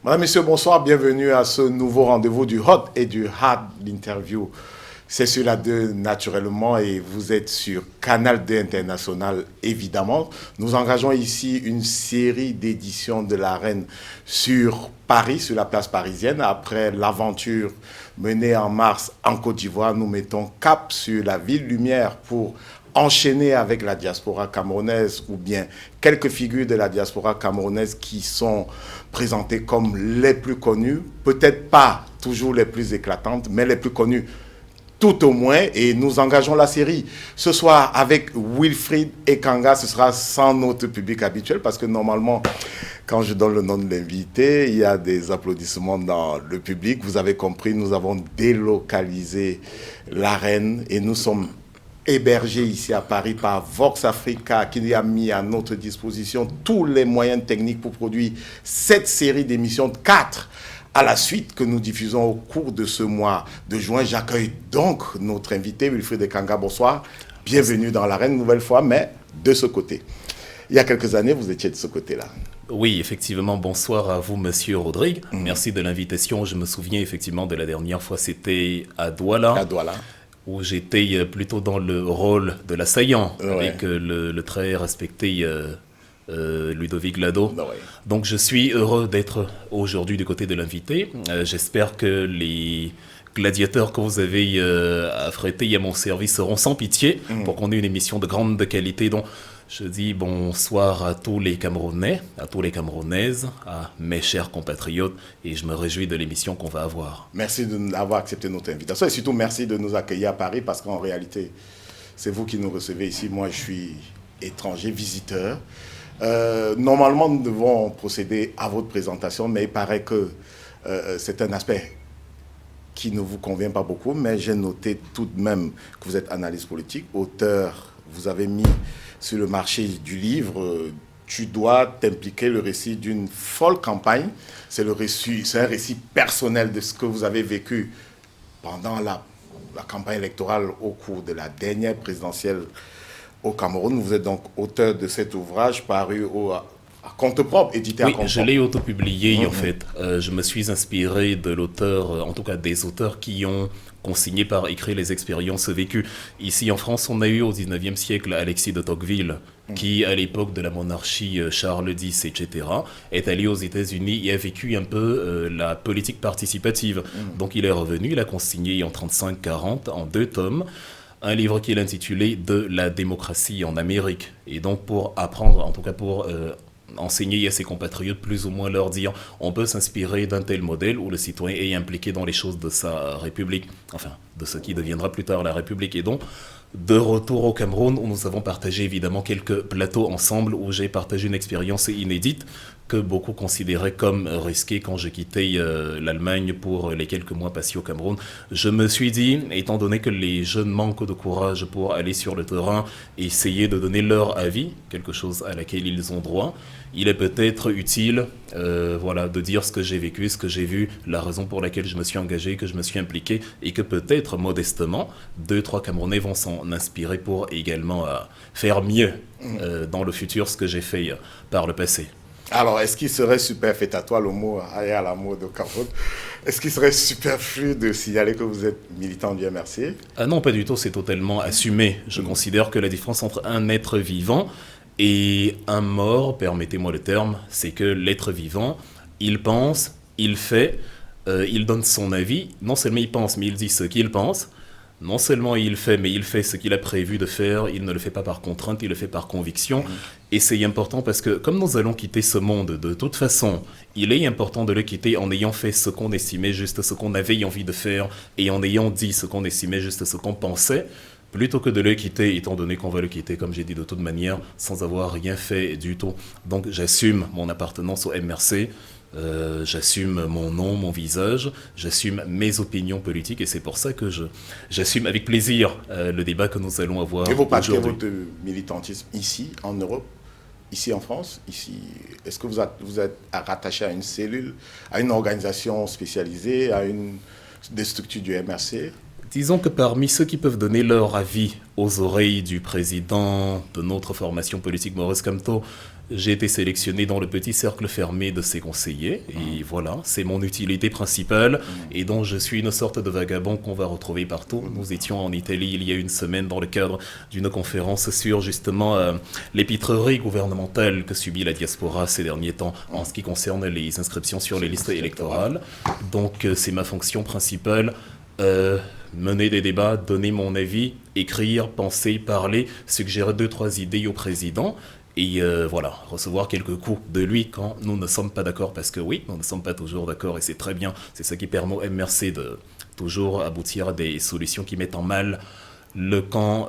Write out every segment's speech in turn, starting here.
Madame, Monsieur, bonsoir, bienvenue à ce nouveau rendez-vous du Hot et du Hard, l'interview. C'est sur la 2 naturellement et vous êtes sur Canal 2 International évidemment. Nous engageons ici une série d'éditions de l'arène sur Paris, sur la place parisienne. Après l'aventure menée en mars en Côte d'Ivoire, nous mettons cap sur la ville lumière pour enchaîner avec la diaspora camerounaise ou bien quelques figures de la diaspora camerounaise qui sont présentées comme les plus connues, peut-être pas toujours les plus éclatantes, mais les plus connues tout au moins, et nous engageons la série. Ce soir, avec Wilfried Ekanga, ce sera sans notre public habituel, parce que normalement, quand je donne le nom de l'invité, il y a des applaudissements dans le public. Vous avez compris, nous avons délocalisé l'arène, et nous sommes hébergés ici à Paris par Vox Africa, qui a mis à notre disposition tous les moyens techniques pour produire cette série d'émissions, 4 à la suite que nous diffusons au cours de ce mois de juin. J'accueille donc notre invité, Wilfried Ekanga. Bonsoir, bienvenue dans l'arène, nouvelle fois, mais de ce côté. Il y a quelques années, vous étiez de ce côté-là. Oui, effectivement, bonsoir à vous, monsieur Rodrigue. Merci de l'invitation. Je me souviens effectivement de la dernière fois, c'était à Douala. À Douala. Où j'étais plutôt dans le rôle de l'assaillant, avec le très respecté Ludovic Lado. Ouais. Donc je suis heureux d'être aujourd'hui du côté de l'invité. J'espère que les gladiateurs que vous avez affrétés à mon service seront sans pitié pour qu'on ait une émission de grande qualité. Donc je dis bonsoir à tous les Camerounais, à tous les Camerounaises, à mes chers compatriotes, et je me réjouis de l'émission qu'on va avoir. Merci d'avoir accepté notre invitation et surtout merci de nous accueillir à Paris, parce qu'en réalité, c'est vous qui nous recevez ici. Moi, je suis étranger, visiteur. Normalement, nous devons procéder à votre présentation, mais il paraît que c'est un aspect qui ne vous convient pas beaucoup, mais j'ai noté tout de même que vous êtes analyste politique, auteur. Vous avez mis sur le marché du livre Tu dois t'impliquer, le récit d'une folle campagne. C'est un récit personnel de ce que vous avez vécu pendant la campagne électorale au cours de la dernière présidentielle au Cameroun. Vous êtes donc auteur de cet ouvrage paru à compte propre, édité à compte propre. Oui, je l'ai autopublié en fait. Je me suis inspiré de l'auteur, en tout cas des auteurs qui ont consigné par écrit les expériences vécues. Ici en France, on a eu au 19e siècle Alexis de Tocqueville, qui à l'époque de la monarchie Charles X, etc., est allé aux États-Unis et a vécu un peu la politique participative. Donc il est revenu, il a consigné en 35-40, en 2 tomes, un livre qu'il a intitulé « De la démocratie en Amérique ». Et donc pour apprendre, en tout cas pour enseigner à ses compatriotes, plus ou moins leur dire on peut s'inspirer d'un tel modèle où le citoyen est impliqué dans les choses de sa République, enfin de ce qui deviendra plus tard la République. Et donc de retour au Cameroun, où nous avons partagé évidemment quelques plateaux ensemble, où j'ai partagé une expérience inédite que beaucoup considéraient comme risquée quand j'ai quitté l'Allemagne pour les quelques mois passés au Cameroun. Je me suis dit, étant donné que les jeunes manquent de courage pour aller sur le terrain et essayer de donner leur avis, quelque chose à laquelle ils ont droit, il est peut-être utile de dire ce que j'ai vécu, ce que j'ai vu, la raison pour laquelle je me suis engagé, que je me suis impliqué, et que peut-être, modestement, 2-3 Camerounais vont s'en inspirer pour également faire mieux dans le futur ce que j'ai fait par le passé. Alors, est-ce qu'il serait superfétatoire, le mot est à la mode au Cameroun, est-ce qu'il serait superflu de signaler que vous êtes militant du MRC? Non, pas du tout, c'est totalement assumé. Je considère que la différence entre un être vivant et un mort, permettez-moi le terme, c'est que l'être vivant, il pense, il fait, il donne son avis. Non seulement il pense, mais il dit ce qu'il pense. Non seulement il fait, mais il fait ce qu'il a prévu de faire. Il ne le fait pas par contrainte, il le fait par conviction. Et c'est important parce que comme nous allons quitter ce monde de toute façon, il est important de le quitter en ayant fait ce qu'on estimait juste, ce qu'on avait envie de faire, et en ayant dit ce qu'on estimait juste, ce qu'on pensait, plutôt que de le quitter, étant donné qu'on va le quitter, comme j'ai dit, de toute manière, sans avoir rien fait du tout. Donc j'assume mon appartenance au MRC, j'assume mon nom, mon visage, j'assume mes opinions politiques, et c'est pour ça que j'assume avec plaisir le débat que nous allons avoir aujourd'hui. Et vous pratiquez votre militantisme ici, en Europe, ici en France, ici, est-ce que vous êtes rattaché à une cellule, à une organisation spécialisée, à des structures du MRC? Disons que parmi ceux qui peuvent donner leur avis aux oreilles du président de notre formation politique, Maurice Kamto, J'ai été sélectionné dans le petit cercle fermé de ses conseillers. Et voilà, c'est mon utilité principale. Et donc, je suis une sorte de vagabond qu'on va retrouver partout. Nous étions en Italie il y a une semaine dans le cadre d'une conférence sur justement l'épitrerie gouvernementale que subit la diaspora ces derniers temps en ce qui concerne les inscriptions sur les listes électorales. Donc, c'est ma fonction principale. Mener des débats, donner mon avis, écrire, penser, parler, suggérer 2-3 idées au président. Et voilà, recevoir quelques coups de lui quand nous ne sommes pas d'accord, parce que oui, nous ne sommes pas toujours d'accord et c'est très bien. C'est ce qui permet au MRC de toujours aboutir à des solutions qui mettent en mal le camp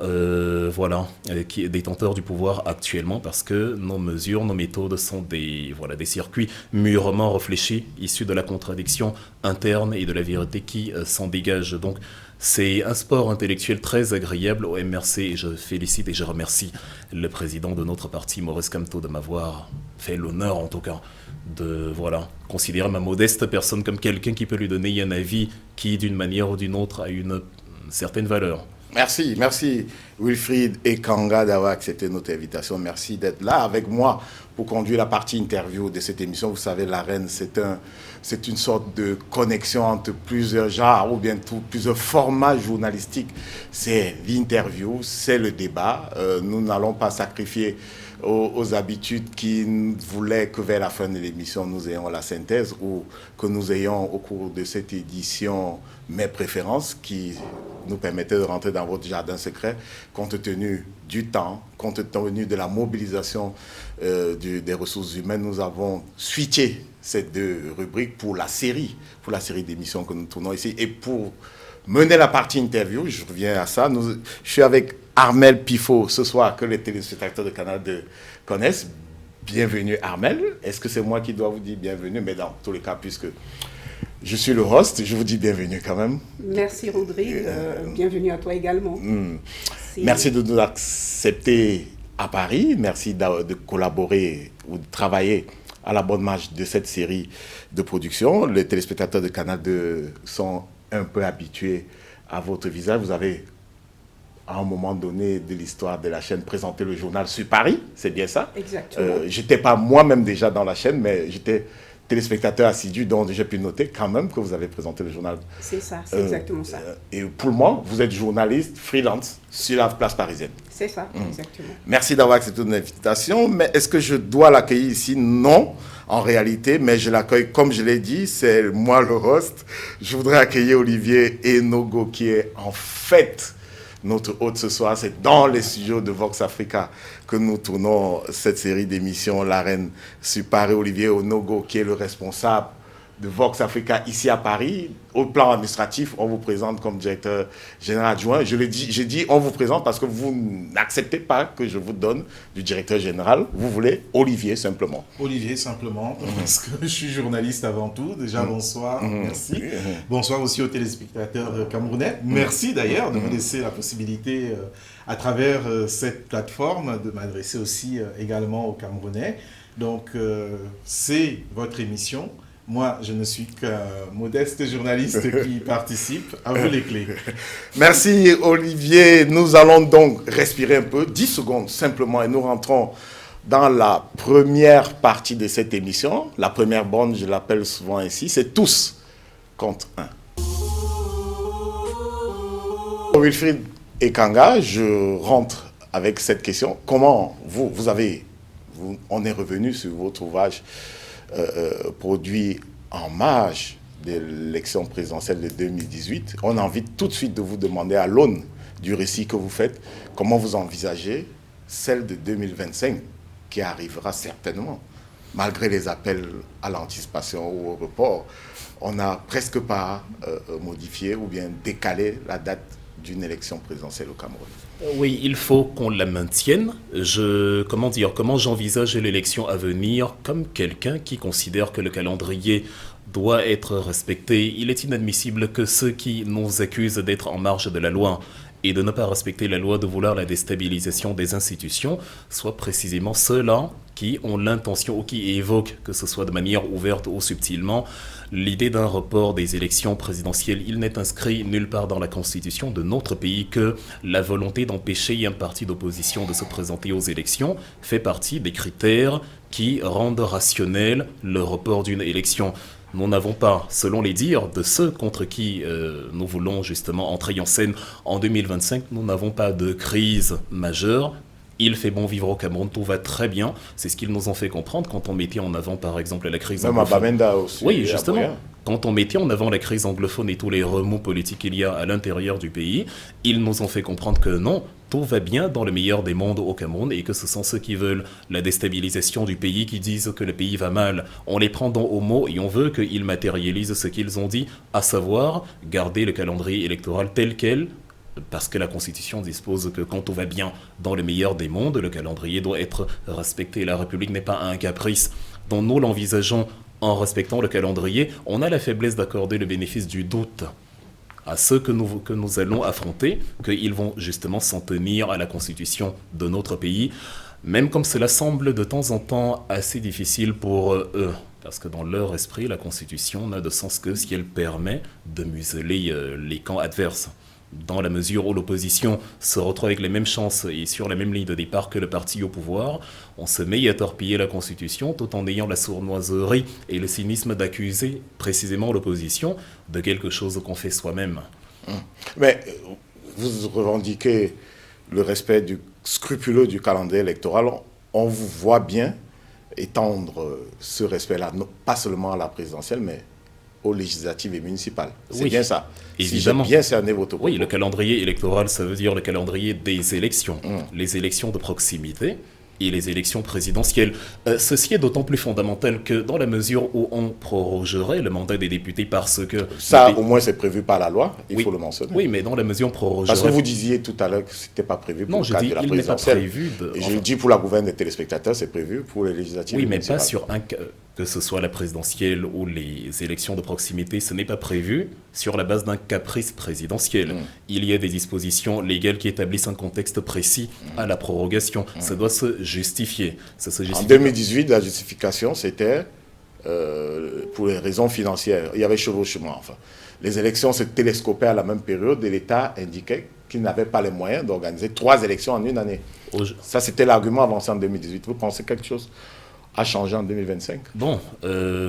qui est détenteur du pouvoir actuellement, parce que nos mesures, nos méthodes sont des circuits mûrement réfléchis, issus de la contradiction interne et de la vérité qui s'en dégage. Donc, c'est un sport intellectuel très agréable au MRC et je félicite et je remercie le président de notre parti, Maurice Kamto, de m'avoir fait l'honneur, en tout cas, de considérer ma modeste personne comme quelqu'un qui peut lui donner un avis qui, d'une manière ou d'une autre, a une certaine valeur. Merci Wilfried Ekanga d'avoir accepté notre invitation. Merci d'être là avec moi pour conduire la partie interview de cette émission. Vous savez, l'Arène, c'est une sorte de connexion entre plusieurs genres ou bien plusieurs formats journalistiques. C'est l'interview, c'est le débat. Nous n'allons pas sacrifier aux habitudes qui voulaient que vers la fin de l'émission, nous ayons la synthèse ou que nous ayons au cours de cette édition mes préférences qui nous permettaient de rentrer dans votre jardin secret compte tenu du temps, compte tenu de la mobilisation des ressources humaines. Nous avons switché ces 2 rubriques pour la série d'émissions que nous tournons ici. Et pour mener la partie interview, je reviens à ça, je suis avec Armel Pifo ce soir, que les téléspectateurs de Canal 2 connaissent. Bienvenue Armel. Est-ce que c'est moi qui dois vous dire bienvenue? Mais dans tous les cas, puisque je suis le host, je vous dis bienvenue quand même. Merci Rodrigue, bienvenue à toi également. Merci de nous accepter à Paris, merci de collaborer ou de travailler à la bonne marche de cette série de production. Les téléspectateurs de Canal 2 sont un peu habitués à votre visage. Vous avez, à un moment donné de l'histoire de la chaîne, présenté le journal sur Paris, c'est bien ça? Exactement. Je n'étais pas moi-même déjà dans la chaîne, mais j'étais téléspectateur assidu, donc j'ai pu noter quand même que vous avez présenté le journal. C'est ça, c'est exactement ça. Et pour moi, vous êtes journaliste freelance sur la place parisienne. C'est ça, exactement. Merci d'avoir accepté notre invitation, mais est-ce que je dois l'accueillir ici? Non, en réalité, mais je l'accueille, comme je l'ai dit, c'est moi le host. Je voudrais accueillir Olivier Enogo, qui est en fait notre hôte ce soir. C'est dans les studios de Vox Africa que nous tournons cette série d'émissions, l'Arène sur Paris. Olivier Enogo, qui est le responsable de Vox Africa ici à Paris. Au plan administratif, on vous présente comme directeur général adjoint. J'ai dit on vous présente parce que vous n'acceptez pas que je vous donne du directeur général. Vous voulez Olivier simplement. Olivier simplement, parce que je suis journaliste avant tout. Déjà, bonsoir, merci. Bonsoir aussi aux téléspectateurs camerounais. Merci d'ailleurs de me laisser la possibilité, à travers cette plateforme, de m'adresser aussi également aux Camerounais. Donc, c'est votre émission. Moi, je ne suis qu'un modeste journaliste qui participe. À vous les clés. Merci Olivier. Nous allons donc respirer un peu, 10 secondes simplement, et nous rentrons dans la première partie de cette émission. La première bande, je l'appelle souvent ainsi, c'est tous contre un. Wilfried Ekanga, je rentre avec cette question. Comment on est revenu sur votre ouvrage produit en marge de l'élection présidentielle de 2018. On a envie tout de suite de vous demander, à l'aune du récit que vous faites, comment vous envisagez celle de 2025 qui arrivera certainement, malgré les appels à l'anticipation ou au report. On n'a presque pas modifié ou bien décalé la date d'une élection présidentielle au Cameroun. Oui, il faut qu'on la maintienne. Comment j'envisage l'élection à venir comme quelqu'un qui considère que le calendrier doit être respecté. Il est inadmissible que ceux qui nous accusent d'être en marge de la loi et de ne pas respecter la loi, de vouloir la déstabilisation des institutions, soit précisément ceux-là qui ont l'intention ou qui évoquent, que ce soit de manière ouverte ou subtilement, l'idée d'un report des élections présidentielles. Il n'est inscrit nulle part dans la constitution de notre pays que la volonté d'empêcher un parti d'opposition de se présenter aux élections fait partie des critères qui rendent rationnel le report d'une élection. Nous n'avons pas, selon les dires de ceux contre qui nous voulons justement entrer en scène en 2025, nous n'avons pas de crise majeure. Il fait bon vivre au Cameroun, tout va très bien. C'est ce qu'ils nous ont fait comprendre quand on mettait en avant, par exemple, la crise anglophone. Même à Bamenda aussi. Oui, justement. Quand on mettait en avant la crise anglophone et tous les remous politiques qu'il y a à l'intérieur du pays, ils nous ont fait comprendre que non, tout va bien dans le meilleur des mondes au Cameroun et que ce sont ceux qui veulent la déstabilisation du pays, qui disent que le pays va mal. On les prend au mot et on veut qu'ils matérialisent ce qu'ils ont dit, à savoir garder le calendrier électoral tel quel, parce que la Constitution dispose que quand tout va bien dans le meilleur des mondes, le calendrier doit être respecté. La République n'est pas un caprice dont nous l'envisageons en respectant le calendrier. On a la faiblesse d'accorder le bénéfice du doute à ceux que nous allons affronter, qu'ils vont justement s'en tenir à la Constitution de notre pays, même comme cela semble de temps en temps assez difficile pour eux. Parce que dans leur esprit, la Constitution n'a de sens que si elle permet de museler les camps adverses. Dans la mesure où l'opposition se retrouve avec les mêmes chances et sur la même ligne de départ que le parti au pouvoir, on se met à torpiller la Constitution tout en ayant la sournoiserie et le cynisme d'accuser précisément l'opposition de quelque chose qu'on fait soi-même. Mais vous revendiquez le respect scrupuleux du calendrier électoral. On vous voit bien étendre ce respect-là, pas seulement à la présidentielle, mais aux législatives et municipales. C'est bien ça. Évidemment. Si j'ai bien cerné votre propos. Oui, le calendrier électoral, ça veut dire le calendrier des élections. Les élections de proximité et les élections présidentielles. Ceci est d'autant plus fondamental que dans la mesure où on prorogerait le mandat des députés parce que... Ça, au moins, c'est prévu par la loi, il faut le mentionner. Oui, mais dans la mesure où on prorogerait... Parce que vous disiez tout à l'heure que ce n'était pas prévu pour le cadre de la présidentielle. Non, je dis, il n'est pas prévu... Et je le dis pour la gouverne des téléspectateurs, c'est prévu pour les législatives. Oui, mais pas sur un... Que ce soit la présidentielle ou les élections de proximité, ce n'est pas prévu sur la base d'un caprice présidentiel. Il y a des dispositions légales qui établissent un contexte précis à la prorogation. Ça doit se justifier. En 2018, la justification, c'était pour les raisons financières. Il y avait chevauchement, enfin. Les élections se télescopaient à la même période et l'État indiquait qu'il n'avait pas les moyens d'organiser 3 élections en une année. Ça, c'était l'argument avancé en 2018. Vous pensez quelque chose a changé en 2025? Bon,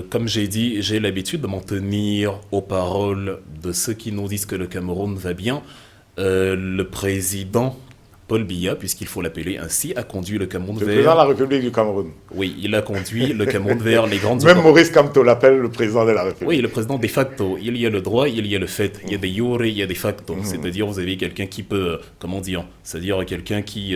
comme j'ai dit, j'ai l'habitude de m'en tenir aux paroles de ceux qui nous disent que le Cameroun va bien. Le président Paul Biya, puisqu'il faut l'appeler ainsi, a conduit le Cameroun vers... Le président de la République du Cameroun. Oui, il a conduit le Cameroun vers les grandes... Même Maurice Kamto l'appelle le président de la République. Oui, le président de facto. Il y a le droit, il y a le fait. Il y a des jure, il y a des facto. C'est-à-dire, vous avez quelqu'un qui peut... Comment dire? C'est-à-dire quelqu'un qui,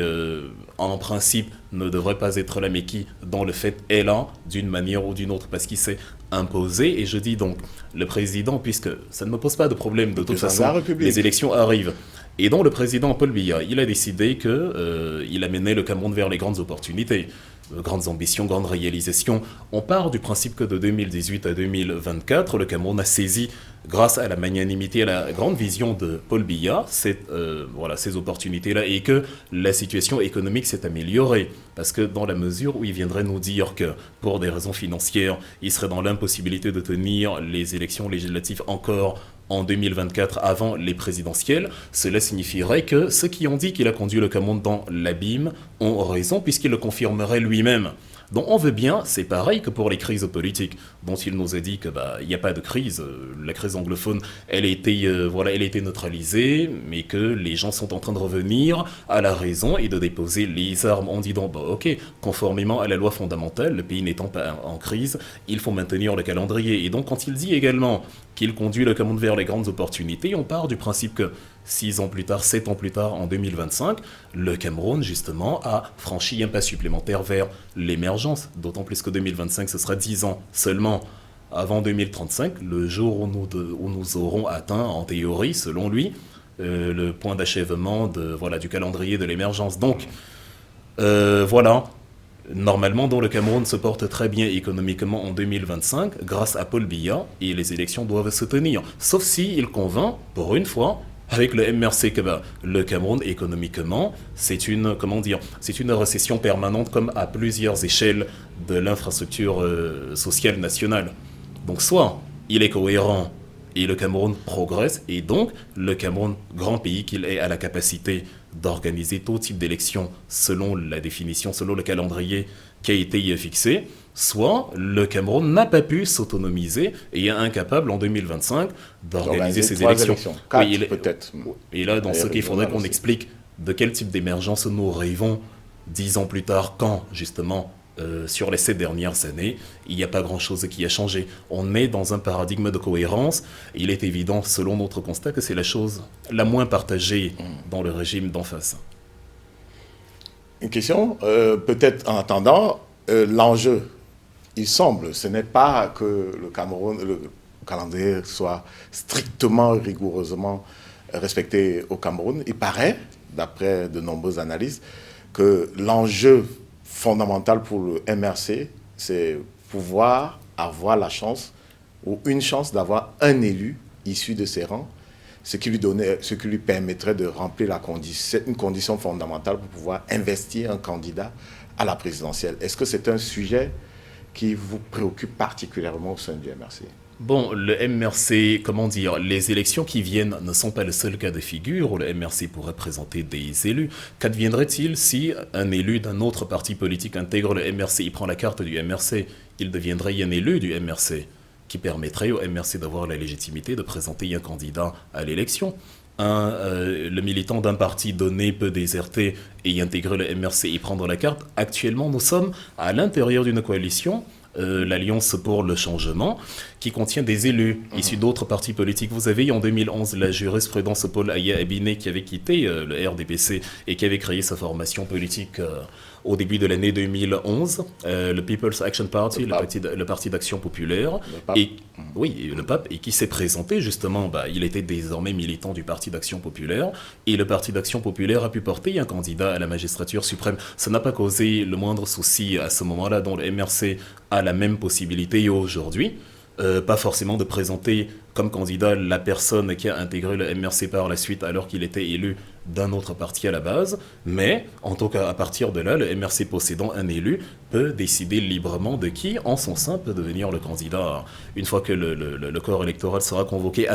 en principe, ne devrait pas être là, mais qui, dans le fait, est là, d'une manière ou d'une autre, parce qu'il s'est imposé. Et je dis donc, le président, puisque ça ne me pose pas de problème, de toute façon, les élections arrivent. Et donc, le président Paul Biya, il a décidé qu'il amenait le Cameroun vers les grandes opportunités, grandes ambitions, grandes réalisations. On part du principe que de 2018 à 2024, le Cameroun a saisi, grâce à la magnanimité, à la grande vision de Paul Biya, ces opportunités-là, et que la situation économique s'est améliorée. Parce que dans la mesure où il viendrait nous dire que, pour des raisons financières, il serait dans l'impossibilité de tenir les élections législatives encore en 2024 avant les présidentielles, cela signifierait que ceux qui ont dit qu'il a conduit le Cameroun dans l'abîme ont raison puisqu'il le confirmerait lui-même. Donc on veut bien, c'est pareil que pour les crises politiques, dont il nous a dit que il n'y a pas de crise, la crise anglophone, elle a été neutralisée, mais que les gens sont en train de revenir à la raison et de déposer les armes en disant, ok, conformément à la loi fondamentale, le pays n'étant pas en crise, il faut maintenir le calendrier. Et donc quand il dit également qu'il conduit le Cameroun vers les grandes opportunités, on part du principe que 6 ans plus tard, 7 ans plus tard, en 2025, le Cameroun, justement, a franchi un pas supplémentaire vers l'émergence. D'autant plus que 2025, ce sera 10 ans seulement avant 2035, le jour où nous aurons atteint, en théorie, selon lui, le point d'achèvement du calendrier de l'émergence. Donc, normalement, le Cameroun se porte très bien économiquement en 2025 grâce à Paul Biya et les élections doivent se tenir. Sauf s'il convainc, pour une fois, avec le MRC que le Cameroun économiquement, c'est une récession permanente comme à plusieurs échelles de l'infrastructure sociale nationale. Donc soit il est cohérent et le Cameroun progresse, et donc le Cameroun, grand pays qu'il est, a la capacité d'organiser tout type d'élections selon la définition, selon le calendrier qui a été fixé, soit le Cameroun n'a pas pu s'autonomiser et est incapable en 2025 d'organiser ses élections. 4 peut-être. Et là, dans ce qu'il faudrait qu'on explique de quel type d'émergence nous rêvons 10 ans plus tard, quand justement sur les 7 dernières années, il n'y a pas grand-chose qui a changé. On est dans un paradigme de cohérence. Il est évident, selon notre constat, que c'est la chose la moins partagée dans le régime d'en face. Une question, peut-être en attendant, l'enjeu, il semble, ce n'est pas que le Cameroun, le calendrier soit strictement, rigoureusement respecté au Cameroun. Il paraît, d'après de nombreuses analyses, que l'enjeu fondamental pour le MRC, c'est pouvoir avoir la chance ou une chance d'avoir un élu issu de ses rangs, ce qui lui permettrait de remplir une condition fondamentale pour pouvoir investir un candidat à la présidentielle. Est-ce que c'est un sujet qui vous préoccupe particulièrement au sein du MRC? Bon, le MRC, les élections qui viennent ne sont pas le seul cas de figure où le MRC pourrait présenter des élus. Qu'adviendrait-il si un élu d'un autre parti politique intègre le MRC, il prend la carte du MRC, il deviendrait un élu du MRC, qui permettrait au MRC d'avoir la légitimité de présenter un candidat à l'élection. Le militant d'un parti donné peut déserter et y intégrer le MRC et prendre la carte. Actuellement, nous sommes à l'intérieur d'une coalition, l'Alliance pour le changement, qui contient des élus issus d'autres partis politiques. Vous avez en 2011 la jurisprudence Paul Aya Abiné qui avait quitté le RDPC et qui avait créé sa formation politique au début de l'année 2011, le People's Action Party, le parti d'action populaire, le PAP, et qui s'est présenté justement, il était désormais militant du parti d'action populaire, et le parti d'action populaire a pu porter un candidat à la magistrature suprême. Ça n'a pas causé le moindre souci à ce moment-là, dont le MRC a la même possibilité aujourd'hui. Pas forcément de présenter comme candidat la personne qui a intégré le MRC par la suite alors qu'il était élu d'un autre parti à la base, mais en tout cas à partir de là, le MRC possédant un élu peut décider librement de qui en son sein peut devenir le candidat. Une fois que le corps électoral sera convoqué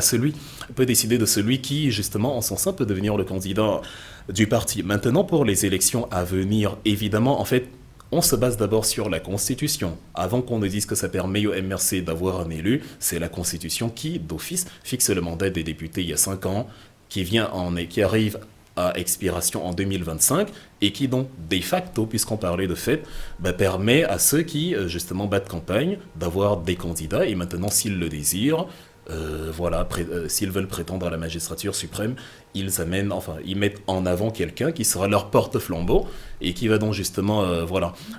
peut décider de celui qui justement en son sein peut devenir le candidat du parti. Maintenant, pour les élections à venir, évidemment, en fait, on se base d'abord sur la Constitution. Avant qu'on ne dise que ça permet au MRC d'avoir un élu, c'est la Constitution qui, d'office, fixe le mandat des députés il y a 5 ans, qui arrive à expiration en 2025 et qui donc, de facto, puisqu'on parlait de fait, permet à ceux qui, justement, battent campagne d'avoir des candidats et maintenant, s'ils le désirent, s'ils veulent prétendre à la magistrature suprême, ils mettent en avant quelqu'un qui sera leur porte-flambeau et qui va donc justement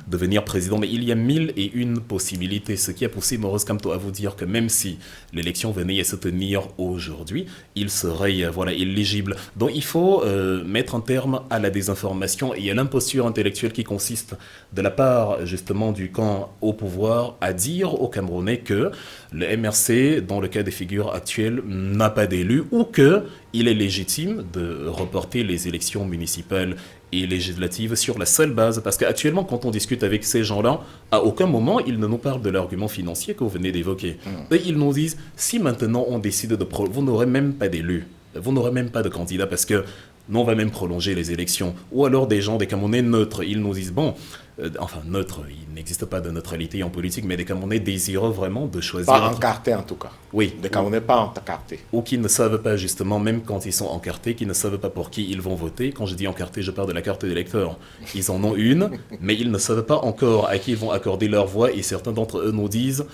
devenir président. Mais il y a 1001 possibilités, ce qui a poussé Maurice Kamto à vous dire que même si l'élection venait à se tenir aujourd'hui, il serait éligible. Donc il faut mettre un terme à la désinformation et à l'imposture intellectuelle qui consiste de la part justement du camp au pouvoir à dire aux Camerounais que le MRC, dans le cas des figures actuelles, n'a pas d'élu ou qu'il est légitime de reporter les élections municipales et législatives sur la seule base. Parce qu'actuellement, quand on discute avec ces gens-là, à aucun moment, ils ne nous parlent de l'argument financier que vous venez d'évoquer. Et ils nous disent, si maintenant on décide vous n'aurez même pas d'élu, vous n'aurez même pas de candidat parce que nous, on va même prolonger les élections. Ou alors des Camerounais neutres, ils nous disent, neutre, il n'existe pas de neutralité en politique, mais des Camerounais désireux vraiment de choisir... Pas encartés en tout cas. Oui. Des Camerounais pas encartés. Ou qui ne savent pas justement, même quand ils sont encartés, qui ne savent pas pour qui ils vont voter. Quand je dis encartés, je parle de la carte d'électeur. Ils en ont une, mais ils ne savent pas encore à qui ils vont accorder leur voix, et certains d'entre eux nous disent,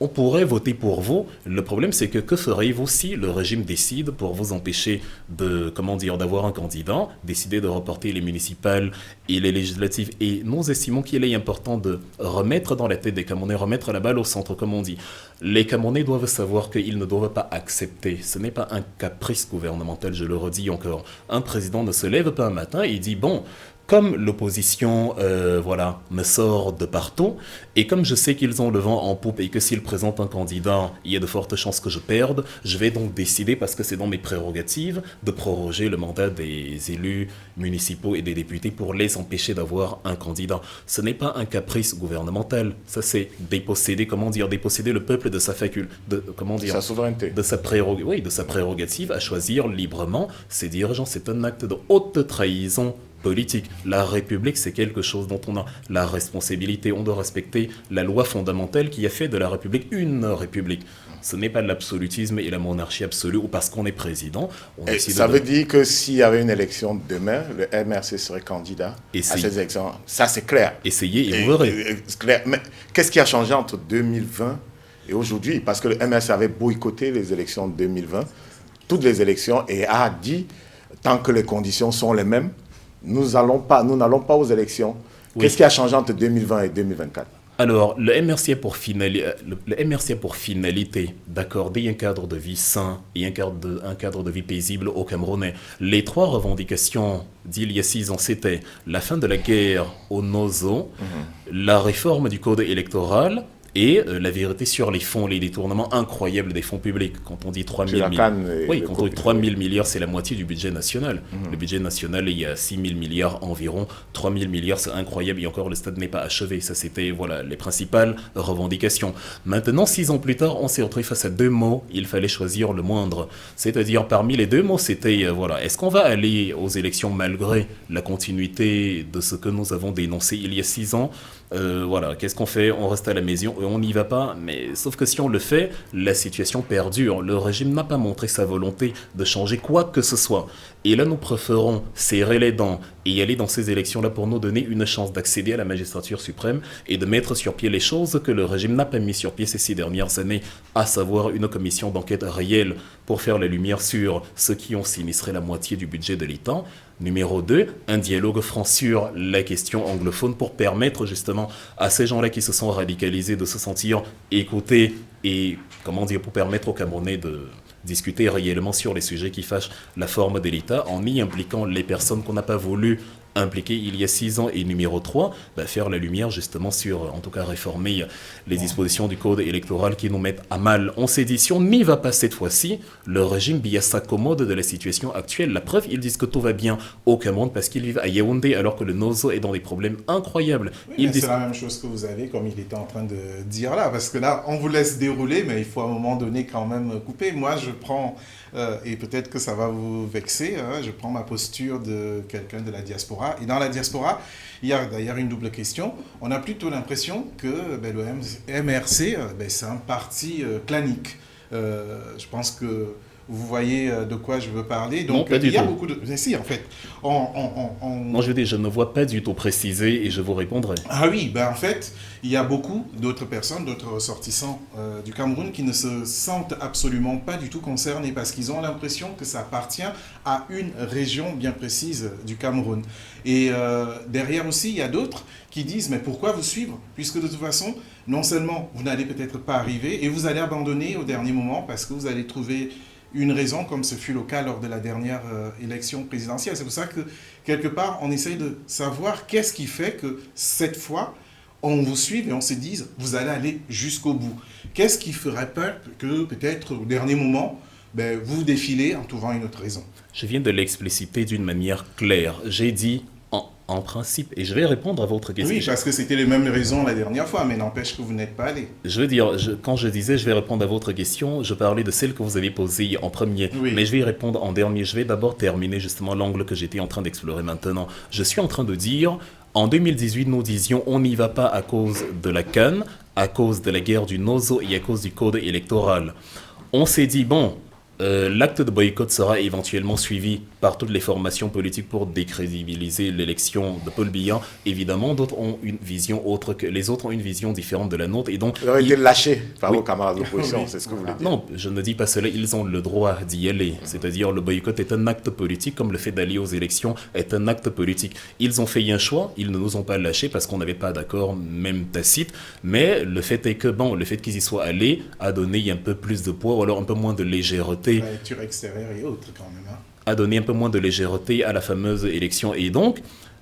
on pourrait voter pour vous. Le problème, c'est que ferez-vous si le régime décide pour vous empêcher d'avoir un candidat, décider de reporter les municipales et les législatives? Et nous estimons qu'il est important de remettre dans la tête des Camerounais, remettre la balle au centre, comme on dit. Les Camerounais doivent savoir qu'ils ne doivent pas accepter. Ce n'est pas un caprice gouvernemental, je le redis encore. Un président ne se lève pas un matin et dit, comme l'opposition voilà, me sort de partout, et comme je sais qu'ils ont le vent en poupe et que s'ils présentent un candidat, il y a de fortes chances que je perde, je vais donc décider, parce que c'est dans mes prérogatives, de proroger le mandat des élus municipaux et des députés pour les empêcher d'avoir un candidat. Ce n'est pas un caprice gouvernemental, ça c'est déposséder, déposséder le peuple de sa faculté, sa souveraineté. de sa prérogative à choisir librement ses dirigeants. C'est un acte de haute trahison politique. La République, c'est quelque chose dont on a la responsabilité. On doit respecter la loi fondamentale qui a fait de la République une République. Ce n'est pas l'absolutisme et la monarchie absolue ou parce qu'on est président. Ça veut dire que s'il y avait une élection demain, le MRC serait candidat à ces élections. Ça, c'est clair. Essayez et vous verrez. C'est clair. Mais qu'est-ce qui a changé entre 2020 et aujourd'hui? Parce que le MRC avait boycotté les élections de 2020, toutes les élections, et a dit, tant que les conditions sont les mêmes, nous n'allons pas aux élections. Oui. Qu'est-ce qui a changé entre 2020 et 2024? Alors, le MRC a pour finalité d'accorder un cadre de vie sain et un cadre de vie paisible aux Camerounais. Les trois revendications d'il y a 6 ans, c'était la fin de la guerre au Nozo, la réforme du code électoral, et la vérité sur les fonds, les détournements incroyables des fonds publics. Quand on dit 3 000 milliards, c'est la moitié du budget national. Le budget national, il y a 6 000 milliards environ. 3 000 milliards, c'est incroyable. Et encore, le stade n'est pas achevé. Ça, c'était les principales revendications. Maintenant, 6 ans plus tard, on s'est retrouvé face à 2 mots. Il fallait choisir le moindre. C'est-à-dire, parmi les 2 mots, c'était, est-ce qu'on va aller aux élections malgré la continuité de ce que nous avons dénoncé il y a 6 ans? Qu'est-ce qu'on fait? On reste à la maison et on n'y va pas. Mais sauf que si on le fait, la situation perdure. Le régime n'a pas montré sa volonté de changer quoi que ce soit. Et là, nous préférons serrer les dents et aller dans ces élections-là pour nous donner une chance d'accéder à la magistrature suprême et de mettre sur pied les choses que le régime n'a pas mis sur pied ces 6 dernières années, à savoir une commission d'enquête réelle pour faire la lumière sur ceux qui ont sinistré la moitié du budget de l'État. Numéro 2, un dialogue franc sur la question anglophone pour permettre justement à ces gens-là qui se sont radicalisés de se sentir écoutés et, pour permettre aux Camerounais de discuter réellement sur les sujets qui fâchent la forme de l'État en y impliquant les personnes qu'on n'a pas voulu impliqué il y a 6 ans. Et numéro 3, faire la lumière justement sur, en tout cas réformer les dispositions du code électoral qui nous mettent à mal. On s'est dit, si on n'y va pas cette fois-ci, le régime s'accommode de la situation actuelle. La preuve, ils disent que tout va bien au Cameroun parce qu'ils vivent à Yaoundé alors que le Nozo est dans des problèmes incroyables. Oui, c'est la même chose que vous avez, comme il était en train de dire là, parce que là, on vous laisse dérouler, mais il faut à un moment donné quand même couper. Moi, je prends, et peut-être que ça va vous vexer, je prends ma posture de quelqu'un de la diaspora. Et dans la diaspora, il y a d'ailleurs une double question. On a plutôt l'impression que le MRC, c'est un parti clanique. Je pense que vous voyez de quoi je veux parler. Donc, non, pas du il y a tout. beaucoup de... Mais si, en fait. Non, je veux dire, je ne vois pas du tout préciser et je vous répondrai. Ah oui, en fait, il y a beaucoup d'autres personnes, d'autres ressortissants du Cameroun qui ne se sentent absolument pas du tout concernés parce qu'ils ont l'impression que ça appartient à une région bien précise du Cameroun. Et derrière aussi, il y a d'autres qui disent, mais pourquoi vous suivre? Puisque de toute façon, non seulement vous n'allez peut-être pas arriver et vous allez abandonner au dernier moment parce que vous allez trouver une raison, comme ce fut le cas lors de la dernière élection présidentielle. C'est pour ça que, quelque part, on essaye de savoir qu'est-ce qui fait que, cette fois, on vous suive et on se dise, vous allez aller jusqu'au bout. Qu'est-ce qui ferait peur que, peut-être, au dernier moment, vous défilez en trouvant une autre raison? Je viens de l'expliciter d'une manière claire. J'ai dit en principe, et je vais répondre à votre question. Oui, parce que c'était les mêmes raisons la dernière fois, mais n'empêche que vous n'êtes pas allé. Je veux dire, quand je disais je vais répondre à votre question, je parlais de celle que vous avez posée en premier, oui. Mais je vais y répondre en dernier. Je vais d'abord terminer justement l'angle que j'étais en train d'explorer maintenant. Je suis en train de dire, en 2018, nous disions on n'y va pas à cause de la CAN, à cause de la guerre du Nozo et à cause du code électoral. On s'est dit, l'acte de boycott sera éventuellement suivi par toutes les formations politiques pour décrédibiliser l'élection de Paul Biya. Évidemment, d'autres ont une vision autre que les autres ont une vision différente de la nôtre. Et donc, ils ont été lâchés par vos camarades d'opposition, c'est ce que vous voulez dire. Non, je ne dis pas cela. Ils ont le droit d'y aller. C'est-à-dire, le boycott est un acte politique, comme le fait d'aller aux élections est un acte politique. Ils ont fait un choix, ils ne nous ont pas lâchés parce qu'on n'avait pas d'accord, même tacite. Mais le fait est que, le fait qu'ils y soient allés a donné un peu plus de poids ou alors un peu moins de légèreté. La lecture extérieure et autres, quand même. A donné un peu moins de légèreté à la fameuse élection. Et donc,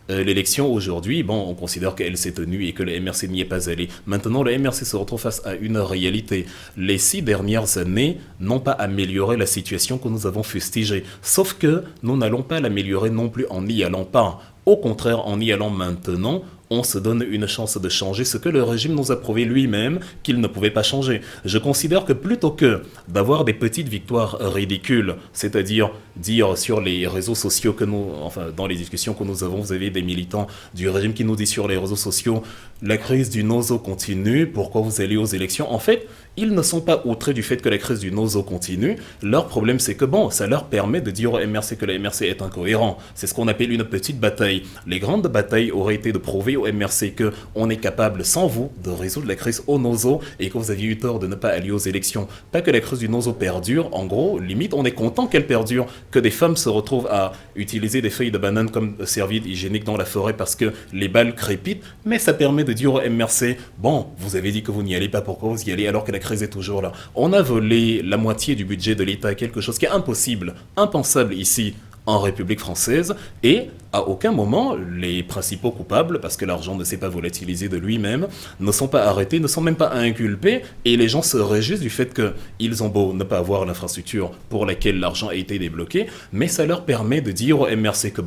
L'élection aujourd'hui, on considère qu'elle s'est tenue et que le MRC n'y est pas allé. Maintenant, le MRC se retrouve face à une réalité. Les 6 dernières années n'ont pas amélioré la situation que nous avons fustigée. Sauf que nous n'allons pas l'améliorer non plus en n'y allant pas. Au contraire, en y allant maintenant, on se donne une chance de changer ce que le régime nous a prouvé lui-même qu'il ne pouvait pas changer. Je considère que plutôt que d'avoir des petites victoires ridicules, c'est-à-dire dire sur les réseaux sociaux que dans les discussions que nous avons, vous avez des militants du régime qui nous disent sur les réseaux sociaux, la crise du Nozo continue, pourquoi vous allez aux élections? En fait, ils ne sont pas outrés du fait que la crise du Nozo continue. Leur problème, c'est que ça leur permet de dire au MRC que le MRC est incohérent. C'est ce qu'on appelle une petite bataille. Les grandes batailles auraient été de prouver au MRC qu'on est capable, sans vous, de résoudre la crise au Nozo et que vous aviez eu tort de ne pas aller aux élections. Pas que la crise du Nozo perdure. En gros, limite, on est content qu'elle perdure, que des femmes se retrouvent à utiliser des feuilles de banane comme serviette hygiénique dans la forêt parce que les balles crépitent, mais ça permet de dire au MRC, vous avez dit que vous n'y allez pas, pourquoi vous y allez alors que la crise est toujours là. On a volé la moitié du budget de l'État, quelque chose qui est impossible, impensable ici en République française, et à aucun moment les principaux coupables, parce que l'argent ne s'est pas volatilisé de lui-même, ne sont pas arrêtés, ne sont même pas inculpés, et les gens se réjouissent du fait qu'ils ont beau ne pas avoir l'infrastructure pour laquelle l'argent a été débloqué, mais ça leur permet de dire au MRC que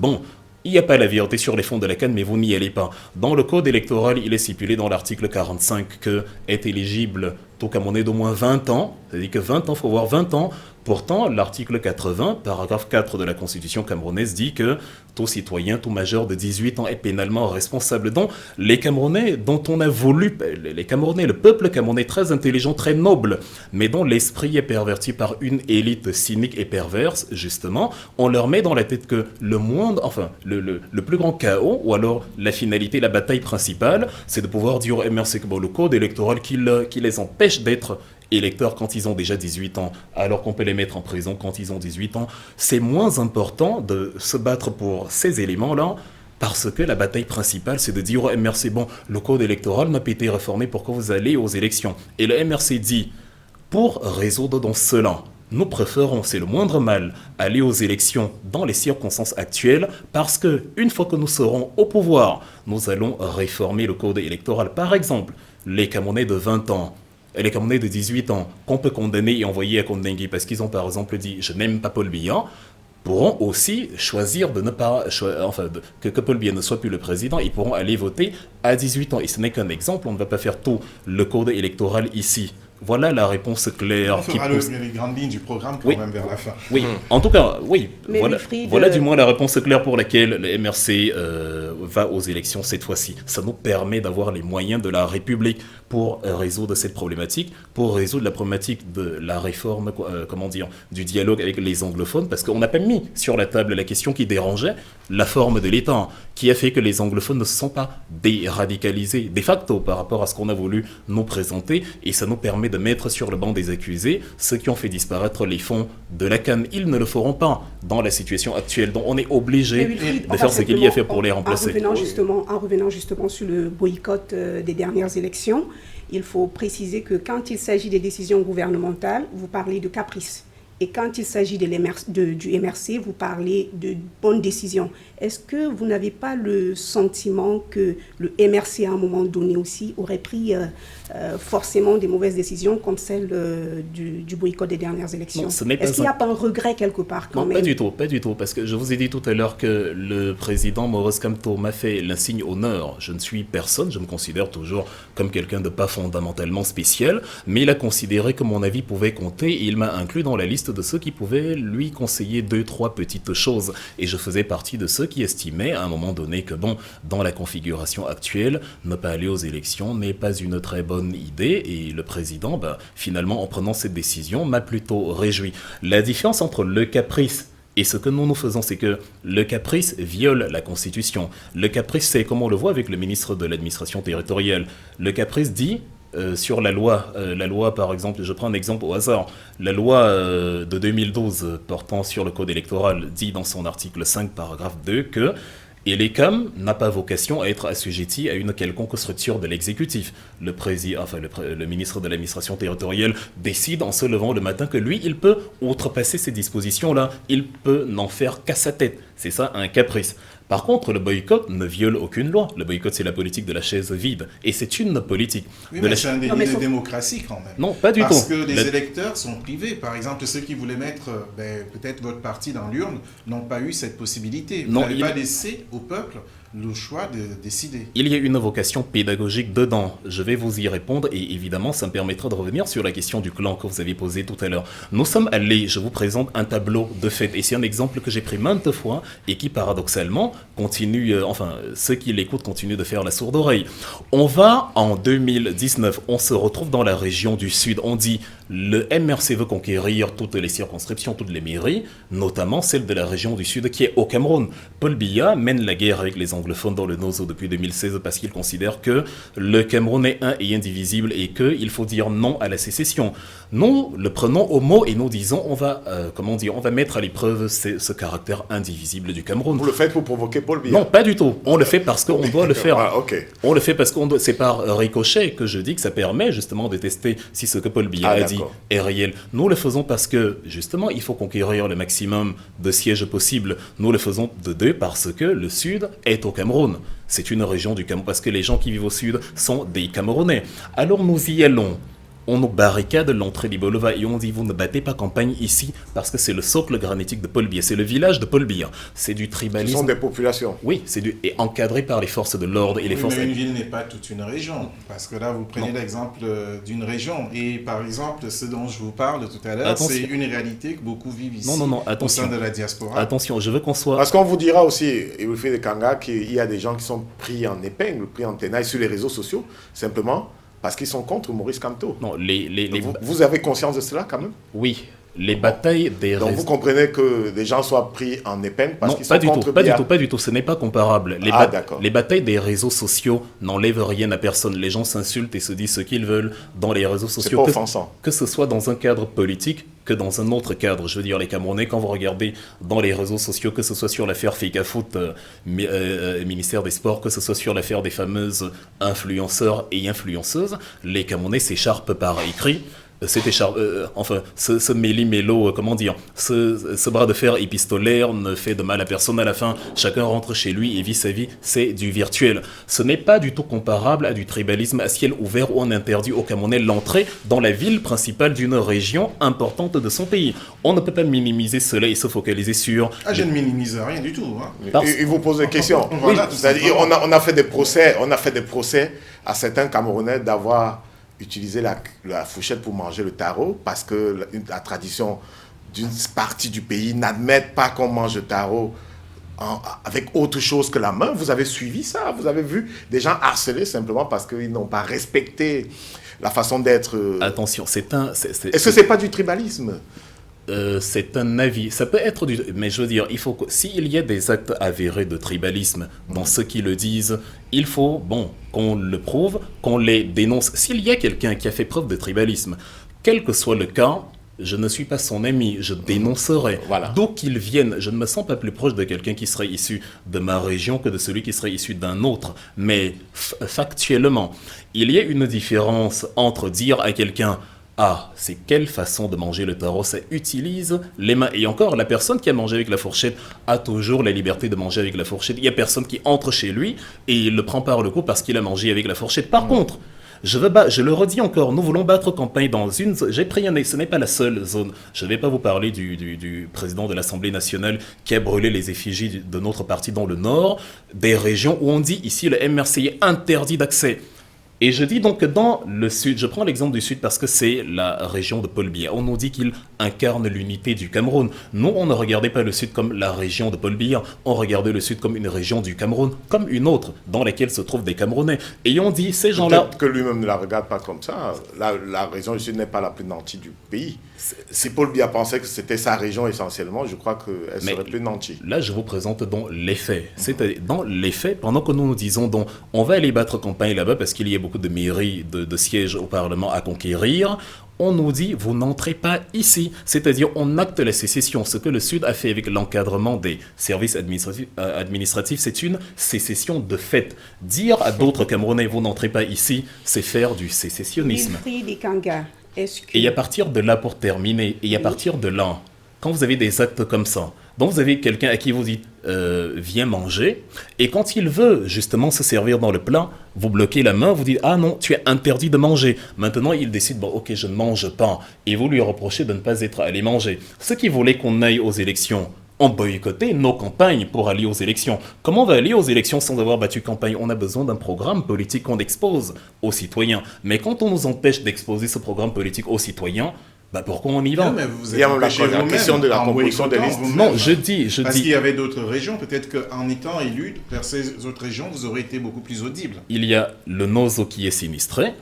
il n'y a pas la vérité sur les fonds de la CAN, mais vous n'y allez pas. Dans le code électoral, il est stipulé dans l'article 45 que est éligible tout Camerounais d'au moins 20 ans. C'est-à-dire que 20 ans, il faut avoir 20 ans. Pourtant, l'article 80, paragraphe 4 de la Constitution camerounaise dit que tout citoyen, tout majeur de 18 ans est pénalement responsable. Donc, les Camerounais dont on a voulu, les Camerounais, le peuple camerounais très intelligent, très noble, mais dont l'esprit est perverti par une élite cynique et perverse, justement, on leur met dans la tête que le monde, le plus grand chaos, ou alors la finalité, la bataille principale, c'est de pouvoir dire au MRC que le code électoral qui les empêche d'être électeurs quand ils ont déjà 18 ans, alors qu'on peut les mettre en prison quand ils ont 18 ans. C'est moins important de se battre pour ces éléments-là, parce que la bataille principale, c'est de dire au MRC, le code électoral n'a pas été réformé, pourquoi vous allez aux élections? Et le MRC dit, pour résoudre dans cela, nous préférons, c'est le moindre mal, aller aux élections dans les circonstances actuelles, parce que une fois que nous serons au pouvoir, nous allons réformer le code électoral. Par exemple, les Camerounais de 20 ans, et les Camerounais de 18 ans, qu'on peut condamner et envoyer à Kondengui parce qu'ils ont par exemple dit « je n'aime pas Paul Biya », pourront aussi choisir de ne pas, que Paul Biya ne soit plus le président, ils pourront aller voter à 18 ans. Et ce n'est qu'un exemple, on ne va pas faire tout le code électoral ici. Voilà la réponse claire. On fera les grandes lignes du programme quand même vers la fin. Oui, en tout cas, oui. Mais voilà du moins la réponse claire pour laquelle le MRC va aux élections cette fois-ci. Ça nous permet d'avoir les moyens de la République pour résoudre cette problématique, pour résoudre la problématique de la réforme, du dialogue avec les anglophones, parce qu'on n'a pas mis sur la table la question qui dérangeait, la forme de l'État, qui a fait que les anglophones ne se sont pas déradicalisés de facto par rapport à ce qu'on a voulu nous présenter, et ça nous permet de mettre sur le banc des accusés ceux qui ont fait disparaître les fonds de la CAN. Ils ne le feront pas dans la situation actuelle, donc on est obligé de faire ce qu'il y a fait pour les remplacer. En revenant justement sur le boycott des dernières élections, il faut préciser que quand il s'agit des décisions gouvernementales, vous parlez de caprice. Et quand il s'agit du MRC, vous parlez de bonnes décisions. Est-ce que vous n'avez pas le sentiment que le MRC, à un moment donné aussi, aurait pris forcément des mauvaises décisions comme celle du boycott des dernières élections? Est-ce qu'il n'y a pas un regret quelque part quand même? Pas du tout, parce que je vous ai dit tout à l'heure que le président Maurice Kamto m'a fait l'insigne honneur. Je ne suis personne, je me considère toujours comme quelqu'un de pas fondamentalement spécial, mais il a considéré que mon avis pouvait compter et il m'a inclus dans la liste de ceux qui pouvaient lui conseiller 2-3 petites choses. Et je faisais partie de ceux qui estimaient à un moment donné que dans la configuration actuelle, ne pas aller aux élections n'est pas une très bonne idée. Et le président, finalement, en prenant cette décision, m'a plutôt réjoui. La différence entre le caprice et ce que nous faisons, c'est que le caprice viole la Constitution. Le caprice, c'est comme on le voit avec le ministre de l'administration territoriale. Le caprice dit... sur la loi par exemple, je prends un exemple au hasard, la loi de 2012 portant sur le code électoral dit dans son article 5 paragraphe 2 que l'ECAM n'a pas vocation à être assujetti à une quelconque structure de l'exécutif. Le ministre de l'administration territoriale décide en se levant le matin que lui, il peut outrepasser ces dispositions-là, il peut n'en faire qu'à sa tête. C'est ça, un caprice. Par contre, le boycott ne viole aucune loi. Le boycott, c'est la politique de la chaise vide. Et c'est une politique. Oui, mais c'est un délit de démocratie quand même. Non, pas du tout. Parce que les électeurs sont privés. Par exemple, ceux qui voulaient mettre peut-être votre parti dans l'urne n'ont pas eu cette possibilité. Vous n'avez pas laissé au peuple le choix de décider. Il y a une vocation pédagogique dedans. Je vais vous y répondre et évidemment, ça me permettra de revenir sur la question du clan que vous avez posée tout à l'heure. Nous sommes allés, je vous présente un tableau de fait et c'est un exemple que j'ai pris maintes fois et qui paradoxalement continue, ceux qui l'écoutent continuent de faire la sourde oreille. On va en 2019, on se retrouve dans la région du Sud. On dit le MRC veut conquérir toutes les circonscriptions, toutes les mairies, notamment celle de la région du Sud qui est au Cameroun. Paul Biya mène la guerre avec les anglophones dans le Nozo depuis 2016 parce qu'il considère que le Cameroun est un et indivisible et qu'il faut dire non à la sécession. Nous le prenons au mot et nous disons on va mettre à l'épreuve ce caractère indivisible du Cameroun. Vous le faites pour provoquer Paul Biya? Non, pas du tout. On le fait parce qu'on doit le faire. Ah, okay. On le fait parce qu'on doit. C'est par ricochet que je dis que ça permet justement de tester si ce que Paul Biya a dit est réel. Nous le faisons parce que justement il faut conquérir le maximum de sièges possible. Nous le faisons de deux parce que le Sud est au Cameroun. C'est une région du Cameroun parce que les gens qui vivent au Sud sont des Camerounais. Alors nous y allons. On nous barricade l'entrée d'Ibolova et on dit vous ne battez pas campagne ici parce que c'est le socle granitique de Paul Biya, c'est le village de Paul Biya, c'est du tribalisme. Ce sont des populations. Oui, et encadré par les forces de l'ordre et les forces. Mais une ville n'est pas toute une région parce que là vous prenez l'exemple d'une région et par exemple ce dont je vous parle tout à l'heure, c'est une réalité que beaucoup vivent ici au sein de la diaspora. Attention, je veux qu'on soit. Parce qu'on vous dira aussi, et vous faites des Kanga, qu'il y a des gens qui sont pris en épingle, pris en tenaille sur les réseaux sociaux, simplement. Parce qu'ils sont contre Maurice Kamto. Non, vous avez conscience de cela quand même? Oui. Les batailles des Donc vous comprenez que des gens soient pris en épingle parce qu'ils sont contre Biya? Pas du tout, ce n'est pas comparable. Les batailles des réseaux sociaux n'enlèvent rien à personne. Les gens s'insultent et se disent ce qu'ils veulent dans les réseaux sociaux. C'est pas offensant. Que ce soit dans un cadre politique que dans un autre cadre. Je veux dire, les Camerounais, quand vous regardez dans les réseaux sociaux, que ce soit sur l'affaire Fikafoot, ministère des Sports, que ce soit sur l'affaire des fameuses influenceurs et influenceuses, les Camerounais s'écharpent par écrit. Ce méli-mélo, ce bras de fer épistolaire ne fait de mal à personne à la fin. Chacun rentre chez lui et vit sa vie, c'est du virtuel. Ce n'est pas du tout comparable à du tribalisme à ciel ouvert où on interdit aux Camerounais l'entrée dans la ville principale d'une région importante de son pays. On ne peut pas minimiser cela et se focaliser sur... Ah, je ne minimise rien du tout. Hein. Il vous pose des questions. Voilà, c'est-à-dire, on a fait des procès à certains Camerounais d'avoir utiliser la fourchette pour manger le taro parce que la tradition d'une partie du pays n'admet pas qu'on mange le taro avec autre chose que la main. Vous avez suivi ça? Vous avez vu des gens harcelés simplement parce qu'ils n'ont pas respecté la façon d'être... Attention, Est-ce que c'est pas du tribalisme? C'est un avis. Ça peut être du... Mais je veux dire, s'il y a des actes avérés de tribalisme dans ceux qui le disent, il faut, qu'on le prouve, qu'on les dénonce. S'il y a quelqu'un qui a fait preuve de tribalisme, quel que soit le cas, je ne suis pas son ami, je dénoncerai. Voilà. D'où qu'il vienne, je ne me sens pas plus proche de quelqu'un qui serait issu de ma région que de celui qui serait issu d'un autre. Mais factuellement, il y a une différence entre dire à quelqu'un ah, c'est quelle façon de manger le taro, ça utilise les mains. Et encore, la personne qui a mangé avec la fourchette a toujours la liberté de manger avec la fourchette. Il n'y a personne qui entre chez lui et il le prend par le cou parce qu'il a mangé avec la fourchette. Par contre, je le redis encore, nous voulons battre campagne dans une zone. J'ai pris ce n'est pas la seule zone. Je ne vais pas vous parler du président de l'Assemblée nationale qui a brûlé les effigies de notre parti dans le nord, des régions où on dit ici le MRC est interdit d'accès. Et je dis donc que dans le Sud, je prends l'exemple du Sud parce que c'est la région de Paul Biya. On nous dit qu'il incarne l'unité du Cameroun. Nous, on ne regardait pas le Sud comme la région de Paul Biya. On regardait le Sud comme une région du Cameroun, comme une autre, dans laquelle se trouvent des Camerounais. Et on dit, ces gens-là... Peut-être que lui-même ne la regarde pas comme ça. La région du Sud n'est pas la plus nantie du pays. Si Paul Biya pensait que c'était sa région essentiellement, je crois qu'elle serait plus nantie. Là, je vous présente donc les faits. C'est dans les faits, pendant que nous disons donc, on va aller battre campagne là-bas parce qu'il y a beaucoup de mairies, de sièges au Parlement à conquérir, on nous dit, vous n'entrez pas ici. C'est-à-dire, on acte la sécession. Ce que le Sud a fait avec l'encadrement des services administratifs, c'est une sécession de fait. Dire à d'autres Camerounais, vous n'entrez pas ici, c'est faire du sécessionnisme. Wilfried Ekanga, est-ce que... Et à partir de là, pour terminer, et à partir de là, quand vous avez des actes comme ça, donc vous avez quelqu'un à qui vous dites viens manger, et quand il veut justement se servir dans le plat, vous bloquez la main, vous dites ah non, tu es interdit de manger. Maintenant il décide bon ok je ne mange pas, et vous lui reprochez de ne pas être allé manger. Ceux qui voulaient qu'on aille aux élections ont boycotté nos campagnes pour aller aux élections. Comment on va aller aux élections sans avoir battu campagne? On a besoin d'un programme politique qu'on expose aux citoyens. Mais quand on nous empêche d'exposer ce programme politique aux citoyens, bah pourquoi on y va? Non, mais vous Il y a êtes la question de la composition des listes. Non, je dis. Parce qu'il y avait d'autres régions, peut-être qu'en étant élu vers ces autres régions, vous aurez été beaucoup plus audible. Il y a le Nozo qui est sinistré.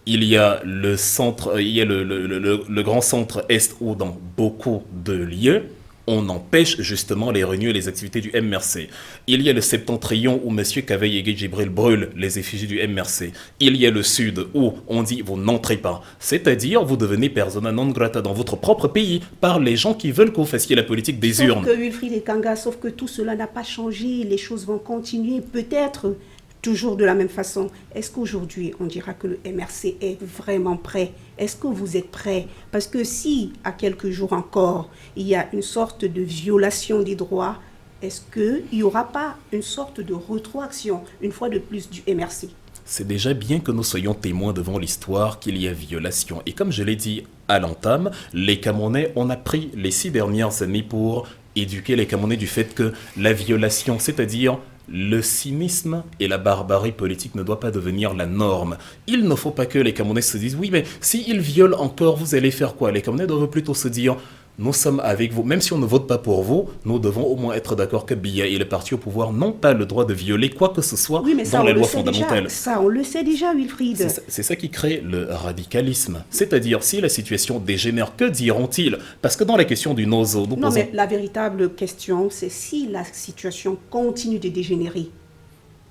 Il y a le centre, il y a le grand centre Est où dans beaucoup de lieux, on empêche justement les réunions et les activités du MRC. Il y a le septentrion où M. Kaveï et Djibril brûlent les effigies du MRC. Il y a le sud où on dit vous n'entrez pas. C'est-à-dire vous devenez persona non grata dans votre propre pays par les gens qui veulent que vous fassiez la politique des urnes. Sauf que Wilfried et Kanga, sauf que tout cela n'a pas changé. Les choses vont continuer peut-être toujours de la même façon. Est-ce qu'aujourd'hui, on dira que le MRC est vraiment prêt? Est-ce que vous êtes prêts? Parce que si, à quelques jours encore, il y a une sorte de violation des droits, est-ce qu'il n'y aura pas une sorte de rétroaction, une fois de plus, du MRC? C'est déjà bien que nous soyons témoins devant l'histoire qu'il y a violation. Et comme je l'ai dit à l'entame, les Camerounais, on a pris les 6 dernières années pour éduquer les Camerounais du fait que la violation, c'est-à-dire le cynisme et la barbarie politique ne doit pas devenir la norme. Il ne faut pas que les Camerounais se disent « Oui, mais s'ils violent encore, vous allez faire quoi ?» Les Camerounais doivent plutôt se dire « Nous sommes avec vous. Même si on ne vote pas pour vous, nous devons au moins être d'accord que Biya et le parti au pouvoir n'ont pas le droit de violer quoi que ce soit dans les lois fondamentales. » Ça, on le sait déjà, Wilfried. C'est ça qui crée le radicalisme. C'est-à-dire, si la situation dégénère, que diront-ils? Parce que dans la question du Nozo, nous posons... mais la véritable question, c'est si la situation continue de dégénérer,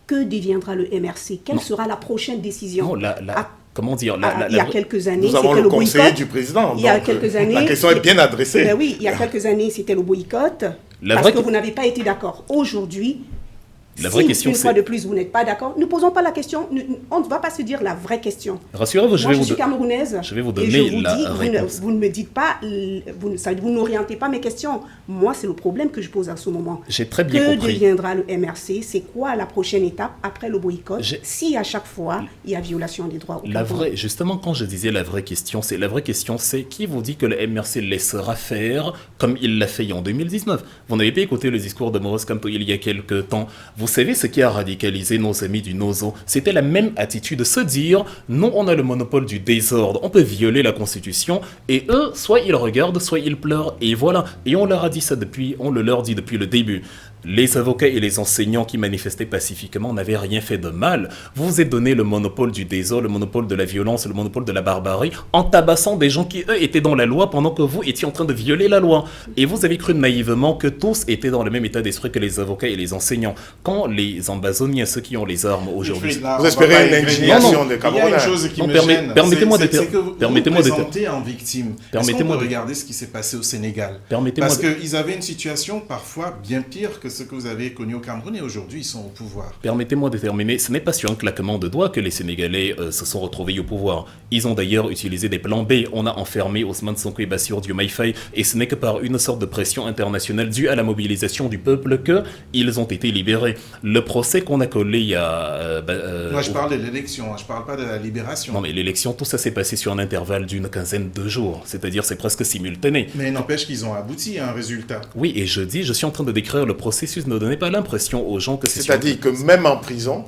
que deviendra le MRC? Quelle sera la prochaine décision? Non, comment dire il y a quelques années, nous avons le conseiller du président. Il y a quelques années, la question est bien adressée. Ben oui, il y a quelques années, c'était le boycott. Parce que vous n'avez pas été d'accord. Aujourd'hui, une fois de plus, vous n'êtes pas d'accord, ne posons pas la question. On ne va pas se dire la vraie question. Rassurez-vous, je suis camerounaise. Je vais vous donner la réponse. Vous ne me dites pas, vous n'orientez pas mes questions. Moi, c'est le problème que je pose à ce moment. J'ai très bien compris. Que deviendra le MRC? C'est quoi la prochaine étape après le boycott si à chaque fois, il y a violation des droits au Cameroun? Justement, quand je disais la vraie question, c'est qui vous dit que le MRC laissera faire comme il l'a fait en 2019? Vous n'avez pas écouté le discours de Maurice Kamto il y a quelques temps. Vous savez ce qui a radicalisé nos amis du Nozo? C'était la même attitude de se dire non, on a le monopole du désordre, on peut violer la Constitution, et eux, soit ils regardent, soit ils pleurent, et voilà. Et on leur a dit ça on le leur dit depuis le début. Les avocats et les enseignants qui manifestaient pacifiquement n'avaient rien fait de mal. Vous vous êtes donné le monopole du désordre, le monopole de la violence, le monopole de la barbarie, en tabassant des gens qui, eux, étaient dans la loi pendant que vous étiez en train de violer la loi. Et vous avez cru naïvement que tous étaient dans le même état d'esprit que les avocats et les enseignants. Quand les ambazoniens, ceux qui ont les armes aujourd'hui... Vous espérez une indignation des Camerounais? Il y a une chose qui me gêne, c'est que vous présentez en victime. Est-ce qu'on peut regarder ce qui s'est passé au Sénégal? Parce qu'ils avaient une situation parfois bien pire que ce que vous avez connu au Cameroun, et aujourd'hui ils sont au pouvoir. Permettez-moi de terminer. Ce n'est pas sur un claquement de doigts que les Sénégalais se sont retrouvés au pouvoir. Ils ont d'ailleurs utilisé des plans B. On a enfermé Ousmane Sonko et Bassirou Diomaye Faye, et ce n'est que par une sorte de pression internationale due à la mobilisation du peuple qu'ils ont été libérés. Le procès qu'on a collé il y a... Moi je parle de l'élection, je ne parle pas de la libération. Non mais l'élection, tout ça s'est passé sur un intervalle d'une quinzaine de jours. C'est-à-dire c'est presque simultané. Mais n'empêche qu'ils ont abouti à un résultat. Oui, et je suis en train de décrire le processus. Ne donnez pas l'impression aux gens que c'est... C'est-à-dire que même en prison,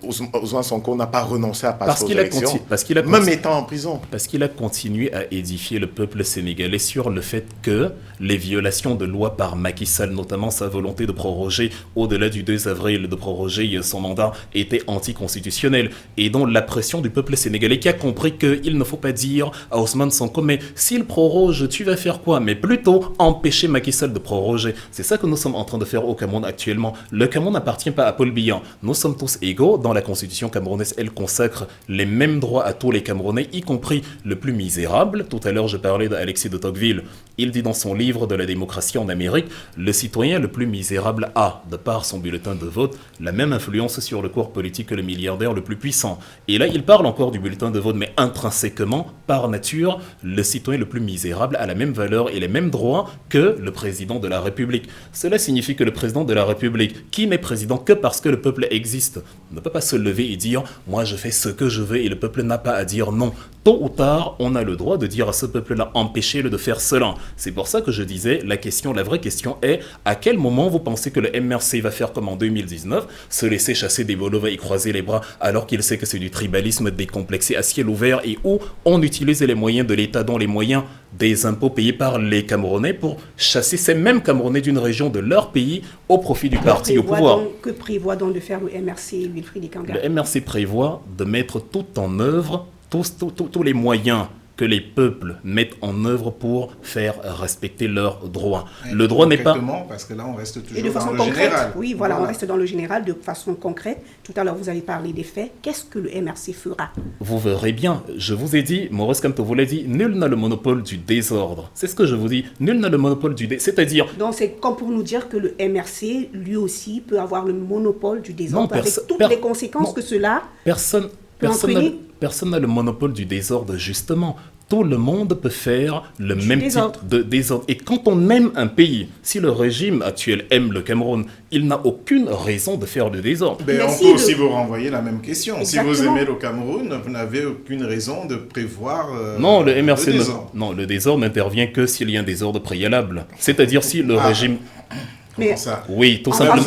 Ousmane Sonko n'a pas renoncé à passer aux élections, même étant en prison. Parce qu'il a continué à édifier le peuple sénégalais sur le fait que les violations de loi par Macky Sall, notamment sa volonté de proroger au-delà du 2 avril, de proroger son mandat, étaient anticonstitutionnelles. Et donc la pression du peuple sénégalais qui a compris qu'il ne faut pas dire à Ousmane Sonko, mais s'il proroge, tu vas faire quoi? Mais plutôt empêcher Macky Sall de proroger. C'est ça que nous sommes en train de faire au Cameroun actuellement. Le Cameroun n'appartient pas à Paul Biya. Nous sommes tous tous égaux. Dans la constitution camerounaise, elle consacre les mêmes droits à tous les Camerounais, y compris le plus misérable. Tout à l'heure, je parlais d'Alexis de Tocqueville. Il dit dans son livre de la démocratie en Amérique, le citoyen le plus misérable a, de par son bulletin de vote, la même influence sur le corps politique que le milliardaire le plus puissant. Et là, il parle encore du bulletin de vote, mais intrinsèquement, par nature, le citoyen le plus misérable a la même valeur et les mêmes droits que le président de la République. Cela signifie que le président de la République, qui n'est président que parce que le peuple existe, ne peut pas se lever et dire « moi je fais ce que je veux » et le peuple n'a pas à dire non. Tôt ou tard, on a le droit de dire à ce peuple-là « empêchez-le de faire cela ». C'est pour ça que je disais, la vraie question est à quel moment vous pensez que le MRC va faire comme en 2019, se laisser chasser des Bolova et croiser les bras alors qu'il sait que c'est du tribalisme décomplexé à ciel ouvert et où on utilise les moyens de l'État, dont les moyens des impôts payés par les Camerounais pour chasser ces mêmes Camerounais d'une région de leur pays au profit du parti au pouvoir. Que prévoit donc de faire le MRC, Wilfried Ekanga? Le MRC prévoit de mettre tout en œuvre, tous les moyens que les peuples mettent en œuvre pour faire respecter leurs droits. Le droit n'est pas... Parce que là, on reste toujours et de façon dans le concrète, général. Oui, voilà, on reste dans le général de façon concrète. Tout à l'heure, vous avez parlé des faits. Qu'est-ce que le MRC fera? Vous verrez bien. Je vous ai dit, Maurice Kamto vous l'a dit, nul n'a le monopole du désordre. C'est ce que je vous dis. Nul n'a le monopole du désordre. C'est-à-dire... Donc, c'est comme pour nous dire que le MRC, lui aussi, peut avoir le monopole du désordre, Non, avec toutes les conséquences que cela... Personne n'a le monopole du désordre, justement. Tout le monde peut faire le même type de désordre. Et quand on aime un pays, si le régime actuel aime le Cameroun, il n'a aucune raison de faire le désordre. Mais on peut aussi vous renvoyer la même question. Exactement. Si vous aimez le Cameroun, vous n'avez aucune raison de prévoir non, le MRC le désordre. Non, le désordre n'intervient que s'il y a un désordre préalable. C'est-à-dire si le régime... Mais oui, tout simplement.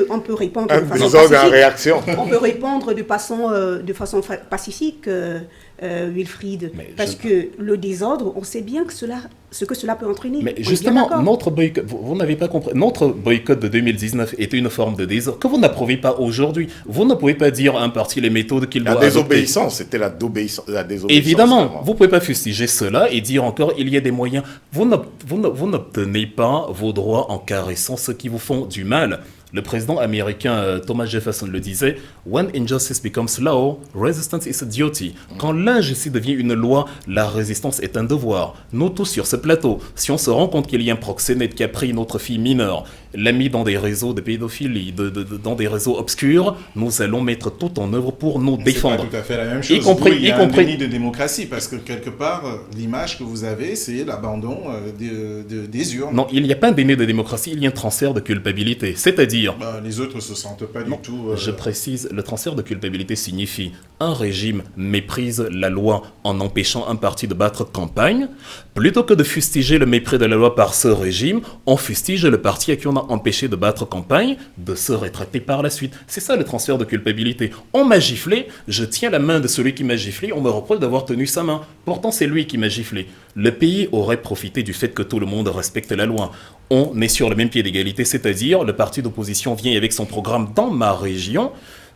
On peut répondre de façon pacifique. Réaction. On peut répondre de façon pacifique, Wilfried, parce que le désordre, on sait bien que ce que cela peut entraîner. Mais justement, notre boycott, vous n'avez pas compris, notre boycott de 2019 était une forme de désordre que vous n'approuvez pas aujourd'hui. Vous ne pouvez pas dire à un parti les méthodes qu'il doit adopter. La désobéissance, c'était la désobéissance. Évidemment, vous ne pouvez pas fustiger cela et dire encore il y a des moyens. Vous n'obtenez pas vos droits en caressant ceux qui vous font du mal. Le président américain Thomas Jefferson le disait, « When injustice becomes law, resistance is a duty ». Quand l'injustice devient une loi, la résistance est un devoir. Nous tous sur ce plateau, si on se rend compte qu'il y a un proxénète qui a pris notre fille mineure, l'a mis dans des réseaux de pédophilie, dans des réseaux obscurs, nous allons mettre tout en œuvre pour nous défendre. C'est pas tout à fait la même chose. Il y a un déni de démocratie, parce que quelque part, l'image que vous avez, c'est l'abandon des urnes. Non, il n'y a pas un déni de démocratie, il y a un transfert de culpabilité. C'est-à-dire... les autres ne se sentent pas du tout... Je précise, le transfert de culpabilité signifie un régime méprise la loi en empêchant un parti de battre campagne. Plutôt que de fustiger le mépris de la loi par ce régime, on fustige le parti à qui on a empêché de battre campagne de se rétracter par la suite. C'est ça le transfert de culpabilité. On m'a giflé, je tiens la main de celui qui m'a giflé, on me reproche d'avoir tenu sa main. Pourtant, c'est lui qui m'a giflé. Le pays aurait profité du fait que tout le monde respecte la loi. On est sur le même pied d'égalité, c'est-à-dire le parti d'opposition vient avec son programme dans ma région,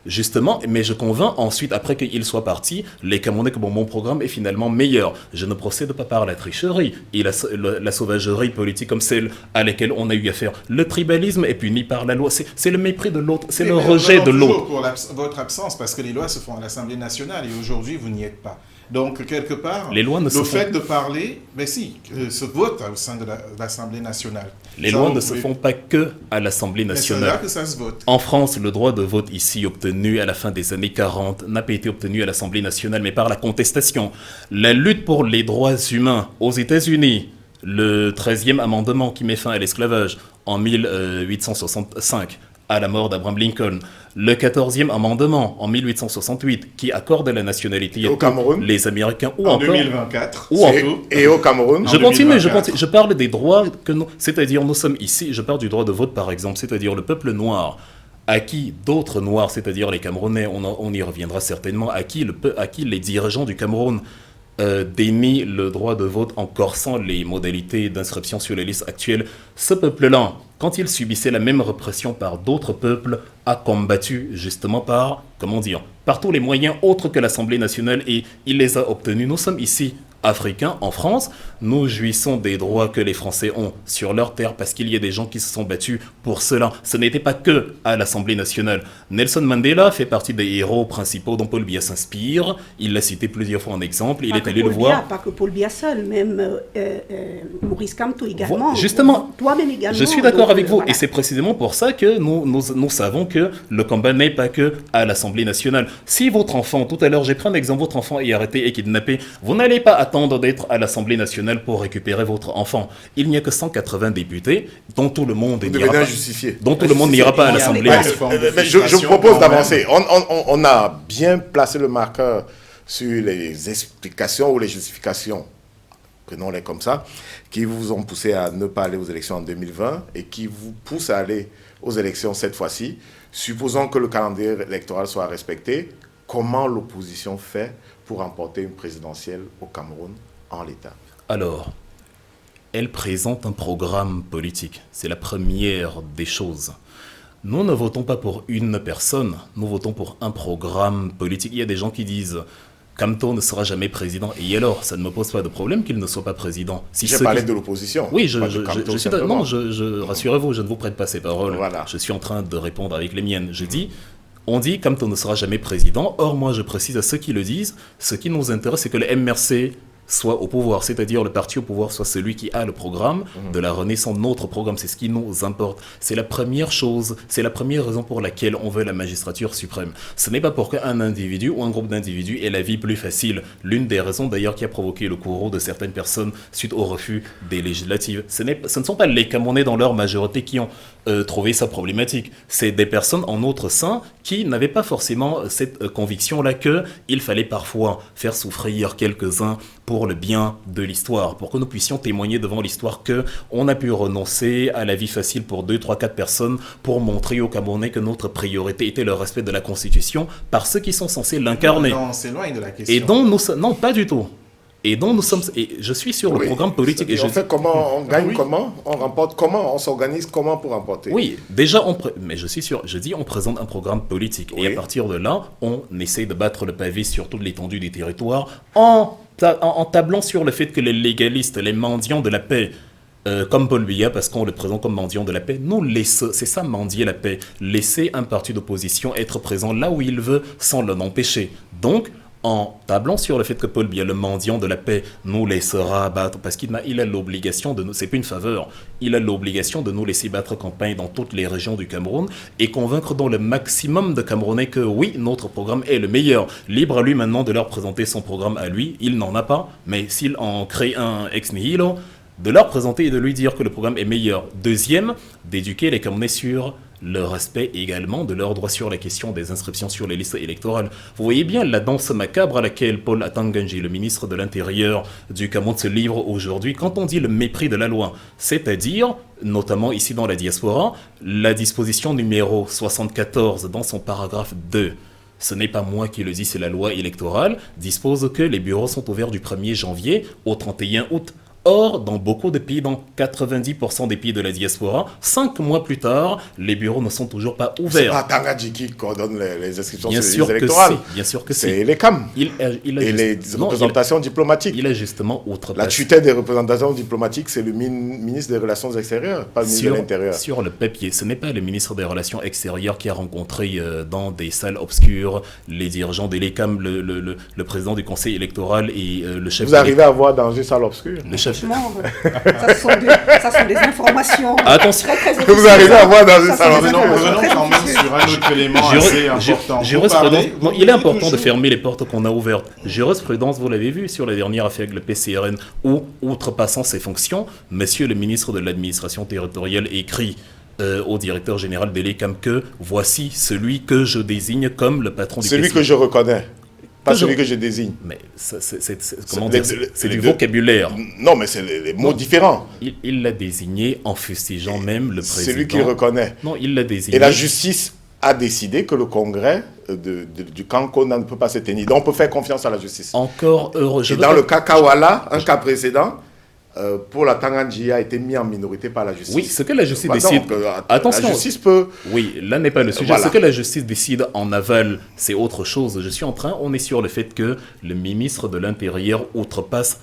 justement, mais je convainc ensuite, après qu'il soit parti, les Camerounais que mon programme est finalement meilleur. Je ne procède pas par la tricherie et la sauvagerie politique comme celle à laquelle on a eu affaire. Le tribalisme est puni par la loi, c'est le mépris de l'autre, c'est le rejet de l'autre. Pour votre absence, parce que les lois se font à l'Assemblée nationale et aujourd'hui vous n'y êtes pas. Donc, quelque part, le fait de parler, se vote au sein de l'Assemblée nationale. Les lois ne se font pas que à l'Assemblée nationale. C'est là que ça se vote. En France, le droit de vote ici obtenu à la fin des années 40 n'a pas été obtenu à l'Assemblée nationale, mais par la contestation. La lutte pour les droits humains aux États-Unis, le 13e amendement qui met fin à l'esclavage en 1865, à la mort d'Abraham Lincoln. Le 14e amendement en 1868 qui accorde la nationalité au Cameroun, les Américains ou en encore 2024 et au Cameroun. Je continue. Je parle des droits que nous, c'est-à-dire nous sommes ici. Je parle du droit de vote par exemple, c'est-à-dire le peuple noir. À qui d'autres noirs, c'est-à-dire les Camerounais, on y reviendra certainement, à qui les dirigeants du Cameroun dénient le droit de vote en corsant les modalités d'inscription sur les listes actuelles. Ce peuple-là, quand il subissait la même répression par d'autres peuples, a combattu justement par tous les moyens autres que l'Assemblée nationale et il les a obtenus. Nous sommes ici africains en France, nous jouissons des droits que les Français ont sur leur terre parce qu'il y a des gens qui se sont battus pour cela. Ce n'était pas que à l'Assemblée nationale. Nelson Mandela fait partie des héros principaux dont Paul Biya s'inspire. Il l'a cité plusieurs fois en exemple. Il est allé le voir. Pas que Paul Biya seul, même Maurice Kamto également. Justement, toi-même également. Je suis d'accord avec vous. Voilà. Et c'est précisément pour ça que nous savons que le combat n'est pas que à l'Assemblée nationale. Si votre enfant, tout à l'heure, j'ai pris un exemple, votre enfant est arrêté et kidnappé, vous n'allez pas attendre d'être à l'Assemblée nationale pour récupérer votre enfant. Il n'y a que 180 députés dont tout le monde n'ira pas à l'Assemblée. Mais je propose d'avancer. On a bien placé le marqueur sur les explications ou les justifications, prenons-les comme ça, qui vous ont poussé à ne pas aller aux élections en 2020 et qui vous poussent à aller aux élections cette fois-ci. Supposons que le calendrier électoral soit respecté, comment l'opposition fait pour remporter une présidentielle au Cameroun en l'état? Alors, elle présente un programme politique. C'est la première des choses. Nous ne votons pas pour une personne, nous votons pour un programme politique. Il y a des gens qui disent Kamto ne sera jamais président. Et alors, ça ne me pose pas de problème qu'il ne soit pas président. Si j'ai parlé de l'opposition. Oui, rassurez-vous, je ne vous prête pas ces paroles. Voilà. Je suis en train de répondre avec les miennes. Je dis, on dit Kamto ne sera jamais président. Or, moi, je précise à ceux qui le disent, ce qui nous intéresse, c'est que le MRC soit au pouvoir, c'est-à-dire le parti au pouvoir soit celui qui a le programme de la renaissance, notre programme, c'est ce qui nous importe. C'est la première chose, c'est la première raison pour laquelle on veut la magistrature suprême. Ce n'est pas pour qu'un individu ou un groupe d'individus ait la vie plus facile. L'une des raisons d'ailleurs qui a provoqué le courroux de certaines personnes suite au refus des législatives. Ce ne sont pas les Camerounais dans leur majorité qui ont trouvé ça problématique. C'est des personnes en notre sein qui n'avaient pas forcément cette conviction-là qu'il fallait parfois faire souffrir quelques-uns pour le bien de l'histoire, pour que nous puissions témoigner devant l'histoire qu'on a pu renoncer à la vie facile pour 2, 3, 4 personnes pour montrer aux Camerounais que notre priorité était le respect de la Constitution par ceux qui sont censés l'incarner. Non, c'est loin de la question. Et dont nous... Non, pas du tout. Et dont nous sommes... Et je suis sur le programme politique. Et on fait comment, on gagne comment, on remporte comment, on s'organise comment pour remporter. Oui, déjà, mais je suis sûr, je dis on présente un programme politique. Et à partir de là, on essaie de battre le pavé sur toute l'étendue du territoire en tablant sur le fait que les légalistes, les mendiants de la paix, comme Paul Biya, parce qu'on le présente comme mendiant de la paix, nous laissons, c'est ça mendier la paix, laisser un parti d'opposition être présent là où il veut sans l'en empêcher. Donc, en tablant sur le fait que Paul Biya, le mendiant de la paix, nous laissera abattre, parce qu'il a l'obligation de nous, c'est plus une faveur, il a l'obligation de nous laisser battre campagne dans toutes les régions du Cameroun et convaincre dans le maximum de Camerounais que oui, notre programme est le meilleur. Libre à lui maintenant de leur présenter son programme à lui, il n'en a pas, mais s'il en crée un ex nihilo, de leur présenter et de lui dire que le programme est meilleur. Deuxième, d'éduquer les Camerounais sur le respect également de leurs droits sur la question des inscriptions sur les listes électorales. Vous voyez bien la danse macabre à laquelle Paul Atanganji, le ministre de l'Intérieur du Cameroun, se livre aujourd'hui quand on dit le mépris de la loi. C'est-à-dire, notamment ici dans la diaspora, la disposition numéro 74 dans son paragraphe 2. Ce n'est pas moi qui le dis, c'est la loi électorale, dispose que les bureaux sont ouverts du 1er janvier au 31 août. Or, dans beaucoup de pays, dans 90% des pays de la diaspora, 5 mois plus tard, les bureaux ne sont toujours pas ouverts. C'est pas Tangadji qui coordonne les inscriptions sur les listes électorales. Bien sûr que c'est les CAM et les représentations diplomatiques. Il a justement outrepassé. La tutelle des représentations diplomatiques, c'est le ministre des Relations extérieures, pas le ministre de l'Intérieur. Sur le papier, ce n'est pas le ministre des Relations extérieures qui a rencontré dans des salles obscures les dirigeants des LECAM, le président du conseil électoral et le chef... Vous arrivez à voir dans une salle obscure ça sont des informations attention. Très vous arrivez à voir dans une salle obscure. Revenons quand même sur un autre élément assez important. Il est important de fermer les portes qu'on a ouvertes. Jurisprudence, vous l'avez vu sur la dernière affaire avec le PCRN, où, outrepassant ses fonctions, monsieur le ministre de l'administration territoriale écrit au directeur général de l'ECAM que voici celui que je désigne comme le patron du PCRN. Celui que je reconnais. Pas celui que je désigne. Mais c'est du vocabulaire. Non, mais c'est les mots différents. Il l'a désigné en fustigeant même le président. Celui qu'il reconnaît. Non, il l'a désigné. Et la justice a décidé que le congrès du Cancona ne peut pas se tenir. Donc on peut faire confiance à la justice. Encore heureux. Et dans le cas Kawala, un cas précédent, pour la Tanganji a été mis en minorité par la justice. Oui, ce que la justice décide... Attention. La justice peut... Oui, là n'est pas le sujet. Voilà. Ce que la justice décide en aval, c'est autre chose. On est sur le fait que le ministre de l'Intérieur outrepasse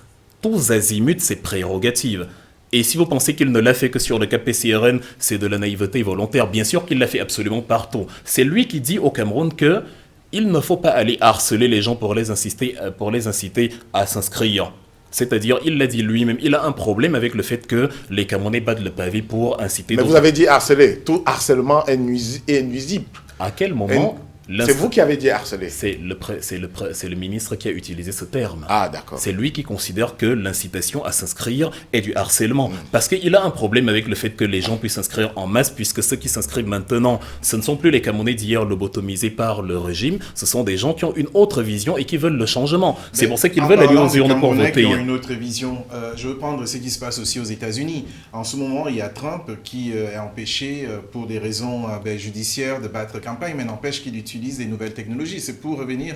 tous azimuts ses prérogatives. Et si vous pensez qu'il ne l'a fait que sur le KPCRN, c'est de la naïveté volontaire. Bien sûr qu'il l'a fait absolument partout. C'est lui qui dit au Cameroun que il ne faut pas aller harceler les gens pour les inciter à s'inscrire. C'est-à-dire, il l'a dit lui-même, il a un problème avec le fait que les Camerounais battent le pavé pour inciter... Mais vous avez dit harceler. Tout harcèlement est nuisible. À quel moment... C'est vous qui avez dit harceler. C'est le ministre qui a utilisé ce terme. Ah, d'accord. C'est lui qui considère que l'incitation à s'inscrire est du harcèlement. Parce qu'il a un problème avec le fait que les gens puissent s'inscrire en masse, puisque ceux qui s'inscrivent maintenant, ce ne sont plus les Camerounais d'hier lobotomisés par le régime, ce sont des gens qui ont une autre vision et qui veulent le changement. C'est pour ça qu'ils veulent aller aux urnes pour voter. Qui ont une autre vision. Je veux prendre ce qui se passe aussi aux États-Unis. En ce moment, il y a Trump qui est empêché pour des raisons judiciaires de battre campagne, mais n'empêche qu'il utilise des nouvelles technologies. C'est pour revenir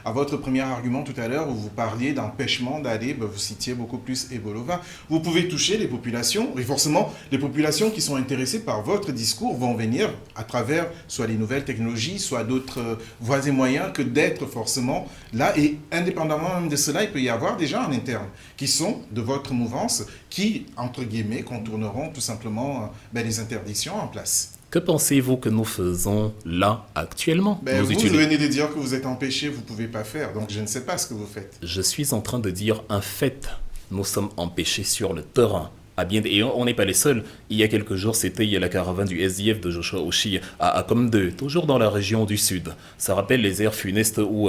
à votre premier argument tout à l'heure où vous parliez d'empêchement d'aller, vous citiez beaucoup plus Ebolova. Vous pouvez toucher les populations et forcément les populations qui sont intéressées par votre discours vont venir à travers soit les nouvelles technologies, soit d'autres voies et moyens que d'être forcément là. Et indépendamment même de cela, il peut y avoir des gens en interne qui sont de votre mouvance qui, entre guillemets, contourneront tout simplement les interdictions en place. Que pensez-vous que nous faisons là actuellement? Vous venez de dire que vous êtes empêché, vous ne pouvez pas faire, donc je ne sais pas ce que vous faites. Je suis en train de dire un fait. Nous sommes empêchés sur le terrain. Et on n'est pas les seuls. Il y a quelques jours, c'était la caravane du SDF de Joshua Oshie à Akomde, toujours dans la région du Sud. Ça rappelle les airs funestes où,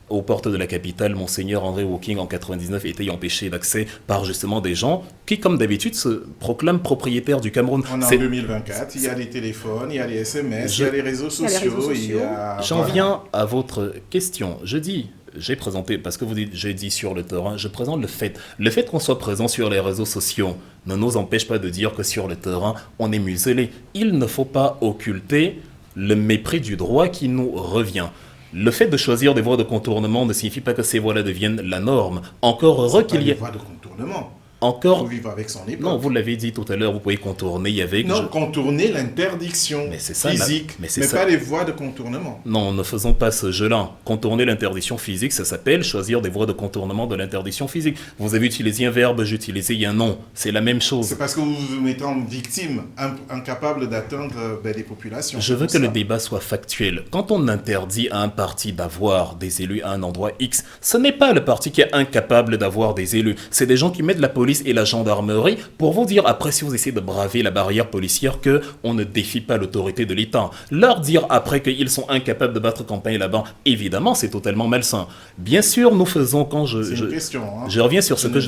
aux portes de la capitale, Monseigneur André Woking en 99 était empêché d'accès par justement des gens qui, comme d'habitude, se proclament propriétaires du Cameroun. On est en 2024, il y a les téléphones, il y a les SMS, il y a les réseaux sociaux. J'en viens à votre question. J'ai présenté, parce que vous dites, j'ai dit sur le terrain, je présente le fait. Le fait qu'on soit présent sur les réseaux sociaux ne nous empêche pas de dire que sur le terrain, on est muselé. Il ne faut pas occulter le mépris du droit qui nous revient. Le fait de choisir des voies de contournement ne signifie pas que ces voies-là deviennent la norme. Encore heureux qu'il y ait... des voies de contournement. Encore... Il faut vivre avec son époque. Non, vous l'avez dit tout à l'heure, vous pouvez contourner avec... Non, contourner l'interdiction physique, mais pas les voies de contournement. Non, ne faisons pas ce jeu-là. Contourner l'interdiction physique, ça s'appelle choisir des voies de contournement de l'interdiction physique. Vous avez utilisé un verbe, j'ai utilisé un nom. C'est la même chose. C'est parce que vous vous mettez en victime, incapable d'atteindre des populations. Je veux que le débat soit factuel. Quand on interdit à un parti d'avoir des élus à un endroit X, ce n'est pas le parti qui est incapable d'avoir des élus. C'est des gens qui mettent la police et la gendarmerie pour vous dire, après, si vous essayez de braver la barrière policière, qu'on ne défie pas l'autorité de l'État. Leur dire après qu'ils sont incapables de battre campagne là-bas, évidemment, c'est totalement malsain. Bien sûr, nous faisons quand c'est une question, hein. Je reviens sur ce que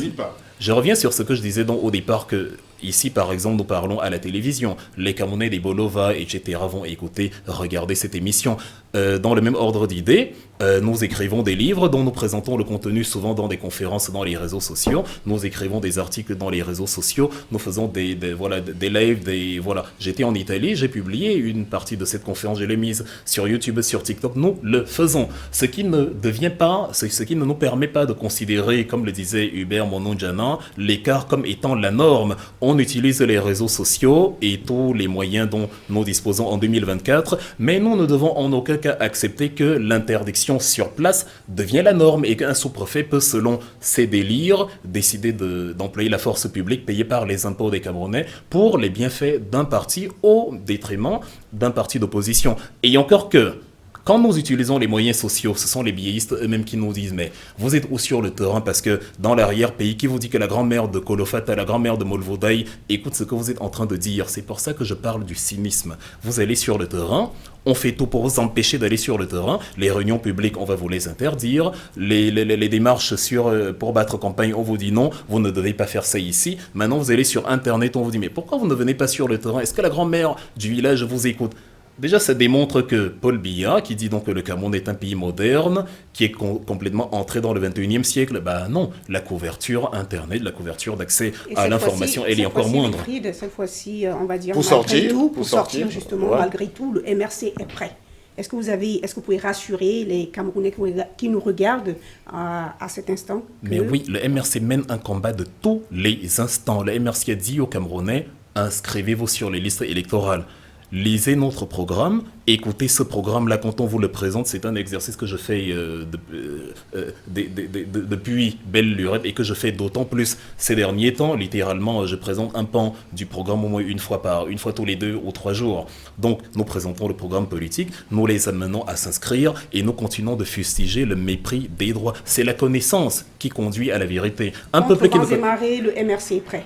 je reviens sur ce que je disais au départ que ici, par exemple, nous parlons à la télévision. Les Camerounais, des Bolova, etc. vont écouter, regarder cette émission. Dans le même ordre d'idées, nous écrivons des livres dont nous présentons le contenu souvent dans des conférences dans les réseaux sociaux. Nous écrivons des articles dans les réseaux sociaux. Nous faisons des lives, voilà. J'étais en Italie, j'ai publié une partie de cette conférence, je l'ai mise sur YouTube, sur TikTok. Nous le faisons. Ce qui ne nous permet pas de considérer, comme le disait Hubert Mononjana, l'écart comme étant la norme. On utilise les réseaux sociaux et tous les moyens dont nous disposons en 2024, mais nous ne devons en aucun cas accepter que l'interdiction sur place devient la norme et qu'un sous-préfet peut, selon ses délires, décider d'employer la force publique payée par les impôts des Camerounais pour les bienfaits d'un parti au détriment d'un parti d'opposition. Et encore que, quand nous utilisons les moyens sociaux, ce sont les biéistes eux-mêmes qui nous disent « Mais vous êtes où sur le terrain ?» Parce que dans l'arrière-pays, qui vous dit que la grand-mère de Kolofata, la grand-mère de Molvodaï, écoute ce que vous êtes en train de dire. C'est pour ça que je parle du cynisme. Vous allez sur le terrain, on fait tout pour vous empêcher d'aller sur le terrain. Les réunions publiques, on va vous les interdire. Les démarches pour battre campagne, on vous dit non, vous ne devez pas faire ça ici. Maintenant, vous allez sur Internet, on vous dit « Mais pourquoi vous ne venez pas sur le terrain? Est-ce que la grand-mère du village vous écoute ?» Déjà, ça démontre que Paul Biya, qui dit donc que le Cameroun est un pays moderne, qui est complètement entré dans le 21e siècle, non, la couverture Internet, la couverture d'accès à l'information, elle est encore moindre. Cette fois-ci, on va dire, pour sortir justement, ouais. Malgré tout, le MRC est prêt. Est-ce que vous pouvez rassurer les Camerounais qui nous regardent à cet instant Mais oui, le MRC mène un combat de tous les instants. Le MRC a dit aux Camerounais, inscrivez-vous sur les listes électorales. lisez notre programme, écoutez ce programme-là quand on vous le présente. C'est un exercice que je fais depuis belle lurette et que je fais d'autant plus ces derniers temps. Littéralement, je présente un pan du programme au moins une fois tous les 2 ou 3 jours. Donc, nous présentons le programme politique, nous les amenons à s'inscrire et nous continuons de fustiger le mépris des droits. C'est la connaissance qui conduit à la vérité. Un peuple qui démarrer, le MRC est prêt.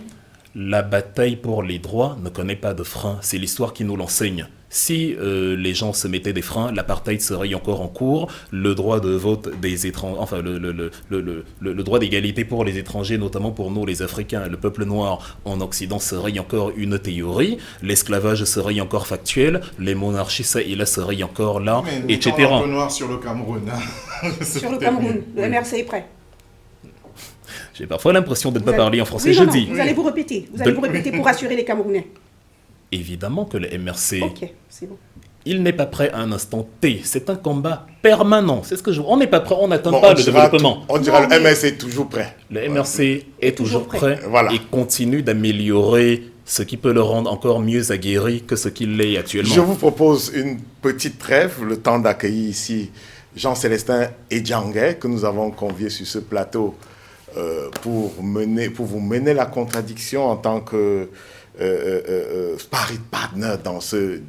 La bataille pour les droits ne connaît pas de frein, c'est l'histoire qui nous l'enseigne. Si les gens se mettaient des freins, l'apartheid serait encore en cours, le droit de vote des étrangers, enfin le droit d'égalité pour les étrangers, notamment pour nous les Africains, le peuple noir en Occident serait encore une théorie, l'esclavage serait encore factuel, les monarchies ça et là seraient encore là, mais etc. Un peu noir sur le Cameroun. Sur le Cameroun, le MRC est prêt. J'ai parfois l'impression de ne pas parler en français, oui, je non, dis. Vous allez vous répéter. Vous allez vous répéter pour rassurer les Camerounais. Évidemment que le MRC, ok, c'est bon. Il n'est pas prêt à un instant T. C'est un combat permanent. C'est ce que on n'est pas prêt, on n'atteint Bon, pas le développement. On dira le MRC est toujours prêt. Le MRC est toujours prêt voilà. Et continue d'améliorer ce qui peut le rendre encore mieux aguerri que ce qu'il l'est actuellement. Je vous propose une petite trêve, le temps d'accueillir ici Jean-Célestin Edjanguet, que nous avons convié sur ce plateau pour vous mener la contradiction en tant que sparring partner dans le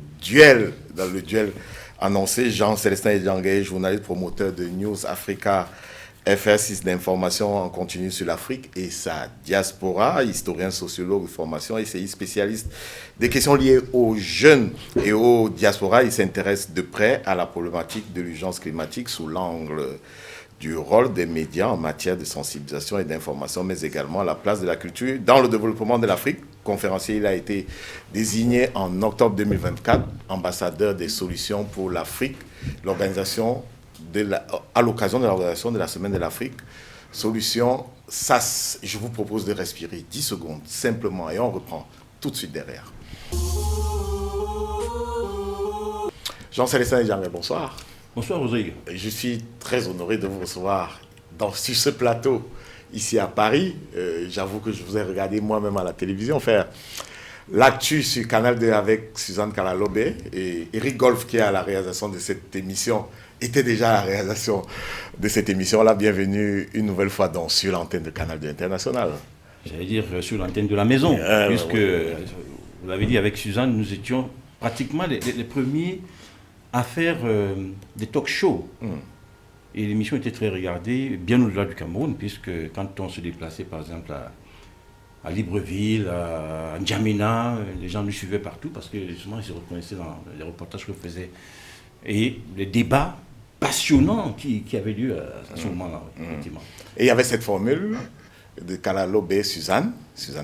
duel annoncé. Jean-Célestin Edjanguet, journaliste promoteur de News Africa FR, site d'information en continu sur l'Afrique et sa diaspora, historien, sociologue de formation, essayiste spécialiste des questions liées aux jeunes et aux diasporas. Il s'intéresse de près à la problématique de l'urgence climatique sous l'angle du rôle des médias en matière de sensibilisation et d'information, mais également à la place de la culture dans le développement de l'Afrique. Conférencier, il a été désigné en octobre 2024 ambassadeur des solutions pour l'Afrique, à l'occasion de l'organisation de la Semaine de l'Afrique. Solutions, ça, je vous propose de respirer 10 secondes simplement et on reprend tout de suite derrière. Jean-Célestin Edjanguet, bonsoir. Bonsoir Rodrigue. Je suis très honoré de vous recevoir sur ce plateau ici à Paris. J'avoue que je vous ai regardé moi-même à la télévision faire l'actu sur Canal 2 avec Suzanne Kalalobé et Eric Golf qui est à la réalisation de cette émission, était déjà à la réalisation de cette émission-là. Bienvenue une nouvelle fois sur l'antenne de Canal 2 International. J'allais dire sur l'antenne de la maison, puisque, vous l'avez dit, avec Suzanne, nous étions pratiquement les premiers à faire des talk-shows. Et l'émission était très regardée, bien au-delà du Cameroun, puisque quand on se déplaçait, par exemple, à Libreville, à N'Djamena, les gens nous suivaient partout parce que justement, ils se reconnaissaient dans les reportages que je faisais. Et les débats passionnants qui avaient lieu à ce moment-là, effectivement. Et il y avait cette formule de Kalalobé, Suzanne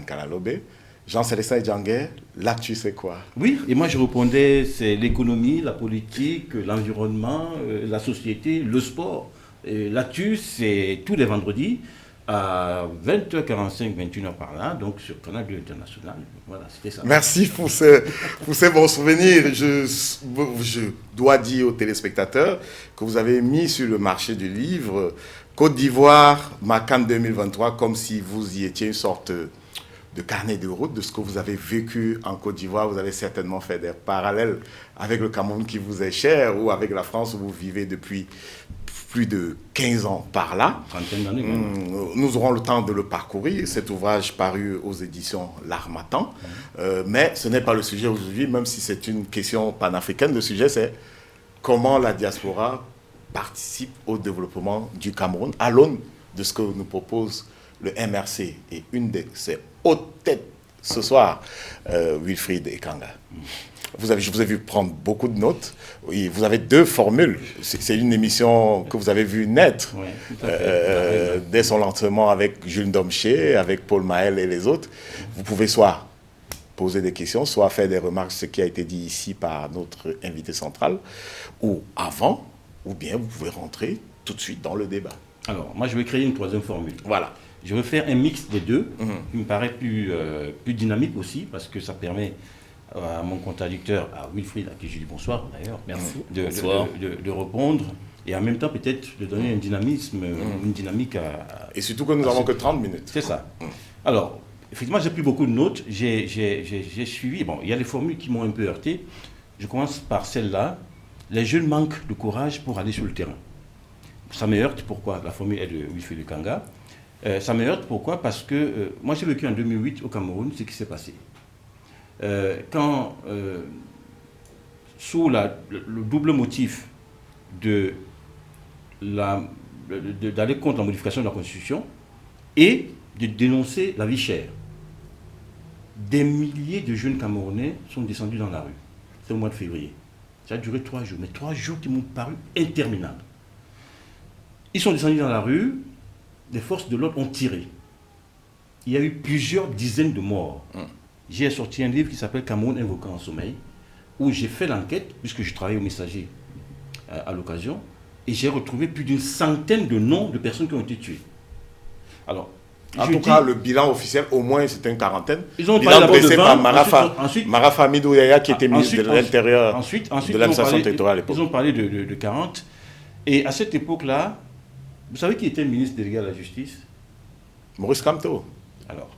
Kalalobé. Jean-Célestin Edjanguet, l'actu c'est quoi? Oui, et moi je répondais, c'est l'économie, la politique, l'environnement, la société, le sport. L'actu, c'est tous les vendredis à 20h45, 21h par là, donc sur Canal 2 International. Voilà, c'était ça. Merci pour ces bons souvenirs. Je dois dire aux téléspectateurs que vous avez mis sur le marché du livre Côte d'Ivoire, Macan 2023, comme si vous y étiez une sorte de carnet de route de ce que vous avez vécu en Côte d'Ivoire. Vous avez certainement fait des parallèles avec le Cameroun qui vous est cher ou avec la France où vous vivez depuis plus de 15 ans par là. Trentaine d'années. Nous aurons le temps de le parcourir. Cet ouvrage paru aux éditions L'Harmattan. Mais ce n'est pas le sujet aujourd'hui, même si c'est une question panafricaine. Le sujet, c'est comment la diaspora participe au développement du Cameroun à l'aune de ce que nous propose le MRC. Et une de ses hautes têtes ce soir, Wilfried Ekanga. Je vous ai vu prendre beaucoup de notes. Oui, vous avez deux formules. C'est une émission que vous avez vue naître dès son lancement avec Jules Domché, avec Paul Mahel et les autres. Vous pouvez soit poser des questions, soit faire des remarques, ce qui a été dit ici par notre invité central, ou avant, ou bien vous pouvez rentrer tout de suite dans le débat. Alors, moi je vais créer une troisième formule. Voilà. Je veux faire un mix des deux, qui me paraît plus dynamique aussi, parce que ça permet à mon contradicteur, à Wilfried, à qui je dis bonsoir d'ailleurs, merci, de répondre, et en même temps peut-être de donner un dynamisme, une dynamique à... Et surtout que nous n'avons que 30 minutes. C'est ça. Alors, effectivement, j'ai pris beaucoup de notes, j'ai suivi, bon, il y a des formules qui m'ont un peu heurté. Je commence par celle-là. Les jeunes manquent de courage pour aller sur le terrain. Ça me heurte, pourquoi? La formule est de Wilfried Ekanga. Ça me heurte, pourquoi? Parce que moi j'ai vécu en 2008 au Cameroun, ce qui s'est passé. Sous le double motif d'aller contre la modification de la Constitution et de dénoncer la vie chère, des milliers de jeunes Camerounais sont descendus dans la rue. C'est au mois de février. Ça a duré 3 jours, mais 3 jours qui m'ont paru interminables. Ils sont descendus dans la rue, les forces de l'ordre ont tiré. Il y a eu plusieurs dizaines de morts. J'ai sorti un livre qui s'appelle Cameroun invoquant en sommeil, où j'ai fait l'enquête, puisque je travaillais au Messager à l'occasion, et j'ai retrouvé plus d'une centaine de noms de personnes qui ont été tuées. Alors, en tout cas, le bilan officiel, au moins, c'était une quarantaine. Ils ont bilan parlé dressé par ensuite, Marafa Hamidou Yaya, qui était ministre de l'Intérieur ensuite, de l'administration territoriale à l'époque. Ils ont parlé de 40. Et à cette époque-là, vous savez qui était le ministre délégué à la justice? Maurice Kamto. Alors,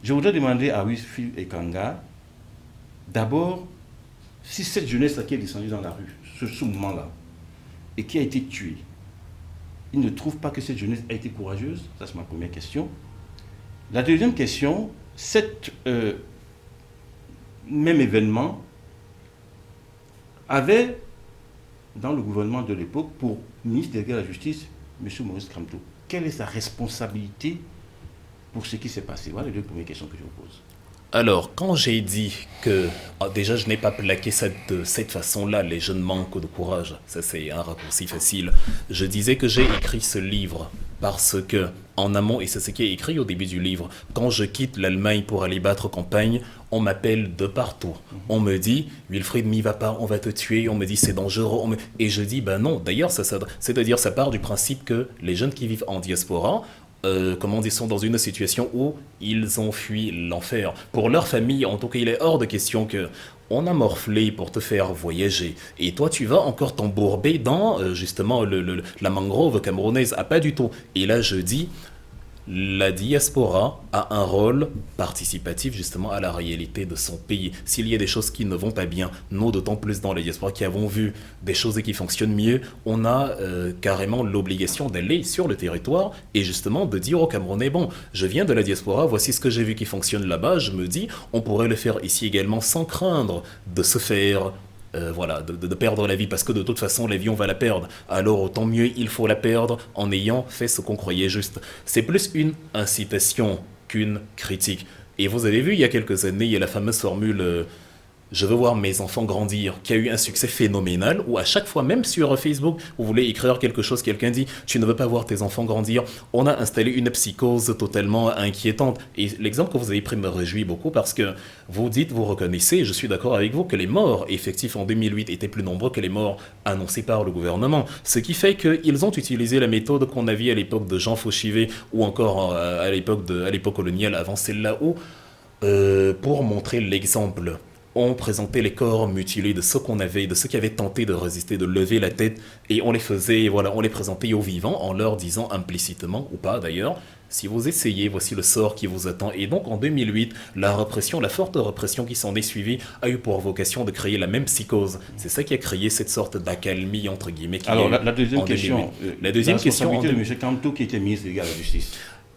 je voudrais demander à Wilfried Ekanga, d'abord, si cette jeunesse-là qui est descendue dans la rue, ce moment-là, et qui a été tuée, il ne trouve pas que cette jeunesse a été courageuse? Ça, c'est ma première question. La deuxième question, cet même événement avait, dans le gouvernement de l'époque, pour ministre délégué à la justice, M. Maurice Kamto. Quelle est sa responsabilité pour ce qui s'est passé? Voilà les deux premières questions que je vous pose. Alors, quand j'ai dit que, déjà, je n'ai pas plaqué ça de cette façon-là, les jeunes manquent de courage, ça c'est un raccourci facile, je disais que j'ai écrit ce livre parce que, en amont, et c'est ce qui est écrit au début du livre, quand je quitte l'Allemagne pour aller battre campagne, on m'appelle de partout. On me dit, Wilfried, m'y va pas, on va te tuer, on me dit c'est dangereux, et je dis, ben non, d'ailleurs, c'est-à-dire ça part du principe que les jeunes qui vivent en diaspora, ils sont dans une situation où ils ont fui l'enfer. Pour leur famille, en tout cas, il est hors de question que on a morflé pour te faire voyager. Et toi, tu vas encore t'embourber dans, justement, la mangrove camerounaise. Ah, pas du tout. Et là, je dis, la diaspora a un rôle participatif justement à la réalité de son pays. S'il y a des choses qui ne vont pas bien, nous d'autant plus dans la diaspora qui avons vu des choses qui fonctionnent mieux, on a carrément l'obligation d'aller sur le territoire et justement de dire aux Camerounais, bon, je viens de la diaspora, voici ce que j'ai vu qui fonctionne là-bas, je me dis, on pourrait le faire ici également sans craindre de se faire... de perdre la vie, parce que de toute façon la vie on va la perdre, alors autant mieux il faut la perdre en ayant fait ce qu'on croyait juste. C'est plus une incitation qu'une critique. Et vous avez vu il y a quelques années, il y a la fameuse formule je veux voir mes enfants grandir, qui a eu un succès phénoménal, où à chaque fois, même sur Facebook, vous voulez écrire quelque chose, quelqu'un dit tu ne veux pas voir tes enfants grandir, on a installé une psychose totalement inquiétante. Et l'exemple que vous avez pris me réjouit beaucoup parce que vous dites, vous reconnaissez, je suis d'accord avec vous, que les morts effectifs en 2008 étaient plus nombreux que les morts annoncés par le gouvernement. Ce qui fait qu'ils ont utilisé la méthode qu'on a vue à l'époque de Jean Fauchivet ou encore à l'époque coloniale avant celle-là où, pour montrer l'exemple, on présentait les corps mutilés de ceux de ceux qui avaient tenté de résister, de lever la tête, et on les présentait aux vivants en leur disant implicitement, ou pas d'ailleurs, si vous essayez, voici le sort qui vous attend. Et donc en 2008, la forte répression qui s'en est suivie, a eu pour vocation de créer la même psychose. C'est ça qui a créé cette sorte d'accalmie, entre guillemets. Alors la deuxième question, la responsabilité de M. Kamto qui était ministre délégué à la justice.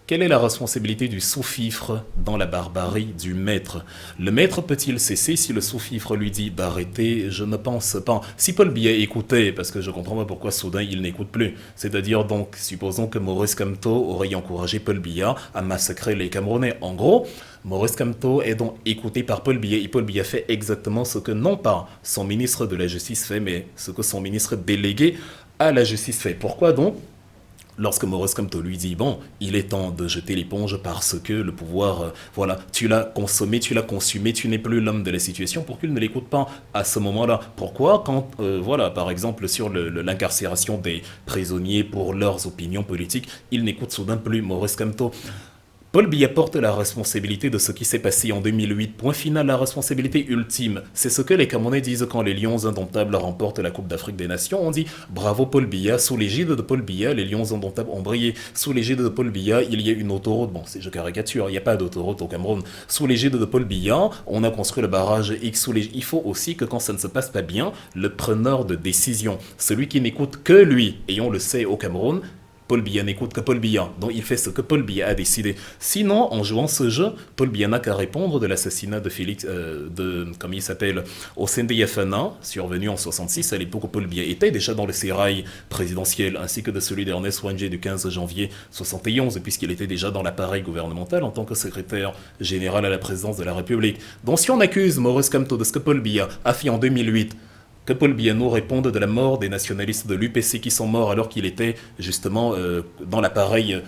Quelle est la responsabilité du sous-fifre dans la barbarie du maître? Le maître peut-il cesser si le sous-fifre lui dit d'arrêter? Je ne pense pas. Si Paul Biya écoutait, parce que je comprends pas pourquoi soudain il n'écoute plus, c'est-à-dire donc, supposons que Maurice Kamto aurait encouragé Paul Biya à massacrer les Camerounais. En gros, Maurice Kamto est donc écouté par Paul Biya, et Paul Biya fait exactement ce que non pas son ministre de la Justice fait, mais ce que son ministre délégué à la Justice fait. Pourquoi donc? Lorsque Maurice Kamto lui dit, bon, il est temps de jeter l'éponge parce que le pouvoir, tu l'as consommé, tu l'as consumé, tu n'es plus l'homme de la situation, pour qu'il ne l'écoute pas à ce moment-là. Pourquoi? Quand, par exemple, sur l'incarcération des prisonniers pour leurs opinions politiques, il n'écoute soudain plus Maurice Kamto. Paul Biya porte la responsabilité de ce qui s'est passé en 2008. Point final, la responsabilité ultime. C'est ce que les Camerounais disent quand les Lions indomptables remportent la Coupe d'Afrique des Nations. On dit bravo Paul Biya. Sous l'égide de Paul Biya, les Lions indomptables ont brillé. Sous l'égide de Paul Biya, il y a une autoroute. Bon, je caricature, il n'y a pas d'autoroute au Cameroun. Sous l'égide de Paul Biya, on a construit le barrage X. Il faut aussi que quand ça ne se passe pas bien, le preneur de décision, celui qui n'écoute que lui, et on le sait au Cameroun, Paul Biya n'écoute que Paul Biya, donc il fait ce que Paul Biya a décidé. Sinon, en jouant ce jeu, Paul Biya n'a qu'à répondre de l'assassinat de Félix, comment il s'appelle, Hossein Yafana, survenu en 66, à l'époque où Paul Biya était déjà dans le sérail présidentiel, ainsi que de celui d'Ernest Wangé du 15 janvier 71, puisqu'il était déjà dans l'appareil gouvernemental en tant que secrétaire général à la présidence de la République. Donc si on accuse Maurice Kamto de ce que Paul Biya a fait en 2008, que Paul Biya nous réponde de la mort des nationalistes de l'UPC qui sont morts alors qu'il était justement dans l'appareil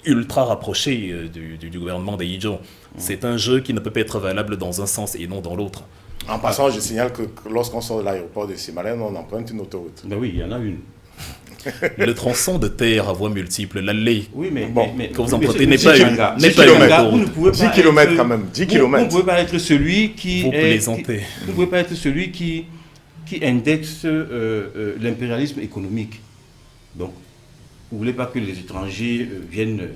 ultra rapproché du gouvernement d'Aïdjo. C'est un jeu qui ne peut pas être valable dans un sens et non dans l'autre. En passant, je signale que lorsqu'on sort de l'aéroport de Simalène, on emprunte une autoroute. Ben oui, il y en a une. Le tronçon de terre à voie multiple, l'allée que vous empruntez empruntez n'est pas une autoroute. 10 km quand même, 10 km. Vous ne pouvez pas être celui qui... Vous plaisantez. Vous ne pouvez pas être celui qui indexe l'impérialisme économique. Donc, vous ne voulez pas que les étrangers viennent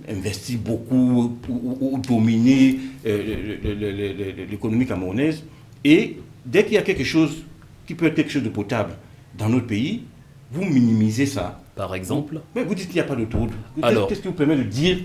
investir beaucoup ou dominer l'économie camerounaise. Et dès qu'il y a quelque chose qui peut être quelque chose de potable dans notre pays, vous minimisez ça. Par exemple, vous dites qu'il n'y a pas d'autoroute. Alors, qu'est-ce qui vous permet de dire?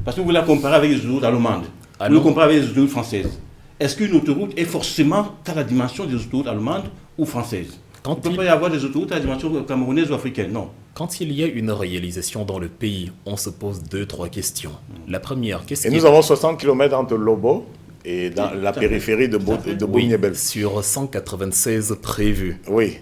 Parce que vous voulez la comparer avec les autoroutes allemandes. Vous la comparez avec les autoroutes françaises. Est-ce qu'une autoroute est forcément à la dimension des autoroutes allemandes ou françaises? Il ne peut pas y avoir des autoroutes à la dimension camerounaise ou africaine, non. Quand il y a une réalisation dans le pays, on se pose 2-3 questions. La première, nous avons 60 km entre Lobo et dans la périphérie de Bouniébel. Sur 196 prévus. Oui.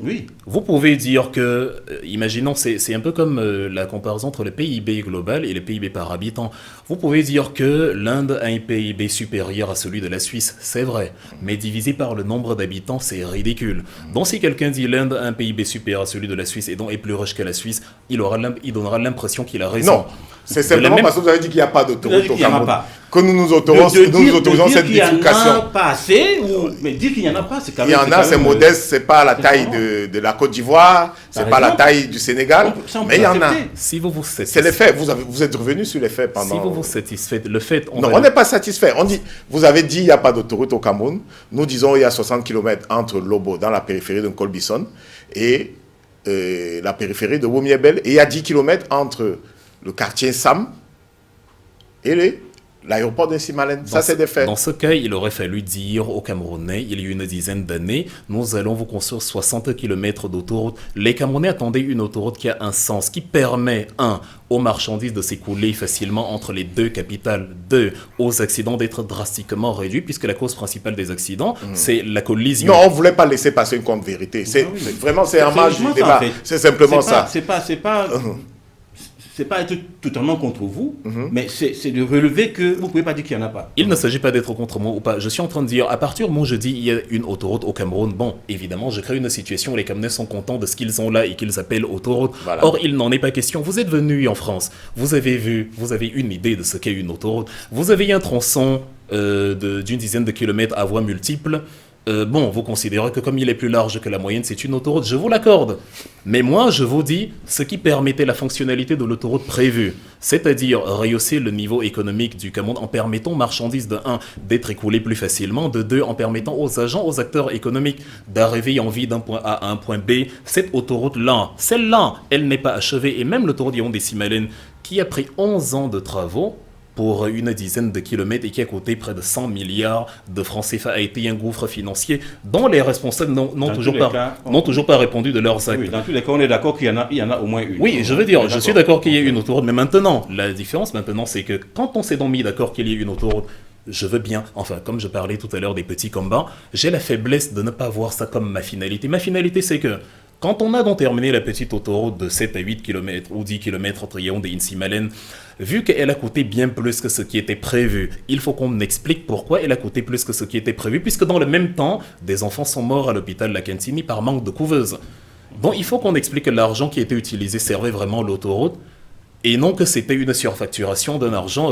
Vous pouvez dire que, imaginons, c'est un peu comme la comparaison entre le PIB global et le PIB par habitant. Vous pouvez dire que l'Inde a un PIB supérieur à celui de la Suisse, c'est vrai, mais divisé par le nombre d'habitants, c'est ridicule. Donc si quelqu'un dit l'Inde a un PIB supérieur à celui de la Suisse et donc est plus riche que la Suisse, il donnera l'impression qu'il a raison. Non, c'est simplement parce que vous avez dit qu'il n'y a pas d'autoroute au Cameroun. Que nous autorisons cette bifurcation. Il n'y en a pas assez, mais dire qu'il n'y en a pas, c'est quand même... Il y en a, c'est modeste, c'est pas la taille de la Côte d'Ivoire, c'est pas la taille du Sénégal, mais il y en a. Si vous vous satisfaites... C'est les faits, vous êtes revenu sur les faits pendant... Si vous vous satisfaites, le fait... On n'est pas satisfait. On dit, vous avez dit qu'il n'y a pas d'autoroute au Cameroun, nous disons il y a 60 km entre Lobo, dans la périphérie de Nkolbison, et la périphérie de Womiebel, et il y a 10 km entre le quartier Sam et l'aéroport de Simalène. Ça, c'est des faits. Dans ce cas, il aurait fallu dire aux Camerounais, il y a une dizaine d'années, nous allons vous construire 60 km d'autoroute. Les Camerounais attendaient une autoroute qui a un sens, qui permet, 1, aux marchandises de s'écouler facilement entre les deux capitales, 2, aux accidents d'être drastiquement réduits, puisque la cause principale des accidents, c'est la collision. Non, on ne voulait pas laisser passer une compte vérité. Vraiment, c'est un marge du débat. C'est simplement ça. C'est pas être totalement contre vous, mais c'est de relever que vous ne pouvez pas dire qu'il n'y en a pas. Il ne s'agit pas d'être contre moi ou pas. Je suis en train de dire, à partir du moment où je dis il y a une autoroute au Cameroun, bon, évidemment, je crée une situation où les Camerounais sont contents de ce qu'ils ont là et qu'ils appellent autoroute. Voilà. Or, il n'en est pas question. Vous êtes venu en France, vous avez une idée de ce qu'est une autoroute. Vous avez un tronçon d'une dizaine de kilomètres à voies multiples. Vous considérez que comme il est plus large que la moyenne, c'est une autoroute, je vous l'accorde. Mais moi, je vous dis ce qui permettait la fonctionnalité de l'autoroute prévue, c'est-à-dire rehausser le niveau économique du Cameroun en permettant aux marchandises de 1 d'être écoulées plus facilement, de 2 en permettant aux agents, aux acteurs économiques d'arriver en vie d'un point A à un point B. Cette autoroute-là, celle-là, elle n'est pas achevée. Et même l'autoroute Yaoundé-Simalène, qui a pris 11 ans de travaux, pour une dizaine de kilomètres et qui a coûté près de 100 milliards de francs CFA, a été un gouffre financier dont les responsables n'ont toujours pas répondu de leurs actes. Oui, dans tous les cas, on est d'accord qu'il y en a au moins une. Oui, je suis d'accord qu'il y ait une autoroute, mais maintenant, la différence maintenant, c'est que quand on s'est donc mis d'accord qu'il y ait une autoroute, je veux bien, comme je parlais tout à l'heure des petits combats, j'ai la faiblesse de ne pas voir ça comme ma finalité. Ma finalité, c'est que quand on a donc terminé la petite autoroute de 7 à 8 km ou 10 km entre Yaoundé et Simalène, vu qu'elle a coûté bien plus que ce qui était prévu, il faut qu'on explique pourquoi elle a coûté plus que ce qui était prévu, puisque dans le même temps, des enfants sont morts à l'hôpital La Cantini par manque de couveuse. Donc il faut qu'on explique que l'argent qui était utilisé servait vraiment l'autoroute. Et non que c'était une surfacturation d'un argent,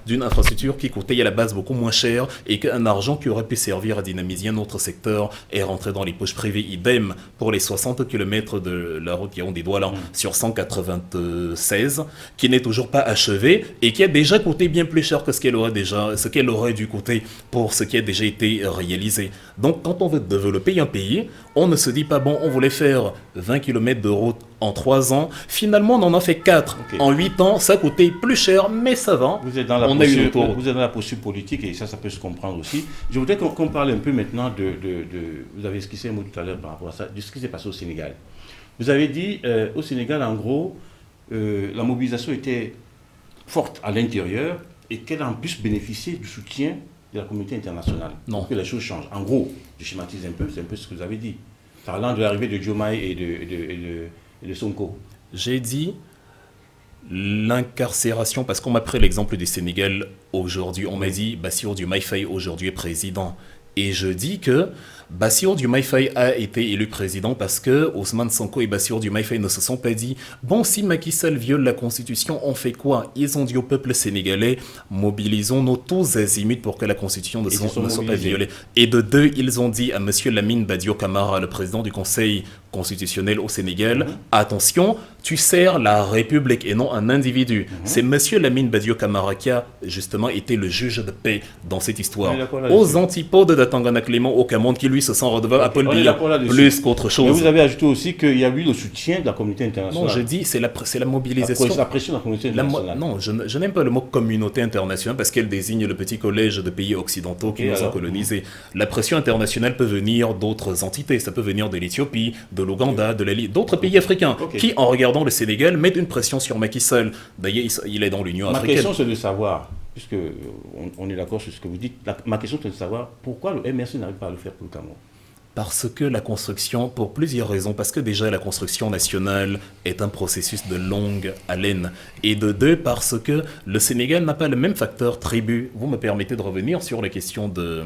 d'une infrastructure qui coûtait à la base beaucoup moins cher et qu'un argent qui aurait pu servir à dynamiser un autre secteur est rentré dans les poches privées. Idem pour les 60 km de la route Yaoundé-Douala sur 196, qui n'est toujours pas achevée et qui a déjà coûté bien plus cher que ce qu'elle aurait dû coûter pour ce qui a déjà été réalisé. Donc quand on veut développer un pays, on ne se dit pas bon, on voulait faire 20 km de route en 3 ans. Finalement, on en a fait 4. Okay. En 8 ans, ça coûtait plus cher, mais ça va. Vous êtes dans la posture politique et ça peut se comprendre aussi. Je voudrais qu'on parle un peu maintenant vous avez esquissé un mot tout à l'heure par rapport à ça, de ce qui s'est passé au Sénégal. Vous avez dit, au Sénégal, en gros, la mobilisation était forte à l'intérieur et qu'elle a en plus bénéficié du soutien de la communauté internationale. Non. Que les choses changent. En gros, je schématise un peu, c'est un peu ce que vous avez dit. Parlant de l'arrivée de Diomaye et de Sonko. J'ai dit l'incarcération, parce qu'on m'a pris l'exemple du Sénégal aujourd'hui. On m'a dit Bassirou Diomaye Faye aujourd'hui est président. Et je dis que Bassirou Diomaye Faye a été élu président parce que Ousmane Sonko et Bassirou Diomaye Faye ne se sont pas dit « Bon, si Macky Sall viole la Constitution, on fait quoi ?» Ils ont dit au peuple sénégalais « Mobilisons-nous tous azimuts pour que la Constitution ne soit pas violée. » Et de deux, ils ont dit à M. Lamine Badio Camara, le président du Conseil constitutionnel au Sénégal, « Attention, tu sers la République et non un individu. » C'est M. Lamine Badio Camara qui a justement été le juge de paix dans cette histoire. Aux antipodes d'Atangana Clément au Cameroun, qui lui se sent redevable à Paul Biya plus qu'autre chose. Mais vous avez ajouté aussi qu'il y a eu le soutien de la communauté internationale. Non, je dis c'est la mobilisation. La pression de la communauté internationale. Non, je n'aime pas le mot communauté internationale parce qu'elle désigne le petit collège de pays occidentaux qui nous ont colonisés. La pression internationale peut venir d'autres entités. Ça peut venir de l'Éthiopie, de l'Ouganda, d'autres pays africains qui, en regardant le Sénégal, mettent une pression sur Macky Sall. D'ailleurs, il est dans l'Union africaine. Ma question, c'est de savoir, puisque on est d'accord sur ce que vous dites, ma question, c'est de savoir pourquoi le MRC n'arrive pas à le faire pour le Cameroun. Parce que la construction, pour plusieurs raisons, parce que déjà la construction nationale est un processus de longue haleine. Et de deux, parce que le Sénégal n'a pas le même facteur tribu. Vous me permettez de revenir sur la question de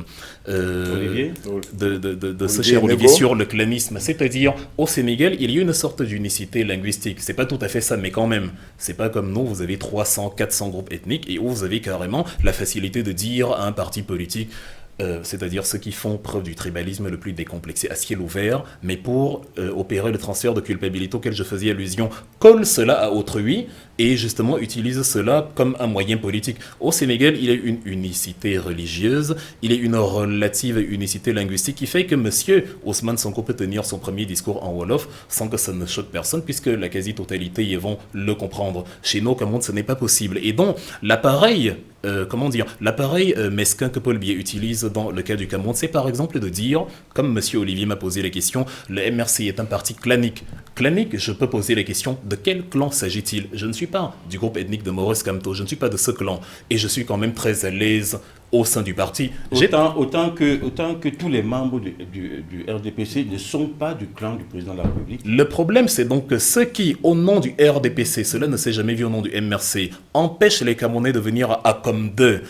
ce cher Olivier sur le clanisme. C'est-à-dire, au Sénégal, il y a une sorte d'unicité linguistique. C'est pas tout à fait ça, mais quand même. C'est pas comme nous, vous avez 300, 400 groupes ethniques et où vous avez carrément la facilité de dire à un parti politique c'est-à-dire ceux qui font preuve du tribalisme le plus décomplexé à ciel ouvert, mais pour opérer le transfert de culpabilité auquel je faisais allusion, colle cela à autrui et justement utilise cela comme un moyen politique. Au Sénégal, il y a une unicité religieuse, il y a une relative unicité linguistique qui fait que monsieur Ousmane Sonko peut tenir son premier discours en Wolof sans que ça ne choque personne puisque la quasi-totalité y vont le comprendre. Chez nous, au Cameroun, ce n'est pas possible. Et donc, l'appareil mesquin que Paul Biya utilise dans le cas du Cameroun, c'est par exemple de dire, comme M. Olivier m'a posé la question, le MRC est un parti clanique. Clanique, je peux poser la question, de quel clan s'agit-il? Je ne suis pas du groupe ethnique de Maurice Kamto, je ne suis pas de ce clan. Et je suis quand même très à l'aise au sein du parti. Autant que tous les membres du RDPC ne sont pas du clan du président de la République. Le problème, c'est donc que ceux qui, au nom du RDPC, cela ne s'est jamais vu au nom du MRC, empêchent les Camerounais de venir à Akom2,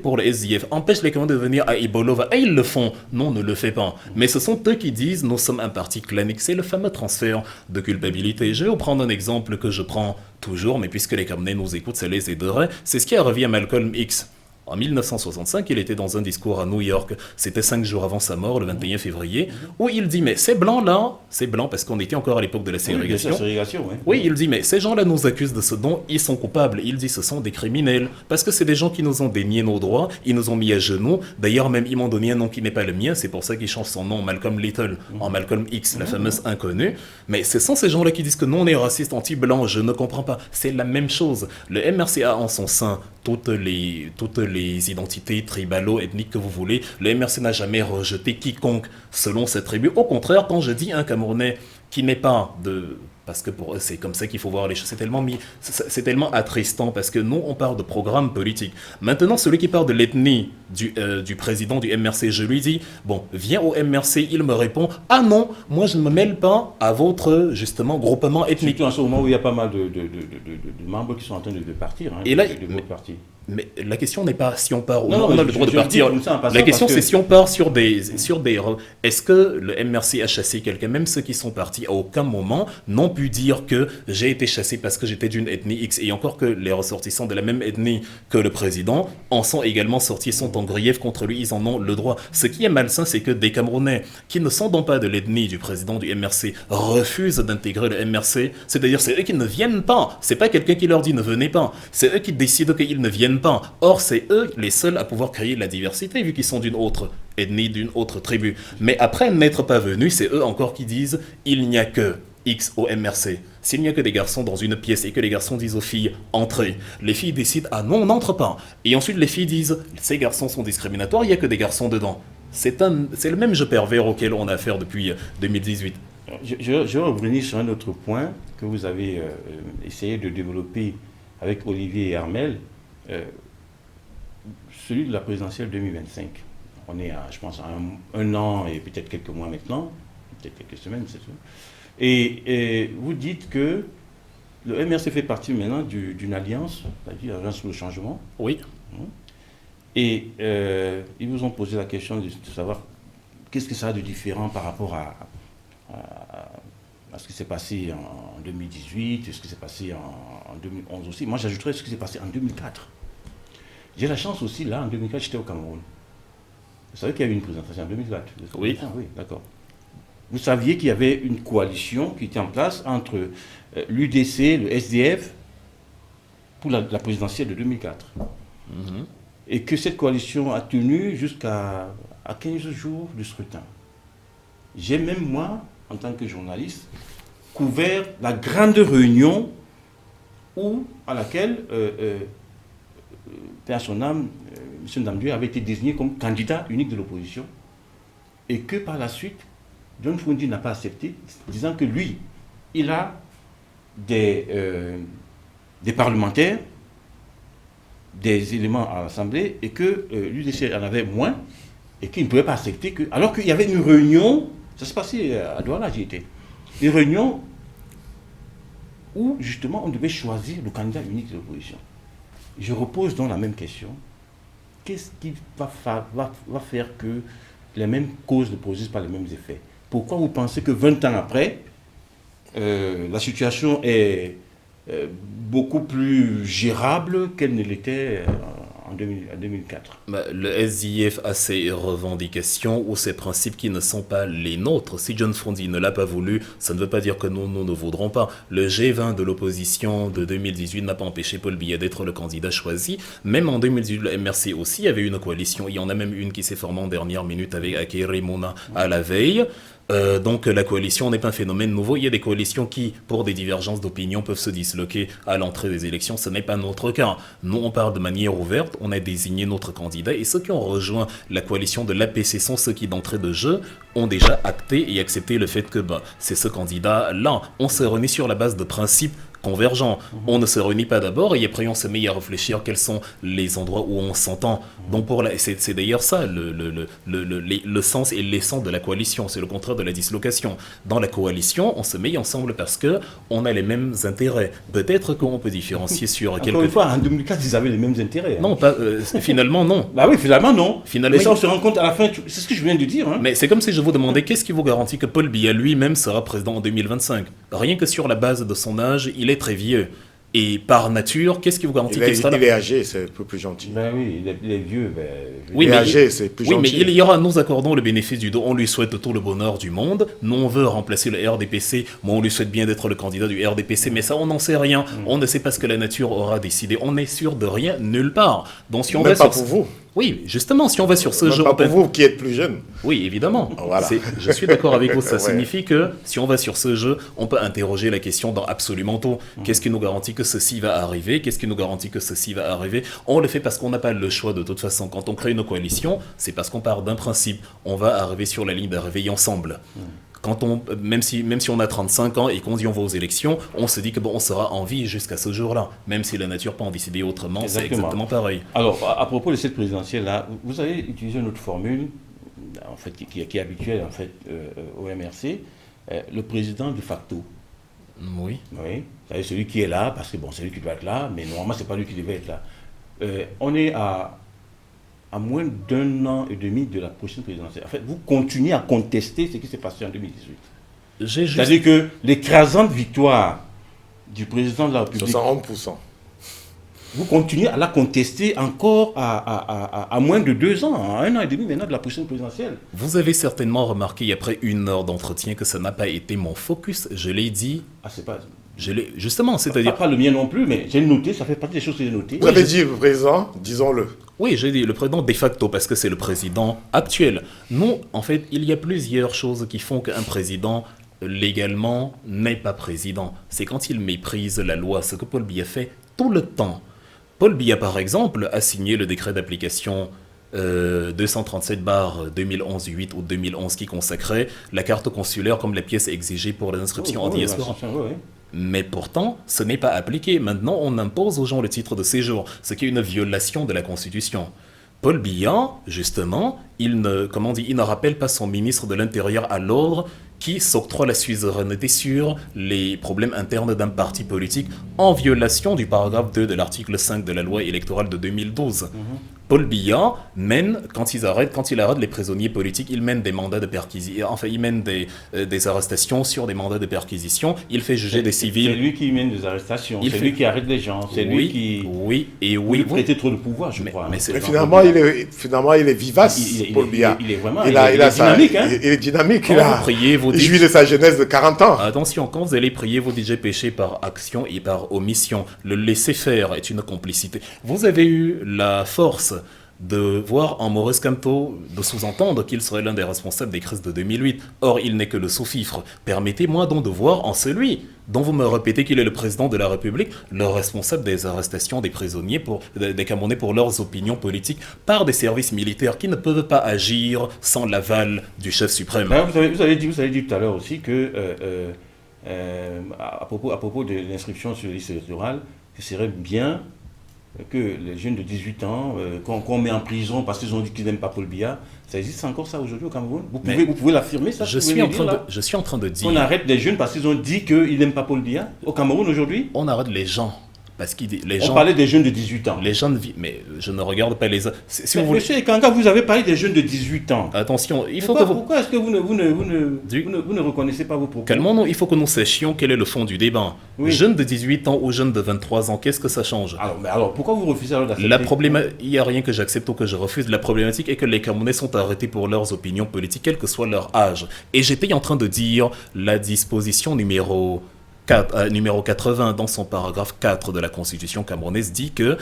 pour le SDF, empêchent les Camerounais de venir à Ibolova. Et ils le font. Non, on ne le fait pas. Mais ce sont eux qui disent, nous sommes un parti clanique. C'est le fameux transfert de culpabilité. Je vais vous prendre un exemple que je prends toujours, mais puisque les Camerounais nous écoutent, ça les aiderait. C'est ce qui a revenu à Malcolm X. En 1965, il était dans un discours à New York, c'était 5 jours avant sa mort, le 21 février, où il dit, mais ces blancs-là, c'est blanc parce qu'on était encore à l'époque de la ségrégation. Oui, il dit, mais ces gens-là nous accusent de ce dont ils sont coupables. Il dit, ce sont des criminels, parce que c'est des gens qui nous ont dénié nos droits, ils nous ont mis à genoux. D'ailleurs, même, ils m'ont donné un nom qui n'est pas le mien, c'est pour ça qu'ils changent son nom, Malcolm Little, en Malcolm X, la fameuse inconnue. Mais ce sont ces gens-là qui disent que nous, on est racistes, anti-blancs, je ne comprends pas. C'est la même chose. Le MRC a en son sein toutes les identités tribalo, ethniques que vous voulez. Le MRC n'a jamais rejeté quiconque selon cette tribu. Au contraire, quand je dis un Camerounais qui n'est pas de... Parce que pour eux, c'est comme ça qu'il faut voir les choses. C'est tellement attristant parce que nous, on parle de programme politique. Maintenant, celui qui parle de l'ethnie du président du MRC, je lui dis, bon, viens au MRC, il me répond, ah non, moi je ne me mêle pas à votre, justement, groupement ethnique. Surtout en ce moment où il y a pas mal de membres qui sont en train de partir. Hein, et là, Mais la question n'est pas si on part ou Non, non, non, on a le droit de partir. La question, c'est si on part sur des... Est-ce que le MRC a chassé quelqu'un? Même ceux qui sont partis, à aucun moment, n'ont pu dire que j'ai été chassé parce que j'étais d'une ethnie X. Et encore que les ressortissants de la même ethnie que le président en sont également sortis, sont en grief contre lui, ils en ont le droit. Ce qui est malsain, c'est que des Camerounais qui ne sont donc pas de l'ethnie du président du MRC refusent d'intégrer le MRC. C'est-à-dire, c'est eux qui ne viennent pas. C'est pas quelqu'un qui leur dit ne venez pas. C'est eux qui décident qu'ils ne viennent pas. Or, c'est eux les seuls à pouvoir créer la diversité, vu qu'ils sont d'une autre ethnie, d'une autre tribu. Mais après n'être pas venus, c'est eux encore qui disent il n'y a que X au MRC. S'il n'y a que des garçons dans une pièce et que les garçons disent aux filles entrez, les filles décident ah non, on n'entre pas. Et ensuite les filles disent ces garçons sont discriminatoires, il n'y a que des garçons dedans. C'est le même jeu pervers auquel on a affaire depuis 2018. Je vais revenir sur un autre point que vous avez essayé de développer avec Olivier et Armel. Celui de la présidentielle 2025. On est à, je pense, à un an et peut-être quelques mois maintenant, peut-être quelques semaines, c'est sûr. Et vous dites que le MRC fait partie maintenant d'une alliance, c'est-à-dire l'Alliance pour le changement. Oui. Et ils vous ont posé la question de savoir qu'est-ce que ça a de différent par rapport à ce qui s'est passé en 2018, ce qui s'est passé en 2011 aussi. Moi, j'ajouterais ce qui s'est passé en 2004. J'ai la chance aussi, là, en 2004, j'étais au Cameroun. Vous savez qu'il y avait une présentation en 2004? Oui. Ah, oui, d'accord. Vous saviez qu'il y avait une coalition qui était en place entre l'UDC, le SDF, pour la présidentielle de 2004. Mm-hmm. Et que cette coalition a tenu jusqu'à 15 jours du scrutin. J'ai même, moi, en tant que journaliste, couvert la grande réunion à laquelle Père à son âme, M. Ndamdieu avait été désigné comme candidat unique de l'opposition et que par la suite, John Fundi n'a pas accepté, disant que lui, il a des parlementaires, des éléments à l'Assemblée et que l'UDC en avait moins et qu'il ne pouvait pas accepter que... Alors qu'il y avait une réunion, ça se passait à Douala, j'y étais, une réunion où justement on devait choisir le candidat unique de l'opposition. Je repose donc la même question. Qu'est-ce qui va faire que les mêmes causes ne produisent pas les mêmes effets? Pourquoi vous pensez que 20 ans après, la situation est beaucoup plus gérable qu'elle ne l'était en 2004? Le SDF a ses revendications ou ses principes qui ne sont pas les nôtres. Si John Fundi ne l'a pas voulu, ça ne veut pas dire que nous ne voudrons pas. Le G20 de l'opposition de 2018 n'a pas empêché Paul Biya d'être le candidat choisi. Même en 2018, le MRC aussi avait une coalition. Il y en a même une qui s'est formée en dernière minute avec Akere Mouna à la veille. Donc la coalition n'est pas un phénomène nouveau. Il y a des coalitions qui, pour des divergences d'opinion, peuvent se disloquer à l'entrée des élections. Ce n'est pas notre cas. Nous, on parle de manière ouverte. On a désigné notre candidat. Et ceux qui ont rejoint la coalition de l'APC sont ceux qui, d'entrée de jeu, ont déjà acté et accepté le fait que c'est ce candidat-là. On s'est réunis sur la base de principes convergents. On ne se réunit pas d'abord et après on se met à réfléchir quels sont les endroits où on s'entend. Donc c'est d'ailleurs ça le sens et l'essence de la coalition. C'est le contraire de la dislocation. Dans la coalition, on se met ensemble parce que on a les mêmes intérêts. Peut-être qu'on peut différencier sur quelques... Encore une fois, en 2004, ils avaient les mêmes intérêts. Non, pas, finalement non. Bah oui, finalement non. Finalement, mais ça, on se rend compte à la fin, c'est ce que je viens de dire. Hein. Mais c'est comme si je vous demandais qu'est-ce qui vous garantit que Paul Biya lui-même sera président en 2025. Rien que sur la base de son âge, il est très vieux. Et par nature, qu'est-ce qui vous garantit qu'il sera là? Il est âgé, c'est un peu plus gentil. Ben oui, il est vieux. Oui, il est âgé, c'est plus gentil. Oui, mais il y aura, nous accordons le bénéfice du doute. On lui souhaite tout le bonheur du monde. Nous, on veut remplacer le RDPC. Moi, on lui souhaite bien d'être le candidat du RDPC. Mais ça, on n'en sait rien. On ne sait pas ce que la nature aura décidé. On n'est sûr de rien, nulle part. Donc, si on Même va pas sur... pour vous. Oui, justement, si on va sur ce jeu... Pas pour vous qui êtes plus jeune. Oui, évidemment. Voilà. Je suis d'accord avec vous. Ça Ouais. signifie que si on va sur ce jeu, on peut interroger la question dans absolument tout. Qu'est-ce qui nous garantit que ceci va arriver? Qu'est-ce qui nous garantit que ceci va arriver? On le fait parce qu'on n'a pas le choix de toute façon. Quand on crée une coalition, c'est parce qu'on part d'un principe. On va arriver sur la ligne d'arrivée ensemble. Quand même si on a 35 ans et qu'on dit on va aux élections, on se dit que on sera en vie jusqu'à ce jour-là. Même si la nature peut en décider autrement, c'est exactement pareil. Alors, à propos de cette présidentielle-là, vous avez utilisé une autre formule, en fait, qui est habituelle en fait, au MRC, le président de facto. Oui. Oui. C'est celui qui est là, parce que c'est lui qui doit être là, mais normalement, c'est pas lui qui devait être là. on est à moins d'1 an et demi de la prochaine présidentielle. En fait, vous continuez à contester ce qui s'est passé en 2018. C'est-à-dire que l'écrasante victoire du président de la République... 71%. Vous continuez à la contester encore à moins de 2 ans, à 1 an et demi maintenant de la prochaine présidentielle. Vous avez certainement remarqué après 1 heure d'entretien que ça n'a pas été mon focus, je l'ai dit. Ah, c'est pas... Justement, c'est-à-dire... Pas le mien non plus, mais j'ai noté, ça fait partie des choses que j'ai notées. Vous avez dit le président, disons-le. Oui, j'ai dit le président de facto parce que c'est le président actuel. Non, en fait, il y a plusieurs choses qui font qu'un président légalement n'est pas président. C'est quand il méprise la loi, ce que Paul Biya fait tout le temps. Paul Biya, par exemple, a signé le décret d'application 237/2011-8 ou 2011 qui consacrait la carte consulaire comme la pièce exigée pour les inscriptions en diaspora. Mais pourtant, ce n'est pas appliqué. Maintenant, on impose aux gens le titre de séjour, ce qui est une violation de la Constitution. Paul Biya, justement, il ne rappelle pas son ministre de l'Intérieur à l'ordre qui s'octroie la suzeraineté sur les problèmes internes d'un parti politique en violation du paragraphe 2 de l'article 5 de la loi électorale de 2012. Paul Biya mène, quand il arrête les prisonniers politiques, il mène des mandats de perquisition, enfin il mène des arrestations sur des mandats de perquisition, il fait juger des civils. C'est lui qui mène des arrestations, lui qui arrête les gens, c'est lui qui... Oui, prêtait trop de pouvoir, je crois. Mais finalement, il est vivace, Paul Biya. Il est vraiment il est dynamique. Il est dynamique. Il jouit de sa jeunesse de 40 ans. Attention, quand vous allez prier, vous déjà péché par action et par omission. Le laisser faire est une complicité. Vous avez eu la force de voir en Maurice Kamto, de sous-entendre qu'il serait l'un des responsables des crises de 2008. Or, il n'est que le sous-fifre. Permettez-moi donc de voir en celui dont vous me répétez qu'il est le président de la République, le responsable des arrestations des prisonniers, des Camerounais pour leurs opinions politiques, par des services militaires qui ne peuvent pas agir sans l'aval du chef suprême. Vous avez dit tout à l'heure aussi que, à propos de l'inscription sur la liste électorale, que ce serait bien que les jeunes de 18 ans, qu'on met en prison parce qu'ils ont dit qu'ils n'aiment pas Paul Biya, ça existe encore ça aujourd'hui au Cameroun? Vous pouvez l'affirmer ça? Je suis en train de dire... On arrête les jeunes parce qu'ils ont dit qu'ils n'aiment pas Paul Biya au Cameroun aujourd'hui? On arrête les gens. Parce on parlait des jeunes de 18 ans. Les gens mais je ne regarde pas les... Monsieur Ekanga, vous avez parlé des jeunes de 18 ans. Attention, pourquoi est-ce que vous ne reconnaissez pas vos propos? Calmons-nous, il faut que nous sachions quel est le fond du débat. Oui. Jeunes de 18 ans ou jeunes de 23 ans, qu'est-ce que ça change? Alors, pourquoi vous refusez alors d'accepter? Il n'y a rien que j'accepte ou que je refuse. La problématique est que les Camerounais sont arrêtés pour leurs opinions politiques, quel que soit leur âge. Et j'étais en train de dire la disposition numéro 80 dans son paragraphe 4 de la Constitution camerounaise dit que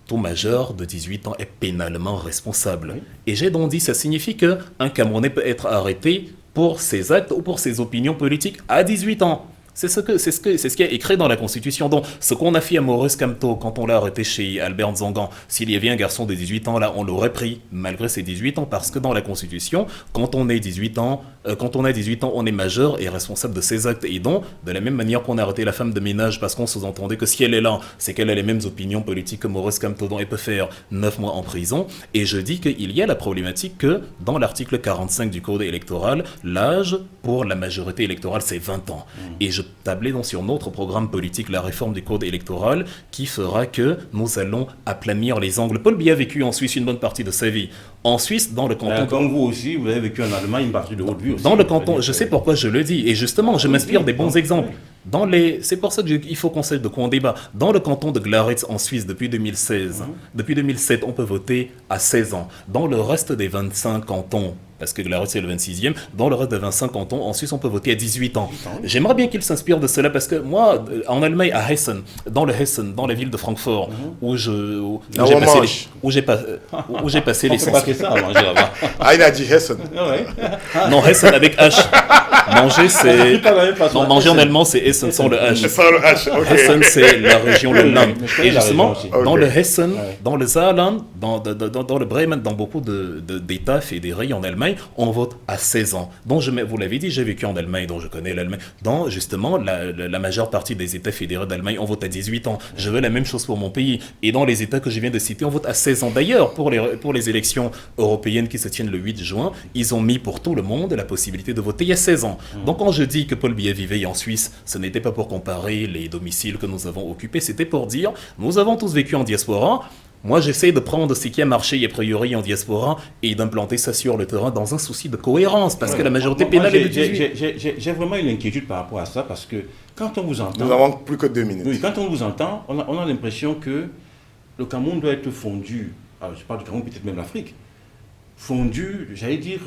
tout majeur de 18 ans est pénalement responsable. Oui. Et j'ai donc dit, ça signifie qu'un Camerounais peut être arrêté pour ses actes ou pour ses opinions politiques à 18 ans. C'est ce qui est écrit dans la Constitution. Donc, ce qu'on a fait à Maurice Kamto quand on l'a arrêté chez Albert Nzangan, s'il y avait un garçon de 18 ans là, on l'aurait pris malgré ses 18 ans parce que dans la Constitution, quand on a 18 ans, on est majeur et responsable de ses actes. Et donc, de la même manière qu'on a arrêté la femme de ménage parce qu'on sous-entendait que si elle est là, c'est qu'elle a les mêmes opinions politiques que Maurice Kamto, donc elle peut faire 9 mois en prison. Et je dis qu'il y a la problématique que dans l'article 45 du Code électoral, l'âge pour la majorité électorale, c'est 20 ans. Et je tablais donc sur notre programme politique, la réforme du code électoral, qui fera que nous allons aplanir les angles. Paul Biya a vécu en Suisse une bonne partie de sa vie. En Suisse, dans le canton... Comme vous aussi, vous avez vécu en Allemagne une partie de votre vie aussi. Dans le canton, je sais pourquoi je le dis, et justement, je m'inspire des bons exemples. C'est pour ça qu'il faut qu'on sache de quoi on débat. Dans le canton de Glaritz, en Suisse, depuis 2016, depuis 2007, on peut voter à 16 ans. Dans le reste des 25 cantons, parce que Glaritz c'est le 26e, dans le reste des 25 cantons, en Suisse, on peut voter à 18 ans. J'aimerais bien qu'il s'inspire de cela, parce que moi, en Allemagne, à Hessen, dans la ville de Francfort, où j'ai passé les... Ça, manger là-bas. Ah, il a dit Hessen. Non, Hessen avec H. Manger, c'est... Non, manger en allemand, c'est Hessen sans le H. Sans le H, ok. Hessen, c'est la région le Land. Et justement, dans le Hessen, dans le Saarland, dans le Bremen, dans beaucoup d'États fédérés en Allemagne, on vote à 16 ans. Donc, vous l'avez dit, j'ai vécu en Allemagne, donc je connais l'Allemagne. Dans, justement, la majeure partie des États fédérés d'Allemagne, on vote à 18 ans. Je veux la même chose pour mon pays. Et dans les États que je viens de citer, on vote à 16 ans. D'ailleurs, pour les élections européennes qui se tiennent le 8 juin, ils ont mis pour tout le monde la possibilité de voter il y a 16 ans. Donc quand je dis que Paul Biya vivait en Suisse, ce n'était pas pour comparer les domiciles que nous avons occupés, c'était pour dire, nous avons tous vécu en diaspora, Moi, j'essaie de prendre ce qui a marché a priori en diaspora et d'implanter ça sur le terrain dans un souci de cohérence, parce que la majorité pénale est de 18. J'ai vraiment une inquiétude par rapport à ça, parce que quand on vous entend... Nous n'avons plus que 2 minutes. Oui, quand on vous entend, on a l'impression que le Cameroun doit être fondu, alors je parle du Cameroun, peut-être même l'Afrique, fondu, j'allais dire,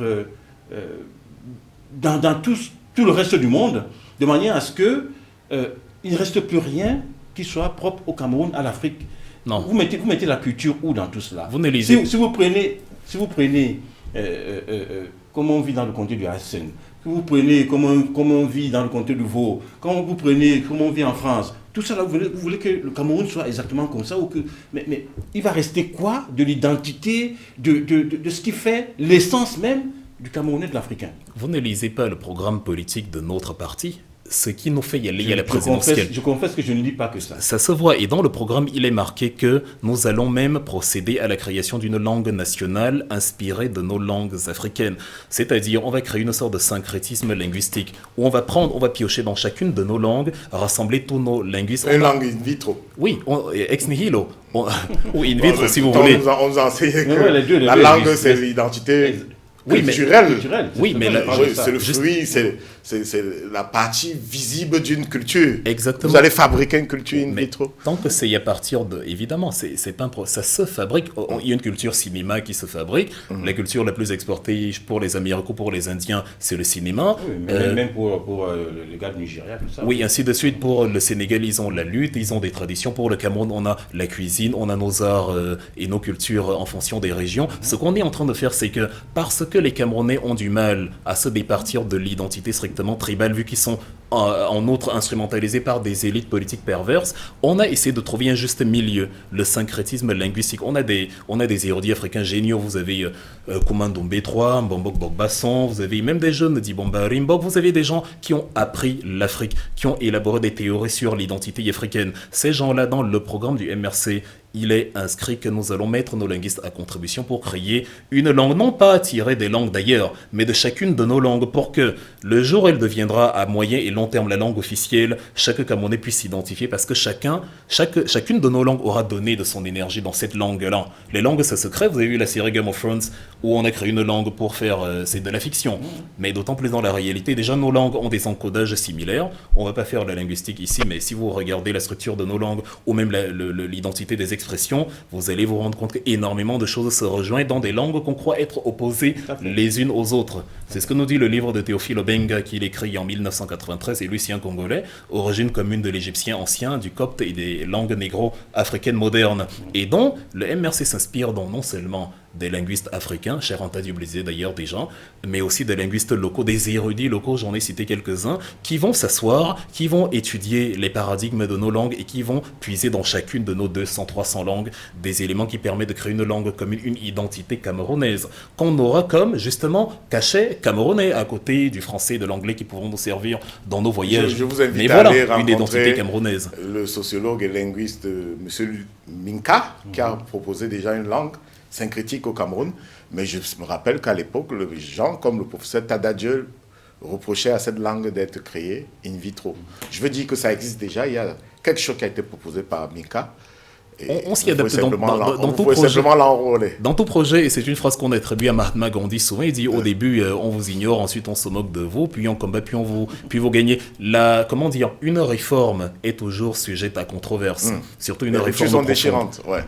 dans tout le reste du monde, de manière à ce que il ne reste plus rien qui soit propre au Cameroun, à l'Afrique. Non. Vous mettez la culture où dans tout cela? Vous ne lisez. Si vous prenez comment on vit dans le comté du Hassen, si vous prenez comment on vit dans le comté du Vaud, quand vous prenez comment on vit en France, tout ça là, vous voulez que le Cameroun soit exactement comme ça, ou que, mais il va rester quoi de l'identité, de ce qui fait l'essence même du Camerounais, de l'Africain? Vous ne lisez pas le programme politique de notre parti. Ce qui nous fait y aller à la présidentielle. Je confesse que je ne lis pas que ça. Ça se voit. Et dans le programme, il est marqué que nous allons même procéder à la création d'une langue nationale inspirée de nos langues africaines. C'est-à-dire, on va créer une sorte de syncrétisme linguistique où on va piocher dans chacune de nos langues, rassembler tous nos linguistes. Une langue in vitro. Oui, ex nihilo. Ou in vitro, si vous voulez. On nous a enseigné que la langue, c'est l'identité. Oui, culturel. Oui, mais c'est le fruit, c'est la partie visible d'une culture. Exactement. Vous allez fabriquer une culture in vitro. Tant que c'est à partir de, évidemment, c'est pas ça se fabrique. Il y a une culture cinéma qui se fabrique. La culture la plus exportée pour les Américains, pour les Indiens, c'est le cinéma. Oui, mais même pour les gars du Nigeria, tout ça. Oui, ainsi de suite. Pour le Sénégal, ils ont la lutte, ils ont des traditions. Pour le Cameroun, on a la cuisine, on a nos arts et nos cultures en fonction des régions. Ce qu'on est en train de faire, c'est que parce que les Camerounais ont du mal à se départir de l'identité strictement tribale, vu qu'ils sont en outre instrumentalisés par des élites politiques perverses, on a essayé de trouver un juste milieu, le syncrétisme linguistique. On a des érudits africains géniaux, vous avez Koumandou B3, Mbombok Bogbasson, vous avez même des jeunes d'Ibomba Rimbok, vous avez des gens qui ont appris l'Afrique, qui ont élaboré des théories sur l'identité africaine. Ces gens-là, dans le programme du MRC, il est inscrit que nous allons mettre nos linguistes à contribution pour créer une langue, non pas tirée des langues d'ailleurs, mais de chacune de nos langues, pour que le jour où elle deviendra à moyen et long terme la langue officielle, chaque Camerounais puisse s'identifier, parce que chacune de nos langues aura donné de son énergie dans cette langue-là. Les langues, ça se crée. Vous avez vu la série Game of Thrones, où on a créé une langue pour faire... c'est de la fiction. Mais d'autant plus dans la réalité, déjà nos langues ont des encodages similaires. On ne va pas faire la linguistique ici, mais si vous regardez la structure de nos langues, ou même l'identité des expressions, vous allez vous rendre compte qu'énormément de choses se rejoignent dans des langues qu'on croit être opposées les unes aux autres. C'est ce que nous dit le livre de Théophile Obenga, qu'il écrit en 1993, et Lucien Congolais, origine commune de l'égyptien ancien, du copte et des langues négro-africaines modernes. Et dont le MRC s'inspire donc non seulement des linguistes africains, cher Anta Diop le disait d'ailleurs déjà, mais aussi des linguistes locaux, des érudits locaux, j'en ai cité quelques-uns, qui vont s'asseoir, qui vont étudier les paradigmes de nos langues et qui vont puiser dans chacune de nos 200-300 langues des éléments qui permettent de créer une langue commune, une identité camerounaise, qu'on aura comme, justement, cachet camerounais, à côté du français et de l'anglais qui pourront nous servir dans nos voyages. Je vous invite mais à voilà, aller une identité rencontrer camerounaise. le sociologue et linguiste M. Minka, qui a proposé déjà une langue syncrétique au Cameroun, mais je me rappelle qu'à l'époque, les gens comme le professeur Tadadjeu reprochaient à cette langue d'être créée in vitro. Je veux dire que ça existe déjà, il y a quelque chose qui a été proposé par Minka. On s'y adapte dans tout projet. Simplement l'enrôler. Dans tout projet, et c'est une phrase qu'on attribue à Mahatma Gandhi souvent, il dit au début on vous ignore, ensuite on se moque de vous, puis on combat, puis vous gagnez. Une réforme est toujours sujette à controverse, surtout une réforme profonde. Déchirantes, ouais.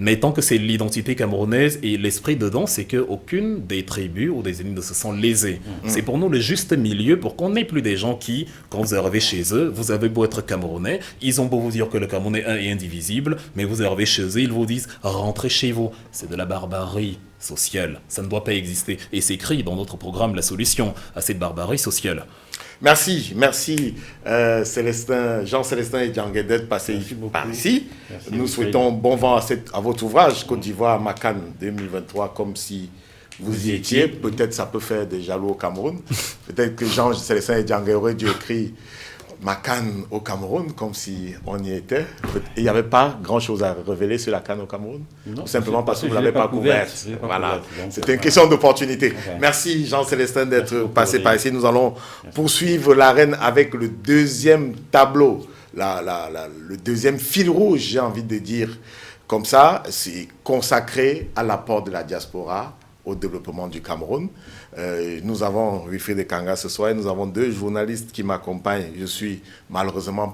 Mais tant que c'est l'identité camerounaise et l'esprit dedans, c'est qu'aucune des tribus ou des ennemis ne se sent lésée. C'est pour nous le juste milieu pour qu'on n'ait plus des gens qui, quand vous arrivez chez eux, vous avez beau être camerounais, ils ont beau vous dire que le Camerounais est indivisible, mais vous arrivez chez eux, ils vous disent « rentrez chez vous ». C'est de la barbarie sociale. Ça ne doit pas exister. Et c'est écrit dans notre programme la solution à cette barbarie sociale. Merci Jean-Célestin et Djangué d'être passés par ici. Nous souhaitons bon vent à votre ouvrage Côte d'Ivoire Makan 2023, comme si vous y étiez. Peut-être ça peut faire des jaloux au Cameroun. Peut-être que Jean-Célestin et Djangué auraient dû écrire Makan au Cameroun, comme si on y était. Il n'y avait pas grand-chose à révéler sur la canne au Cameroun, non, simplement parce que vous ne l'avez pas couverte. Voilà. C'était une question d'opportunité. Okay. Merci Jean-Célestin d'être passé par ici. Nous allons poursuivre l'arène avec le deuxième tableau, le deuxième fil rouge, j'ai envie de dire, Comme ça, c'est consacré à l'apport de la diaspora au développement du Cameroun. Nous avons Wilfried Ekanga ce soir et nous avons 2 journalistes qui m'accompagnent. Je fais malheureusement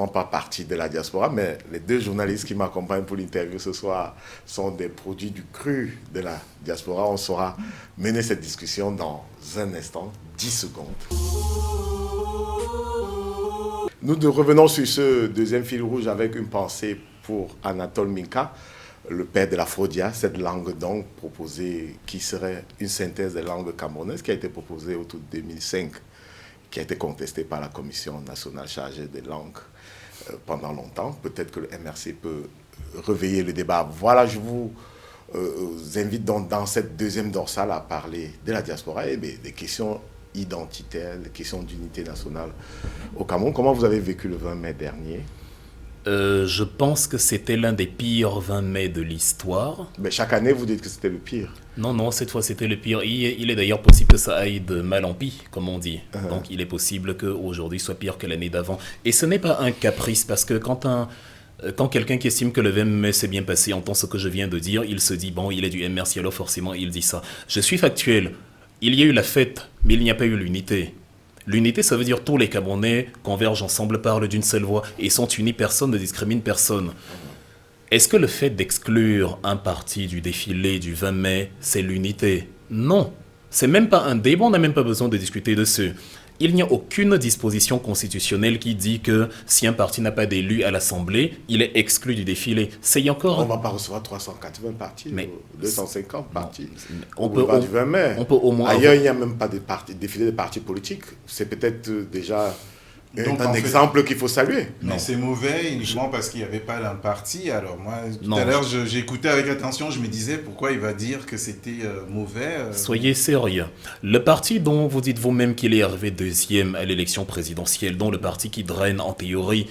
pas partie de la diaspora, mais les 2 journalistes qui m'accompagnent pour l'interview ce soir sont des produits du cru de la diaspora. On saura mener cette discussion dans un instant, 10 secondes. Nous revenons sur ce deuxième fil rouge avec une pensée pour Anatole Minka, le père de la Frodia, cette langue donc proposée qui serait une synthèse des langues camerounaises qui a été proposée autour de 2005, qui a été contestée par la Commission nationale chargée des langues pendant longtemps. Peut-être que le MRC peut réveiller le débat. Voilà, je vous invite donc dans cette deuxième dorsale à parler de la diaspora et des questions identitaires, des questions d'unité nationale au Cameroun. Comment vous avez vécu le 20 mai dernier ? Je pense que c'était l'un des pires 20 mai de l'histoire. Mais chaque année, vous dites que c'était le pire. Non, cette fois c'était le pire. Il est d'ailleurs possible que ça aille de mal en pis, comme on dit. Donc il est possible qu'aujourd'hui soit pire que l'année d'avant. Et ce n'est pas un caprice, parce que quand quelqu'un qui estime que le 20 mai s'est bien passé entend ce que je viens de dire, il se dit, bon, il est du MRC, alors forcément il dit ça. Je suis factuel. Il y a eu la fête, mais il n'y a pas eu l'unité. L'unité, ça veut dire tous les Camerounais convergent ensemble, parlent d'une seule voix et sont unis, personne ne discrimine personne. Est-ce que le fait d'exclure un parti du défilé du 20 mai, c'est l'unité? Non, c'est même pas un débat, on n'a même pas besoin de discuter dessus. Il n'y a aucune disposition constitutionnelle qui dit que si un parti n'a pas d'élu à l'Assemblée, il est exclu du défilé. C'est encore... On ne va pas recevoir 380 partis, mais 250 partis. On peut du 20 mai. On peut au moins ailleurs, il n'y a même pas de défilé de partis politiques. C'est peut-être déjà un exemple qu'il faut saluer. Mais c'est mauvais uniquement parce qu'il n'y avait pas d'un parti. Alors moi, tout à l'heure, j'écoutais avec attention, je me disais pourquoi il va dire que c'était mauvais. Soyez sérieux. Le parti dont vous dites vous-même qu'il est arrivé deuxième à l'élection présidentielle, dont le parti qui draine en théorie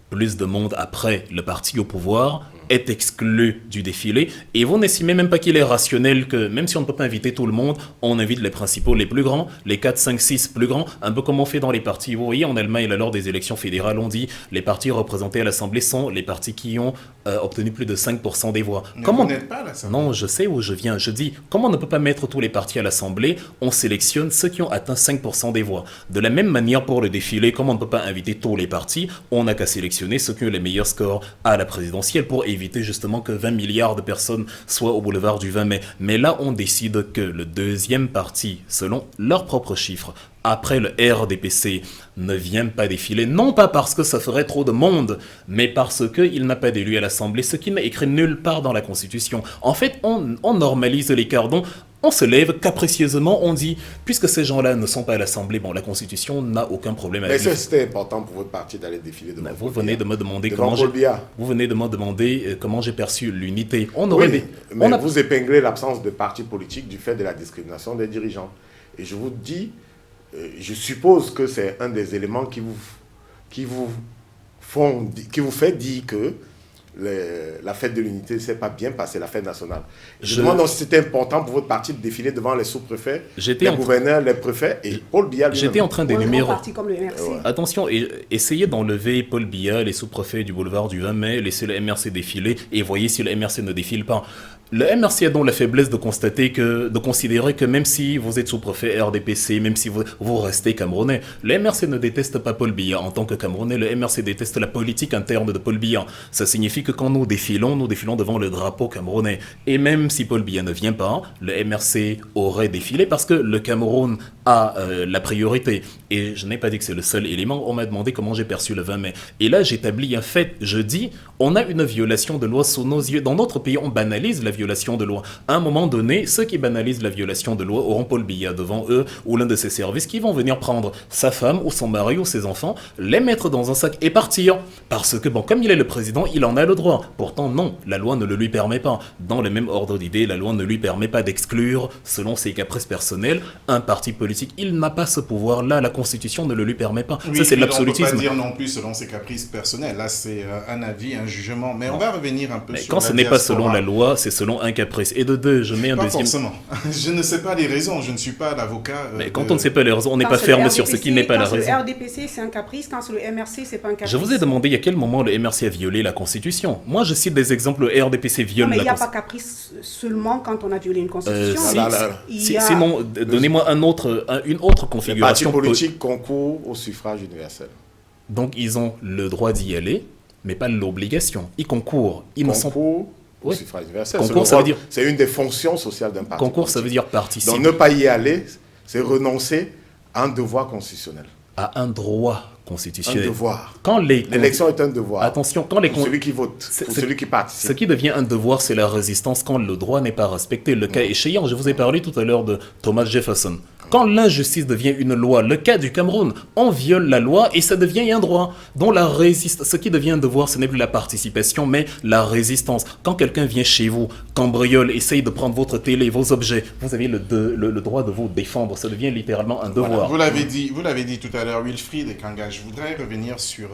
plus de monde après le parti au pouvoir, est exclu du défilé. Et vous n'estimez même pas qu'il est rationnel que, même si on ne peut pas inviter tout le monde, on invite les principaux, les plus grands, les 4, 5, 6 plus grands, un peu comme on fait dans les partis. Vous voyez, en Allemagne, lors des élections fédérales, on dit les partis représentés à l'Assemblée sont les partis qui ont obtenu plus de 5% des voix. Mais vous n'êtes pas à l'Assemblée. Non, je sais où je viens. Je dis, comme on ne peut pas mettre tous les partis à l'Assemblée, on sélectionne ceux qui ont atteint 5% des voix. De la même manière pour le défilé, comme on ne peut pas inviter tous les partis, on n'a qu'à sélectionner ceux qui ont les meilleurs scores à la présidentielle pour éviter justement que 20 milliards de personnes soient au boulevard du 20 mai. Mais là, on décide que le deuxième parti, selon leurs propres chiffres, après le RDPC, ne vient pas défiler, non pas parce que ça ferait trop de monde, mais parce qu'il n'a pas d'élu à l'Assemblée, ce qui n'est écrit nulle part dans la Constitution. En fait, on normalise l'écart. Donc, on se lève capricieusement, on dit, puisque ces gens-là ne sont pas à l'Assemblée, bon, la Constitution n'a aucun problème avec. Mais c'était important pour votre parti d'aller défiler devant vous venez de me demander comment j'ai perçu l'unité. Mais vous épinglez l'absence de parti politique du fait de la discrimination des dirigeants. Et je vous dis, je suppose que c'est un des éléments qui vous fait dire que la fête de l'unité ne s'est pas bien passée, la fête nationale. Je demande donc si c'était important pour votre parti de défiler devant les sous-préfets, les gouverneurs, les préfets et Paul Biya lui-même. J'étais en train d'énumérer. Un parti comme le MRC. Attention, essayez d'enlever Paul Biya, les sous-préfets du boulevard du 20 mai, laissez le MRC défiler et voyez si le MRC ne défile pas. Le MRC a donc la faiblesse de considérer que même si vous êtes sous-préfet RDPC, même si vous restez Camerounais, le MRC ne déteste pas Paul Biya. En tant que Camerounais, le MRC déteste la politique interne de Paul Biya. Ça signifie que quand nous défilons devant le drapeau camerounais. Et même si Paul Biya ne vient pas, le MRC aurait défilé parce que le Cameroun a la priorité. Et je n'ai pas dit que c'est le seul élément. On m'a demandé comment j'ai perçu le 20 mai. Et là, j'établis un fait. Je dis, on a une violation de loi sous nos yeux. Dans notre pays, on banalise la violation de loi. À un moment donné, ceux qui banalisent la violation de loi auront Paul Biya devant eux ou l'un de ses services qui vont venir prendre sa femme ou son mari ou ses enfants, les mettre dans un sac et partir. Parce que, bon, comme il est le président, il en a le droit. Pourtant, non, la loi ne le lui permet pas. Dans le même ordre d'idée, la loi ne lui permet pas d'exclure, selon ses caprices personnels, un parti politique. Il n'a pas ce pouvoir-là, la Constitution ne le lui permet pas. Oui, ça, c'est de l'absolutisme. On ne peut pas dire non plus selon ses caprices personnels. Là, c'est un avis, un jugement. Mais on va revenir un peu sur quand la ce n'est pas selon la loi, c'est selon un caprice. Et de deux, je mets un Pas deuxième... forcément. Je ne sais pas les raisons, je ne suis pas l'avocat. Mais quand on ne sait pas les raisons, on n'est pas ferme sur ce qui n'est pas la raison. Quand le RDPC, c'est un caprice, quand c'est le MRC, c'est pas un caprice. Je vous ai demandé à quel moment le MRC a violé la Constitution. Moi, je cite des exemples, le RDPC viole mais la il n'y a pas Constitution. caprice seulement quand on a violé une Constitution. Sinon, donnez-moi une autre Les partis configuration. politiques concourent au suffrage universel. Donc, ils ont le droit d'y aller, mais pas l'obligation. Ils concourent. Ils ne sont Concours au Oui. suffrage universel. Concours, C'est ça le veut dire- rôle- C'est une des fonctions sociales d'un parti concours, ça veut politique. dire participer Donc ne pas y aller, c'est renoncer à un devoir constitutionnel. à un droit Un constitutionnel. devoir. Quand les L'élection est un devoir. Attention, quand les Pour celui qui vote, pour celui qui participe. Ce qui devient un devoir, c'est la résistance quand le droit n'est pas respecté. Le cas échéant, je vous ai parlé tout à l'heure de Thomas Jefferson. Quand l'injustice devient une loi, le cas du Cameroun, on viole la loi et ça devient un droit. Donc ce qui devient un devoir, ce n'est plus la participation, mais la résistance. Quand quelqu'un vient chez vous, cambriole, essaye de prendre votre télé, vos objets, vous avez le droit de vous défendre. Ça devient littéralement un devoir. Voilà, vous l'avez dit tout à l'heure, Wilfried et Kanga. Je voudrais revenir sur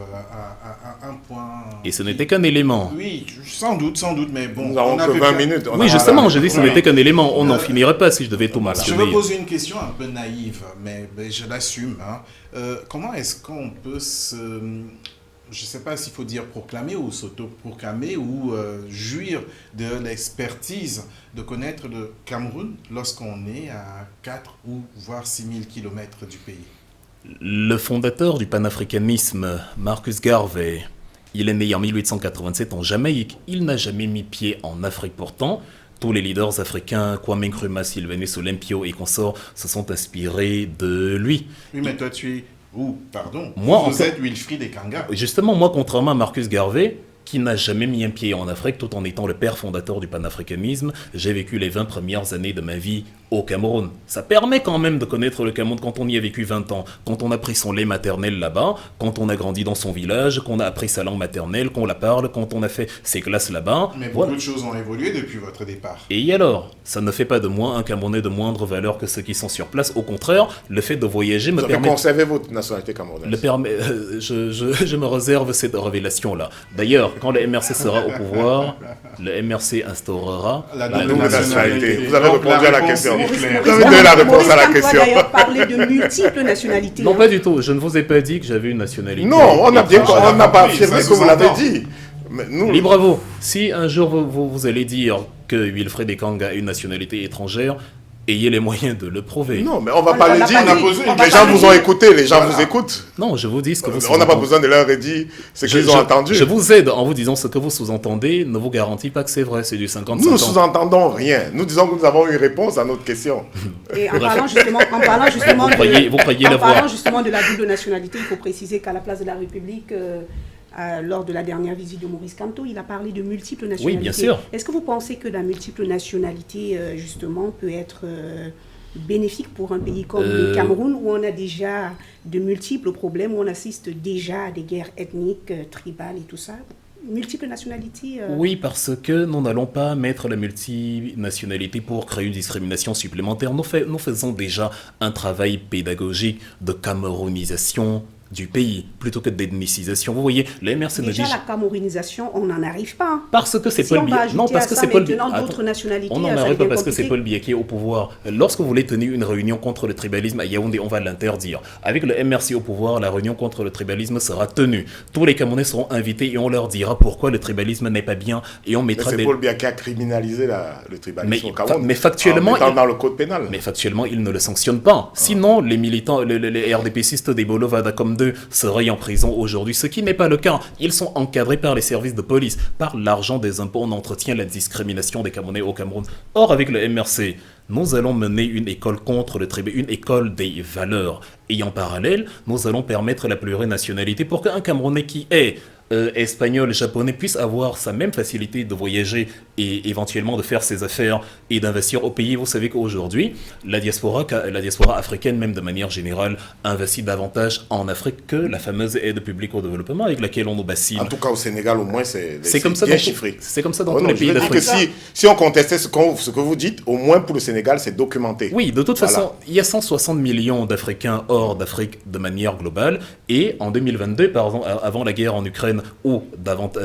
un point. Et ce n'était qu'un élément. Oui, sans doute, mais bon. Nous n'avons on a que fait 20 faire- minutes. On Oui, a- justement, j'ai dit que ce Oui. n'était qu'un élément. On n'en finirait pas si je devais tout Je mentionner. vais poser une question un peu naïve, mais je l'assume. Hein. Comment est-ce qu'on peut se... Je ne sais pas s'il faut dire proclamer ou s'auto-proclamer ou jouir de l'expertise de connaître le Cameroun lorsqu'on est à 4 ou voire 6 000 kilomètres du pays? Le fondateur du panafricanisme, Marcus Garvey, il est né en 1887 en Jamaïque. Il n'a jamais mis pied en Afrique pourtant. Tous les leaders africains, Kwame Nkrumah, Sylvanus Olympio et consorts, se sont inspirés de lui. Oui, mais toi, tu es... Ou, pardon, Moi, vous êtes Wilfried et Kanga. Justement, moi, contrairement à Marcus Garvey, qui n'a jamais mis un pied en Afrique tout en étant le père fondateur du panafricanisme, j'ai vécu les 20 premières années de ma vie au Cameroun. Ça permet quand même de connaître le Cameroun quand on y a vécu 20 ans, quand on a pris son lait maternel là-bas, quand on a grandi dans son village, qu'on a appris sa langue maternelle, qu'on la parle, quand on a fait ses classes là-bas. Mais Voilà. beaucoup de choses ont évolué depuis votre départ. Et alors, ça ne fait pas de moi un Camerounais de moindre valeur que ceux qui sont sur place. Au contraire, le fait de voyager me Vous avez permet... conservé votre nationalité camerounaise. je me réserve cette révélation-là. D'ailleurs, quand le MRC sera au pouvoir, le MRC instaurera La double double nationalité. Vous avez Donc, répondu la à la réponse question. est claire. Vous avez donné la réponse à la Maurice question. Kamto a d'ailleurs parlé de multiples nationalités. Non, hein. pas du tout. Je ne vous ai pas dit que j'avais une nationalité. Non, on n'a bien, Ça, on n'a pas compris, affirmé ça que vous l'avez sous-entend. dit. Mais nous, Libre à vous. Si un jour vous allez dire que Wilfried Ekanga a une nationalité étrangère, ayez les moyens de le prouver. non, mais on va On pas l'a le pas dire. dit. On va Les pas gens le vous dire. ont écouté, les gens Voilà. vous écoutent. Non, je vous dis ce que vous On n'a pas sous-entendez. besoin de leur dire ce qu'ils ont entendu. Je vous aide en vous disant ce que vous sous-entendez, ne vous garantit pas que c'est vrai, c'est du 50-50. Nous ne sous-entendons rien. Nous disons que nous avons une réponse à notre question. Et en parlant justement Vous croyez en l'avoir. parlant justement de la double nationalité, il faut préciser qu'à la place de la République, lors de la dernière visite de Maurice Kamto, il a parlé de multiples nationalités. Oui, bien sûr. Est-ce que vous pensez que la multiple nationalité, justement, peut être bénéfique pour un pays comme le Cameroun, où on a déjà de multiples problèmes, où on assiste déjà à des guerres ethniques, tribales et tout ça? Multiples nationalités Oui, parce que nous n'allons pas mettre la multinationalité pour créer une discrimination supplémentaire. Nous faisons déjà un travail pédagogique de camerounisation du pays, plutôt que d'ethnicisation. Vous voyez, le MRC ne Déjà, dit... la camerounisation, on n'en arrive pas. Hein. Parce que c'est Si Paul on va Biya. ajouter Non, parce à que ça c'est Paul Biya. maintenant d'autres Attends. nationalités, On n'en ça arrive pas devient parce que c'est compliqué. Paul Biya qui est au pouvoir. Lorsque vous voulez tenir une réunion contre le tribalisme à Yaoundé, on va l'interdire. Avec le MRC au pouvoir, la réunion contre le tribalisme sera tenue. Tous les Camerounais seront invités et on leur dira pourquoi le tribalisme n'est pas bien et on Mais mettra c'est des... Paul Biya qui a criminalisé le tribalisme au Cameroun. mais factuellement, en mettant il- dans le code pénal. Mais factuellement, ils ne le sanctionnent pas. Sinon, les militants, les RDPcistes des Bolovada comme d'eux seraient en prison aujourd'hui, ce qui n'est pas le cas. Ils sont encadrés par les services de police. Par l'argent des impôts, on entretient la discrimination des Camerounais au Cameroun. Or, avec le MRC, nous allons mener une école contre le tribalisme, une école des valeurs. Et en parallèle, nous allons permettre la plurinationalité pour qu'un Camerounais qui est espagnol, japonais puisse avoir sa même facilité de voyager et éventuellement de faire ses affaires et d'investir au pays. Vous savez qu'aujourd'hui, la diaspora africaine, même de manière générale, investit davantage en Afrique que la fameuse aide publique au développement avec laquelle on nous bassine. En tout cas, au Sénégal, au moins, c'est comme ça bien dans chiffré. C'est comme ça dans Oh tous non, les je pays veux dire que d'Afrique. si on contestait ce que vous dites, au moins pour le Sénégal, c'est documenté. Oui, de toute Voilà. façon, il y a 160 millions d'Africains hors d'Afrique de manière globale. Et en 2022, par exemple, avant la guerre en Ukraine, africaine, où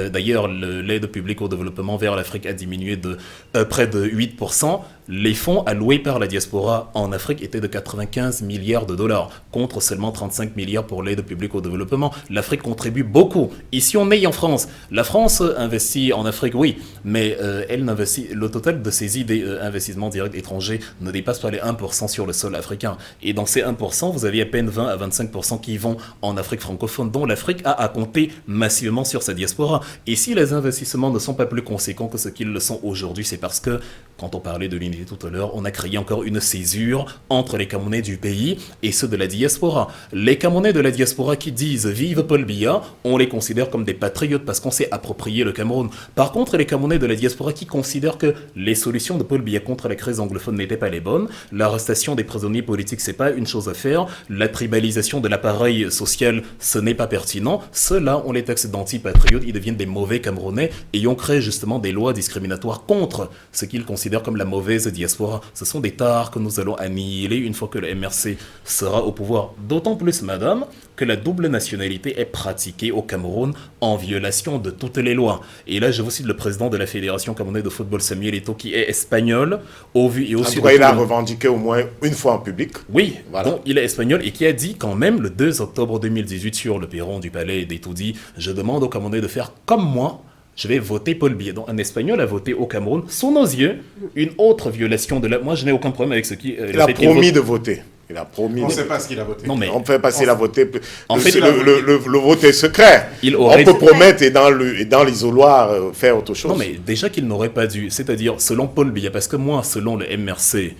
d'ailleurs l'aide publique au développement vers l'Afrique a diminué de près de 8%, les fonds alloués par la diaspora en Afrique étaient de 95 milliards de dollars, contre seulement 35 milliards pour l'aide publique au développement. L'Afrique contribue beaucoup. Ici, on est en France. La France investit en Afrique, oui, mais elle n'investit, le total de ses investissements directs étrangers ne dépasse pas les 1% sur le sol africain. Et dans ces 1%, vous avez à peine 20 à 25% qui vont en Afrique francophone, dont l'Afrique a à compter massivement sur sa diaspora. Et si les investissements ne sont pas plus conséquents que ce qu'ils le sont aujourd'hui, c'est parce que, quand on parlait de l'unité tout à l'heure, on a créé encore une césure entre les Camerounais du pays et ceux de la diaspora. Les Camerounais de la diaspora qui disent « Vive Paul Biya », on les considère comme des patriotes parce qu'on s'est approprié le Cameroun. Par contre, les Camerounais de la diaspora qui considèrent que les solutions de Paul Biya contre la crise anglophone n'étaient pas les bonnes, l'arrestation des prisonniers politiques, c'est pas une chose à faire, la tribalisation de l'appareil social, ce n'est pas pertinent, ceux-là, on les taxe d'anti-patriotes, ils deviennent des mauvais Camerounais et ont créé justement des lois discriminatoires contre ce qu'ils considèrent comme la mauvaise diaspora. Ce sont des tares que nous allons annihiler une fois que le MRC sera au pouvoir. D'autant plus, madame, que la double nationalité est pratiquée au Cameroun en violation de toutes les lois. Et là, je vous cite le président de la Fédération camerounaise de football, Samuel Eto'o, qui est espagnol, au vu et aussi... il a revendiqué au moins une fois en public. Oui, voilà. Donc, il est espagnol et qui a dit quand même le 2 octobre 2018 sur le perron du palais d'Etoudi, je demande aux Camerounais de faire comme moi, je vais voter Paul Biya. Donc un Espagnol a voté au Cameroun, sous nos yeux, une autre violation de la... Moi, je n'ai aucun problème avec ce qui... il a promis de voter. Il a promis. On ne sait pas ce qu'il a voté. Non, mais on ne fait pas s'il a voté. En fait, le vote est secret. On peut promettre et dans l'isoloir faire autre chose. Non, mais déjà qu'il n'aurait pas dû. C'est-à-dire, selon Paul Biya, parce que moi, selon le MRC,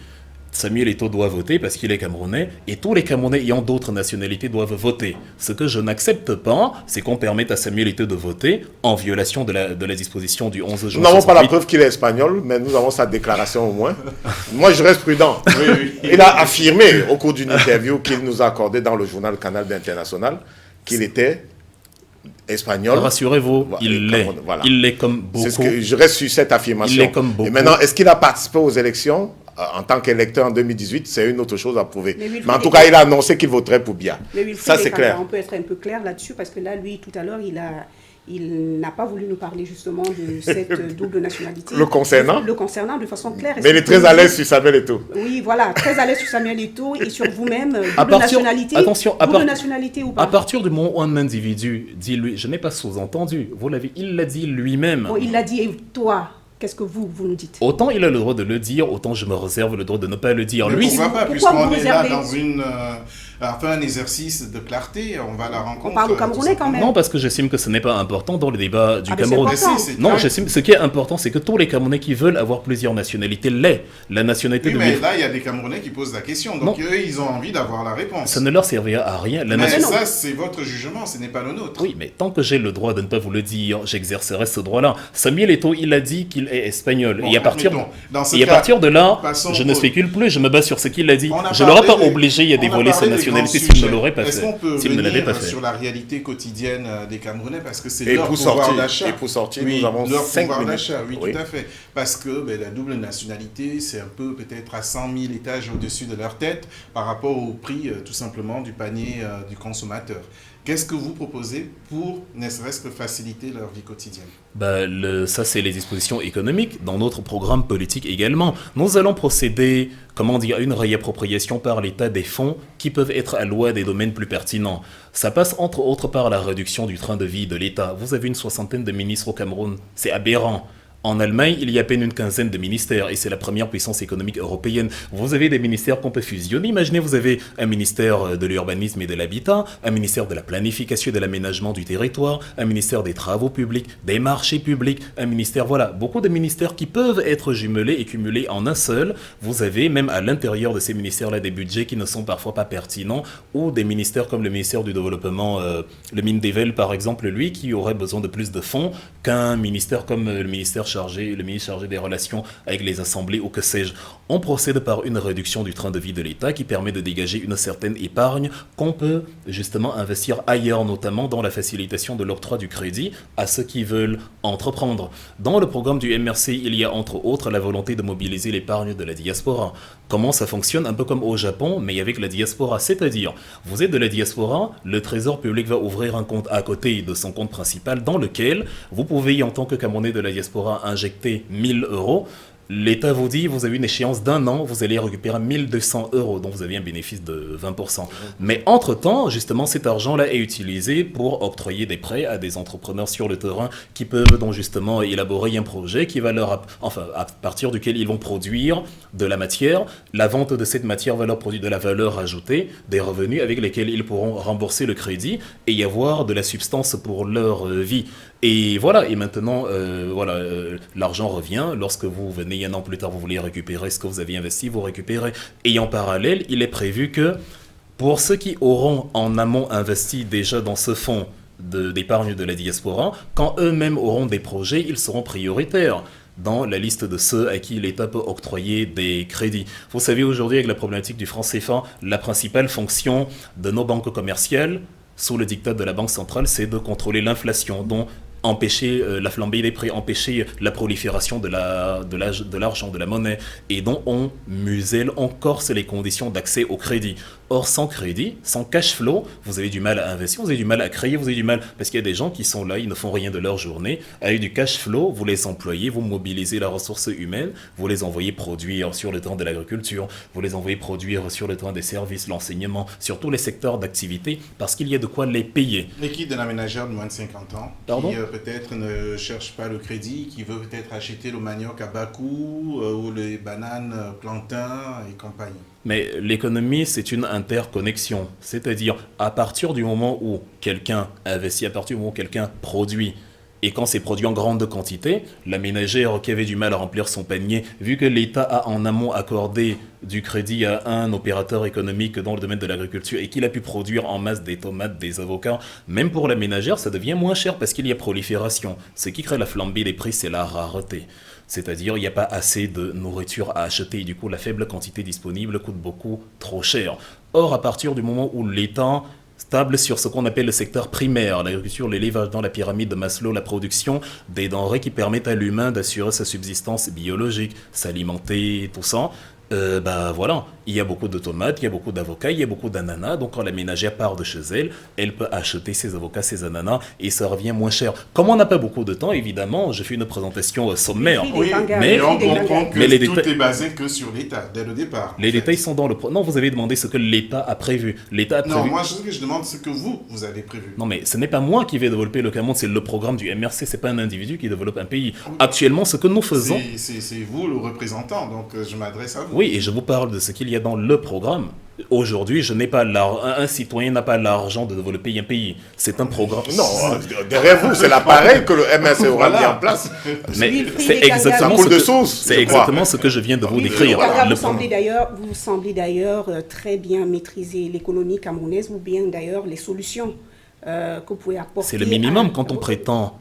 Samuel Eto'o doit voter parce qu'il est Camerounais et tous les Camerounais ayant d'autres nationalités doivent voter. Ce que je n'accepte pas, c'est qu'on permette à Samuel Eto'o de voter en violation de la disposition du 11 juin. Nous n'avons pas la preuve qu'il est espagnol, mais nous avons sa déclaration au moins. Moi, je reste prudent. Oui. Il a affirmé au cours d'une interview qu'il nous a accordée dans le journal Canal d'International qu'il était espagnol. Rassurez-vous, il l'est. Voilà. Il l'est comme beaucoup. Je reste sur cette affirmation. Il l'est comme beaucoup. Et maintenant, est-ce qu'il a participé aux élections en tant qu'électeur en 2018, c'est une autre chose à prouver. Mais en tout cas, il a annoncé qu'il voterait pour Biya. Ça, c'est clair. On peut être un peu clair là-dessus, parce que là, lui, tout à l'heure, il n'a pas voulu nous parler justement de cette double nationalité. Le concernant de façon claire. Mais il est très à l'aise sur Samuel Eto'o. Oui, voilà, très à l'aise sur Samuel Eto'o et sur vous-même. Double nationalité. Attention, double nationalité ou pas? À partir du moment où un individu dit lui, je n'ai pas sous-entendu, il l'a dit lui-même. Bon, il l'a dit, et toi? Qu'est-ce que vous nous dites? Autant il a le droit de le dire, autant je me réserve le droit de ne pas le dire. Mais lui, pourquoi pas, puisqu'on est là dans un exercice de clarté, on va à la rencontre. On parle au Camerounais quand même. Non, parce que j'estime que ce n'est pas important dans le débat du Cameroun. Non, j'estime ce qui est important, c'est que tous les Camerounais qui veulent avoir plusieurs nationalités l'aient. La nationalité de... mais là, il y a des Camerounais qui posent la question, donc eux, ils ont envie d'avoir la réponse. Ça ne leur servira à rien. Ça, c'est votre jugement, ce n'est pas le nôtre. Oui, mais tant que j'ai le droit de ne pas vous le dire, j'exercerai ce droit-là. Samuel Eto'o, il a dit qu'il est espagnol. Bon, et à partir de là, je ne spécule plus, je me base sur ce qu'il a dit. Je ne l'aurais pas obligé à dévoiler sa nationalité s'il ne l'aurait pas fait. Est-ce qu'on peut revenir sur la réalité quotidienne des Camerounais, parce que c'est leur pouvoir d'achat. Et pour sortir, nous avons leur 5 pouvoir minutes. d'achat, oui, tout à fait. Parce que la double nationalité, c'est un peu peut-être à 100 000 étages au-dessus de leur tête par rapport au prix, tout simplement, du panier du consommateur. Qu'est-ce que vous proposez pour, ne serait-ce que faciliter leur vie quotidienne? Ça, c'est les dispositions économiques. Dans notre programme politique également, nous allons procéder, à une réappropriation par l'État des fonds qui peuvent être alloués à des domaines plus pertinents. Ça passe entre autres par la réduction du train de vie de l'État. Vous avez une 60aine de ministres au Cameroun. C'est aberrant. En Allemagne, il y a à peine une 15aine de ministères et c'est la première puissance économique européenne. Vous avez des ministères qu'on peut fusionner. Imaginez, vous avez un ministère de l'urbanisme et de l'habitat, un ministère de la planification et de l'aménagement du territoire, un ministère des travaux publics, des marchés publics, un ministère, beaucoup de ministères qui peuvent être jumelés et cumulés en un seul. Vous avez même à l'intérieur de ces ministères-là des budgets qui ne sont parfois pas pertinents ou des ministères comme le ministère du développement, le MINDEVEL par exemple, lui, qui aurait besoin de plus de fonds qu'un ministère comme le ministère chargé, le ministre chargé des relations avec les assemblées ou que sais-je. On procède par une réduction du train de vie de l'État qui permet de dégager une certaine épargne qu'on peut justement investir ailleurs, notamment dans la facilitation de l'octroi du crédit à ceux qui veulent entreprendre. Dans le programme du MRC, il y a entre autres la volonté de mobiliser l'épargne de la diaspora. Comment ça fonctionne? Un peu comme au Japon, mais avec la diaspora. C'est-à-dire, vous êtes de la diaspora, le Trésor public va ouvrir un compte à côté de son compte principal dans lequel vous pouvez, en tant que Camerounais de la diaspora, injecter 1 000 euros. L'État vous dit, vous avez une échéance d'1 an, vous allez récupérer 1 200 euros, donc vous avez un bénéfice de 20%. Mais entre-temps, justement, cet argent-là est utilisé pour octroyer des prêts à des entrepreneurs sur le terrain qui peuvent donc justement élaborer un projet qui va à partir duquel ils vont produire de la matière. La vente de cette matière va leur produire de la valeur ajoutée, des revenus avec lesquels ils pourront rembourser le crédit et y avoir de la substance pour leur vie. Et voilà, et maintenant, l'argent revient. Lorsque vous venez un an plus tard, vous voulez récupérer ce que vous avez investi, vous récupérez. Et en parallèle, il est prévu que pour ceux qui auront en amont investi déjà dans ce fonds d'épargne de la diaspora, quand eux-mêmes auront des projets, ils seront prioritaires dans la liste de ceux à qui l'État peut octroyer des crédits. Vous savez, aujourd'hui, avec la problématique du franc CFA, la principale fonction de nos banques commerciales, sous le diktat de la Banque centrale, c'est de contrôler l'inflation, dont empêcher la flambée des prix, empêcher la prolifération de l'argent, de la monnaie, et dont on muselle, on corse les conditions d'accès au crédit. Or, sans crédit, sans cash flow, vous avez du mal à investir, vous avez du mal à créer, vous avez du mal, parce qu'il y a des gens qui sont là, ils ne font rien de leur journée. Avec du cash flow, vous les employez, vous mobilisez la ressource humaine, vous les envoyez produire sur le terrain de l'agriculture, vous les envoyez produire sur le terrain des services, l'enseignement, sur tous les secteurs d'activité, parce qu'il y a de quoi les payer. L'équipe de la ménagère de moins de 50 ans, Pardon, qui peut-être ne cherche pas le crédit, qui veut peut-être acheter le manioc à bas coût ou les bananes plantains et compagnie. Mais l'économie, c'est une interconnexion. C'est-à-dire, à partir du moment où quelqu'un investit, à partir du moment où quelqu'un produit, et quand c'est produit en grande quantité, la ménagère qui avait du mal à remplir son panier, vu que l'État a en amont accordé du crédit à un opérateur économique dans le domaine de l'agriculture et qu'il a pu produire en masse des tomates, des avocats, même pour la ménagère, ça devient moins cher parce qu'il y a prolifération. Ce qui crée la flambée des prix, c'est la rareté. C'est-à-dire, il n'y a pas assez de nourriture à acheter et du coup, la faible quantité disponible coûte beaucoup trop cher. Or, à partir du moment où l'État stable sur ce qu'on appelle le secteur primaire, l'agriculture, l'élevage dans la pyramide de Maslow, la production des denrées qui permettent à l'humain d'assurer sa subsistance biologique, s'alimenter, tout ça, voilà, il y a beaucoup de tomates, il y a beaucoup d'avocats, il y a beaucoup d'ananas. Donc quand la ménagère part de chez elle, elle peut acheter ses avocats, ses ananas et ça revient moins cher. Comme on n'a pas beaucoup de temps, évidemment, je fais une présentation sommaire. Oui, mais on comprend que tout est basé que sur l'État, dès le départ. Les détails sont dans le... Non, vous avez demandé ce que l'État a prévu. L'État a prévu... Non, moi je demande ce que vous avez prévu. Non, mais ce n'est pas moi qui vais développer le Cameroun, c'est le programme du MRC, c'est pas un individu qui développe un pays. Actuellement, ce que nous faisons... C'est vous le représentant, donc je m'adresse à vous. Oui, et je vous parle de ce qu'il y a dans le programme. Aujourd'hui, un citoyen n'a pas l'argent de développer un pays. C'est un programme. Non, derrière vous, c'est l'appareil que le MRC aura mis en place. Mais c'est exactement, ce que je viens de vous décrire. Vous semblez d'ailleurs très bien maîtriser l'économie camerounaise ou bien d'ailleurs les solutions que vous pouvez apporter. C'est le minimum quand on prétend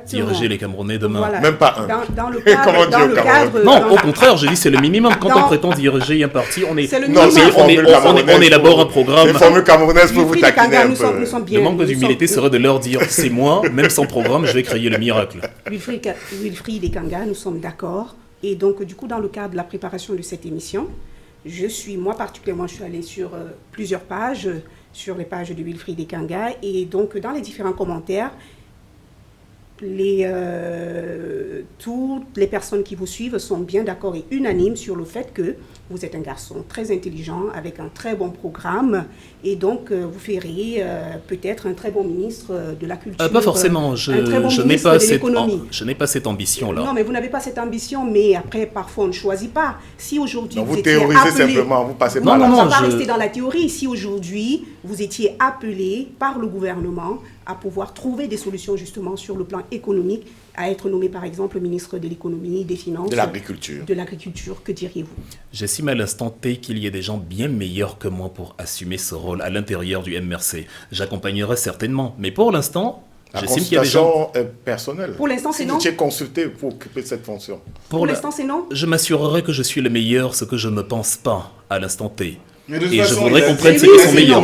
diriger les Camerounais demain. Voilà. Même pas un. Dans le cadre, non, au contraire, je dis c'est le minimum. Quand on prétend diriger un parti, on élabore un programme. Les formules camerounaises peuvent vous taquiner un peu. Le manque d'humilité serait de leur dire c'est moi, même sans programme, je vais créer le miracle. Wilfried et Kanga, nous sommes d'accord. Et donc, du coup, dans le cadre de la préparation de cette émission, je suis allée sur plusieurs pages, sur les pages de Wilfried et Kanga, et donc dans les différents commentaires, toutes les personnes qui vous suivent sont bien d'accord et unanimes sur le fait que vous êtes un garçon très intelligent, avec un très bon programme, et donc vous ferez peut-être un très bon ministre de la Culture. Pas forcément, je n'ai pas cette ambition-là. Non, mais vous n'avez pas cette ambition, mais après, parfois, on ne choisit pas. Si aujourd'hui vous théorisez simplement, vous passez par là. On ne va pas rester dans la théorie. Si aujourd'hui, vous étiez appelé par le gouvernement à pouvoir trouver des solutions justement sur le plan économique, à être nommé par exemple ministre de l'économie, des finances, de l'agriculture, que diriez-vous? J'estime à l'instant T qu'il y ait des gens bien meilleurs que moi pour assumer ce rôle à l'intérieur du MRC. J'accompagnerai certainement, mais pour l'instant, La J'estime qu'il y a des gens... consultation est personnelle. Pour l'instant, c'est si non. vous étiez consulté pour occuper cette fonction. Pour l'instant, c'est non. Je m'assurerai que je suis le meilleur, ce que je ne pense pas à l'instant T. Mais de toute Et je façon, voudrais il a qu'on dit- prenne ceux Oui, qui oui, sont oui, meilleurs.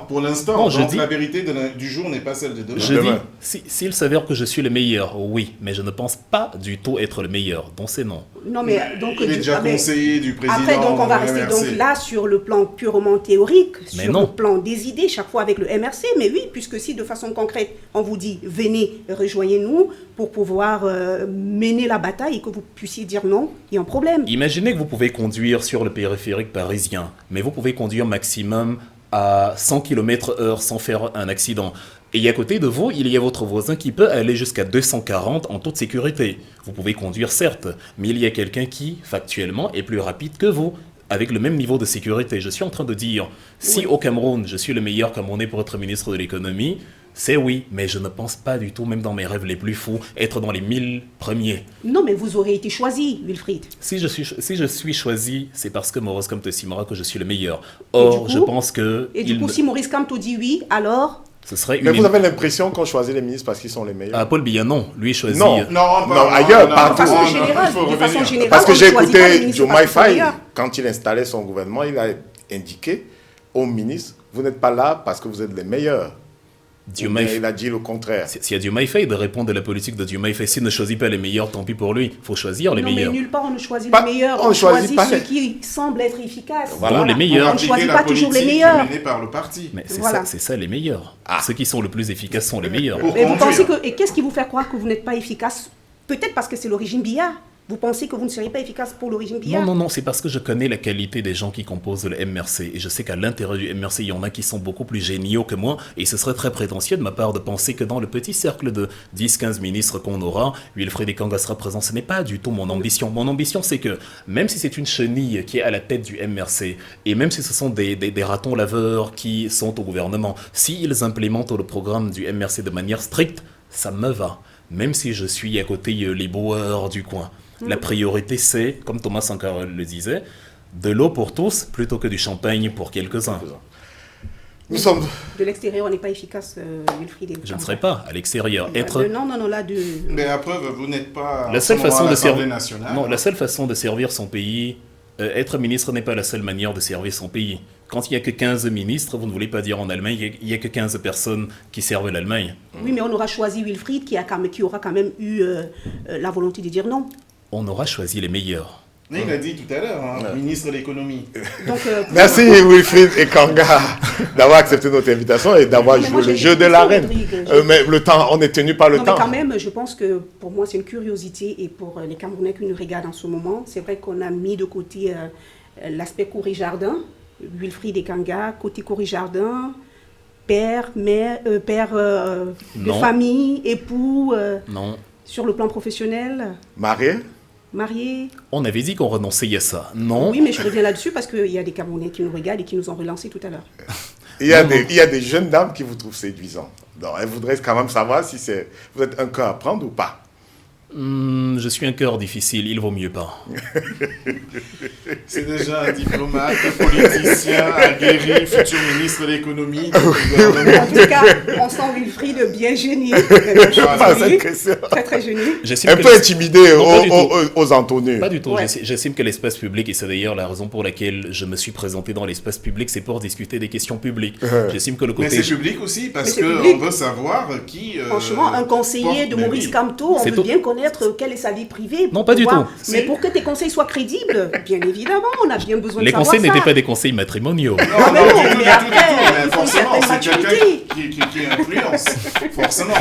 Pour l'instant, Non, je donc dis- la vérité du jour n'est pas celle de demain. Je Demain. dis, s'il s'avère que je suis le meilleur, oui, mais je ne pense pas du tout être le meilleur. Donc c'est non. Non, mais donc. Il est déjà mais- conseiller du président. Après, donc, on va du rester MRC. donc là sur le plan purement théorique, Mais sur non. le plan des idées, chaque fois avec le MRC. Mais oui, puisque si de façon concrète, on vous dit venez, rejoignez-nous pour pouvoir mener la bataille et que vous puissiez dire non, il y a un problème. Imaginez que vous pouvez conduire sur le périphérique parisien, mais vous pouvez conduire maximum à 100 km/h sans faire un accident. Et à côté de vous, il y a votre voisin qui peut aller jusqu'à 240 en toute sécurité. Vous pouvez conduire certes, mais il y a quelqu'un qui, factuellement, est plus rapide que vous, avec le même niveau de sécurité. Je suis en train de dire, si Oui. au Cameroun, je suis le meilleur Camerounais pour être ministre de l'économie, c'est oui, mais je ne pense pas du tout, même dans mes rêves les plus fous, être dans les 1000 premiers. Non, mais vous aurez été choisi, Wilfried. Si je suis choisi, c'est parce que Maurice Kamto estimera que je suis le meilleur. Et Or, du je coup- pense que Et du coup, si Maurice Kamto dit oui, alors ce serait Mais une... vous avez l'impression qu'on choisit les ministres parce qu'ils sont les meilleurs. Ah, Paul Biya, non. Lui choisit... Non. Non, ailleurs, de partout. façon il générale, faut de façon revenir. générale, Parce que on j'ai ne choisit pas les écouté ministres Joe parce qu'ils sont Faye, meilleurs. quand il installait son gouvernement, il a indiqué aux ministres, vous n'êtes pas là parce que vous êtes les meilleurs. Diomaye Mais il a dit le contraire. C'est à Diomaye Faye de répondre à la politique de Diomaye Faye. S'il ne choisit pas les meilleurs, tant pis pour lui. Il faut choisir les Non, meilleurs. mais nulle part on ne choisit Pas- les meilleurs, on on choisit choisit pas ceux les- qui semblent être efficaces. Voilà, les meilleurs. On ne Appliquer choisit la pas toujours les politique meilleurs. menée par le parti. Mais c'est Voilà. ça les meilleurs. Ah. Ceux qui sont le plus efficaces sont les meilleurs. Pour Mais vous conduire. pensez que. Et qu'est-ce qui vous fait croire que vous n'êtes pas efficace? Peut-être parce que c'est l'origine Biya. Vous pensez que vous ne serez pas efficace pour l'origine Biya? Non, c'est parce que je connais la qualité des gens qui composent le MRC. Et je sais qu'à l'intérieur du MRC, il y en a qui sont beaucoup plus géniaux que moi. Et ce serait très prétentieux de ma part de penser que dans le petit cercle de 10-15 ministres qu'on aura, Wilfried Ekanga sera présent. Ce n'est pas du tout mon ambition. Mon ambition, c'est que même si c'est une chenille qui est à la tête du MRC, et même si ce sont des ratons laveurs qui sont au gouvernement, s'ils implémentent le programme du MRC de manière stricte, ça me va. Même si je suis à côté les boueurs du coin. La priorité, c'est, comme Thomas Sankara le disait, de l'eau pour tous plutôt que du champagne pour quelques-uns. Nous sommes... De l'extérieur, on n'est pas efficace, Wilfried. Je ne serai pas à l'extérieur. Non, là, de. Mais à preuve, vous n'êtes pas La seule façon de l'Assemblée servir. nationale. Non, la seule façon de servir son pays. Être ministre n'est pas la seule manière de servir son pays. Quand il n'y a que 15 ministres, vous ne voulez pas dire en Allemagne, il n'y a que 15 personnes qui servent l'Allemagne. Oui, mais on aura choisi Wilfried qui aura quand même eu la volonté de dire non. On aura choisi les meilleurs. Mais il a dit tout à l'heure, ministre de l'économie. Donc, Merci Wilfried Ekanga d'avoir accepté notre invitation et d'avoir Mais moi, joué le j'ai jeu de une l'arène. question, Rodrigue. Mais le temps, on est tenu par le Non, temps. mais quand même, je pense que pour moi, c'est une curiosité et pour les Camerounais qui nous regardent en ce moment, c'est vrai qu'on a mis de côté l'aspect Coury-Jardin, Wilfried Ekanga, côté Coury-Jardin, père, mère, père de Non. famille, époux, Non. sur le plan professionnel, Marié? marié. On avait dit qu'on renonçait à ça. Non. Oui, mais je reviens là-dessus parce qu'il y a des Camerounais qui nous regardent et qui nous ont relancé tout à l'heure. Il y a des jeunes dames qui vous trouvent séduisants. Donc, elles voudraient quand même savoir si vous êtes un cœur à prendre ou pas. Je suis un cœur difficile, il vaut mieux pas. C'est déjà un diplomate, un politicien, aguerri, futur ministre de l'économie. du gouvernement. En tout cas, on sent Wilfried bien gêné. Pas cette question. Très, très gêné. J'estime Un que peu les- intimidé Non, pas du tout. aux entonnées. Pas du tout. Ouais. J'estime que l'espace public, et c'est d'ailleurs la raison pour laquelle je me suis présenté dans l'espace public, c'est pour discuter des questions publiques. J'estime que le Mais côté... c'est public aussi, parce Mais c'est qu'on public. veut savoir qui... Franchement, un conseiller porte- de mais Maurice oui. Kamto, on C'est veut tout. bien connaître quelle est sa vie privée. Non, pas du pouvoir- tout. Mais Si. pour que tes conseils soient crédibles, bien évidemment, on a bien besoin de Les savoir conseils ça. n'étaient pas des conseils matrimoniaux. Non, mais non, non, du tout, mais du tout, après, du tout. il Mais faut une forcément, certaine c'est quelqu'un maturité. qui influence. Forcément.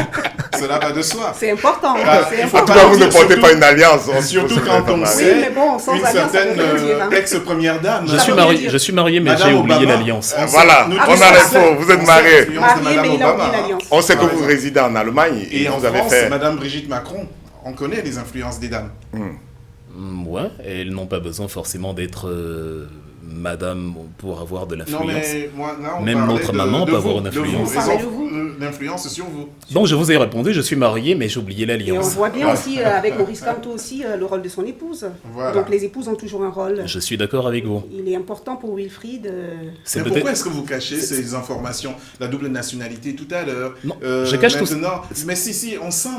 Cela va de soi. C'est important. Ah, c'est il faut En tout important. cas, vous ne portez Surtout- pas une alliance. Surtout quand on Oui, sait mais bon, sans une alliance, ça certaine veut rien dire, hein. ex-première dame. Je Ça suis veut rien marié, dire. je suis marié, mais Madame j'ai oublié Obama. l'alliance. Voilà, Nous on tous, a on l'info, sait- vous êtes on sait marié. l'influence de Marié, Madame mais il a oublié Obama. l'alliance. On sait que Par vous exemple. résidez en Allemagne et Et en vous avez France, fait... Madame Brigitte Macron, on connaît les influences des dames. Ouais, elles n'ont pas besoin forcément d'être madame pour avoir de Non, l'influence. mais moi, là, on Même parlait notre de- maman de peut vous, avoir une de vous. influence. On parlait de vous. d'influence sur vous. Donc je vous ai répondu, je suis marié, mais j'ai oublié Et on l'alliance. voit bien aussi avec Maurice Kamto aussi le rôle de son épouse. Voilà. Donc les épouses ont toujours un rôle. Je suis d'accord avec vous. Il est important pour Wilfried. C'est Mais peut-être- pourquoi est-ce que vous cachez ces informations? La double nationalité tout à l'heure. Non, je cache tout ça. maintenant, mais si, on sent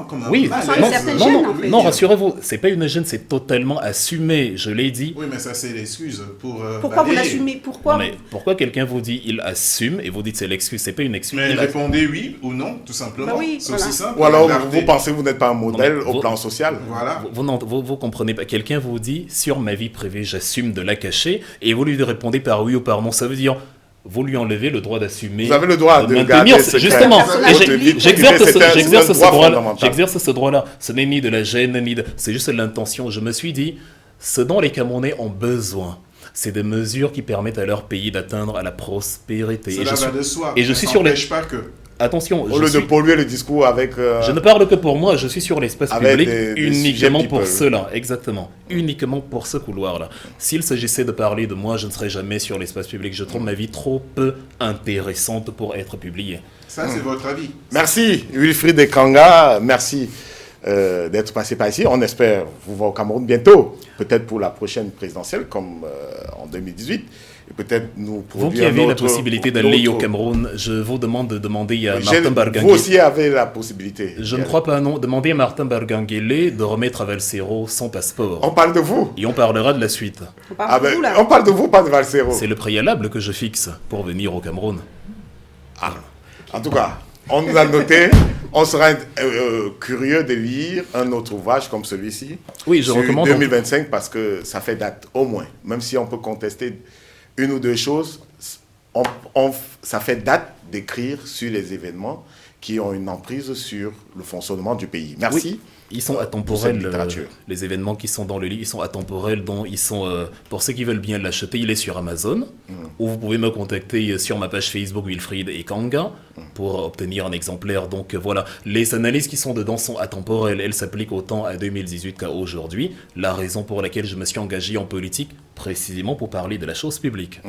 comme un Oui, malaise. sent une certaine gêne, en fait. non, rassurez-vous, c'est pas une gêne, c'est totalement assumé, je l'ai dit. Oui, mais ça, c'est l'excuse pour. Pourquoi vous balayer. l'assumez? Pourquoi Mais pourquoi quelqu'un vous dit il assume et vous dites c'est l'excuse, c'est pas une excuse. Mais il a- répondez oui ou non, tout simplement. Bah oui, c'est voilà. aussi simple. Ou alors, La clarté. vous pensez que vous n'êtes pas un modèle Non, mais au vous- plan social? Voilà. Vous comprenez pas. Quelqu'un vous dit sur ma vie privée, j'assume de la cacher et vous lui répondez par oui ou par non. Ça veut dire vous lui enlevez le droit d'assumer. Vous avez le droit de maintenir garder ce- secret. justement. Votre Et vie privée, j'exerce c'est un j'exerce ce droit droit-là. fondamental. J'exerce ce droit-là. Ce n'est ni de la gêne ni de. C'est juste l'intention. Je me suis dit, ce dont les Camerounais ont besoin, c'est des mesures qui permettent à leur pays d'atteindre à la prospérité. Cela va de soi. et je mais suis ça sur les- n'empêche pas que. Attention, Au je lieu de suis- polluer le discours avec... je ne parle que pour moi, je suis sur l'espace Avec public des uniquement sujets pour people. cela, exactement. Uniquement pour ce couloir-là. S'il s'agissait de parler de moi, je ne serais jamais sur l'espace public. Je trouve ma vie trop peu intéressante pour être publiée. Ça, c'est votre avis. Merci Wilfried Ekanga, merci d'être passé par ici. On espère vous voir au Cameroun bientôt, peut-être pour la prochaine présidentielle comme en 2018. Et peut-être nous Vous qui produire avez la notre- possibilité d'aller au notre- Cameroun, je vous demande de demander à J'ai- Martin Vous Barganguele. aussi avez la possibilité. Je ne crois pas, non. Demandez à Martin Barganguele de remettre à Valsero son passeport. On parle de vous. Et on parlera de la suite. On parle Ah de ben, vous, là. on parle de vous, pas de Valsero. C'est le préalable que je fixe pour venir au Cameroun. Ah. En tout cas, on nous a noté. On sera curieux de lire un autre ouvrage comme celui-ci. Oui, je sur recommande. 2025 parce que ça fait date au moins. Même si on peut contester une ou deux choses, ça fait date d'écrire sur les événements qui ont une emprise sur le fonctionnement du pays. Merci. Oui, ils sont pour atemporels. cette littérature. Les événements qui sont dans le livre, ils sont atemporels. Donc ils sont, pour ceux qui veulent bien l'acheter, il est sur Amazon. Ou vous pouvez me contacter sur ma page Facebook Wilfried Ekanga pour obtenir un exemplaire. Donc voilà, les analyses qui sont dedans sont atemporelles. Elles s'appliquent autant à 2018 qu'à aujourd'hui. La raison pour laquelle je me suis engagé en politique, précisément pour parler de la chose publique.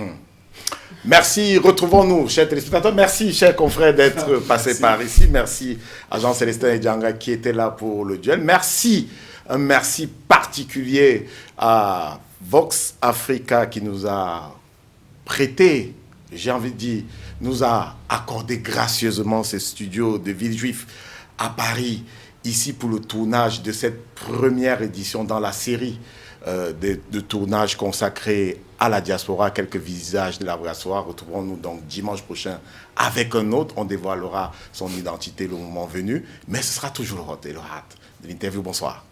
Merci, retrouvons-nous, chers téléspectateurs. Merci, chers confrères, d'être passés par ici. Merci à Jean-Célestin et Djanga qui étaient là pour le duel. Merci, un merci particulier à Vox Africa qui nous a prêté, j'ai envie de dire, nous a accordé gracieusement ces studios de Villejuif à Paris, ici pour le tournage de cette première édition dans la série de tournage consacré à la diaspora, quelques visages de la diaspora. Retrouvons-nous donc dimanche prochain avec un autre. On dévoilera son identité le moment venu, mais ce sera toujours le hot et le hâte de l'interview. Bonsoir.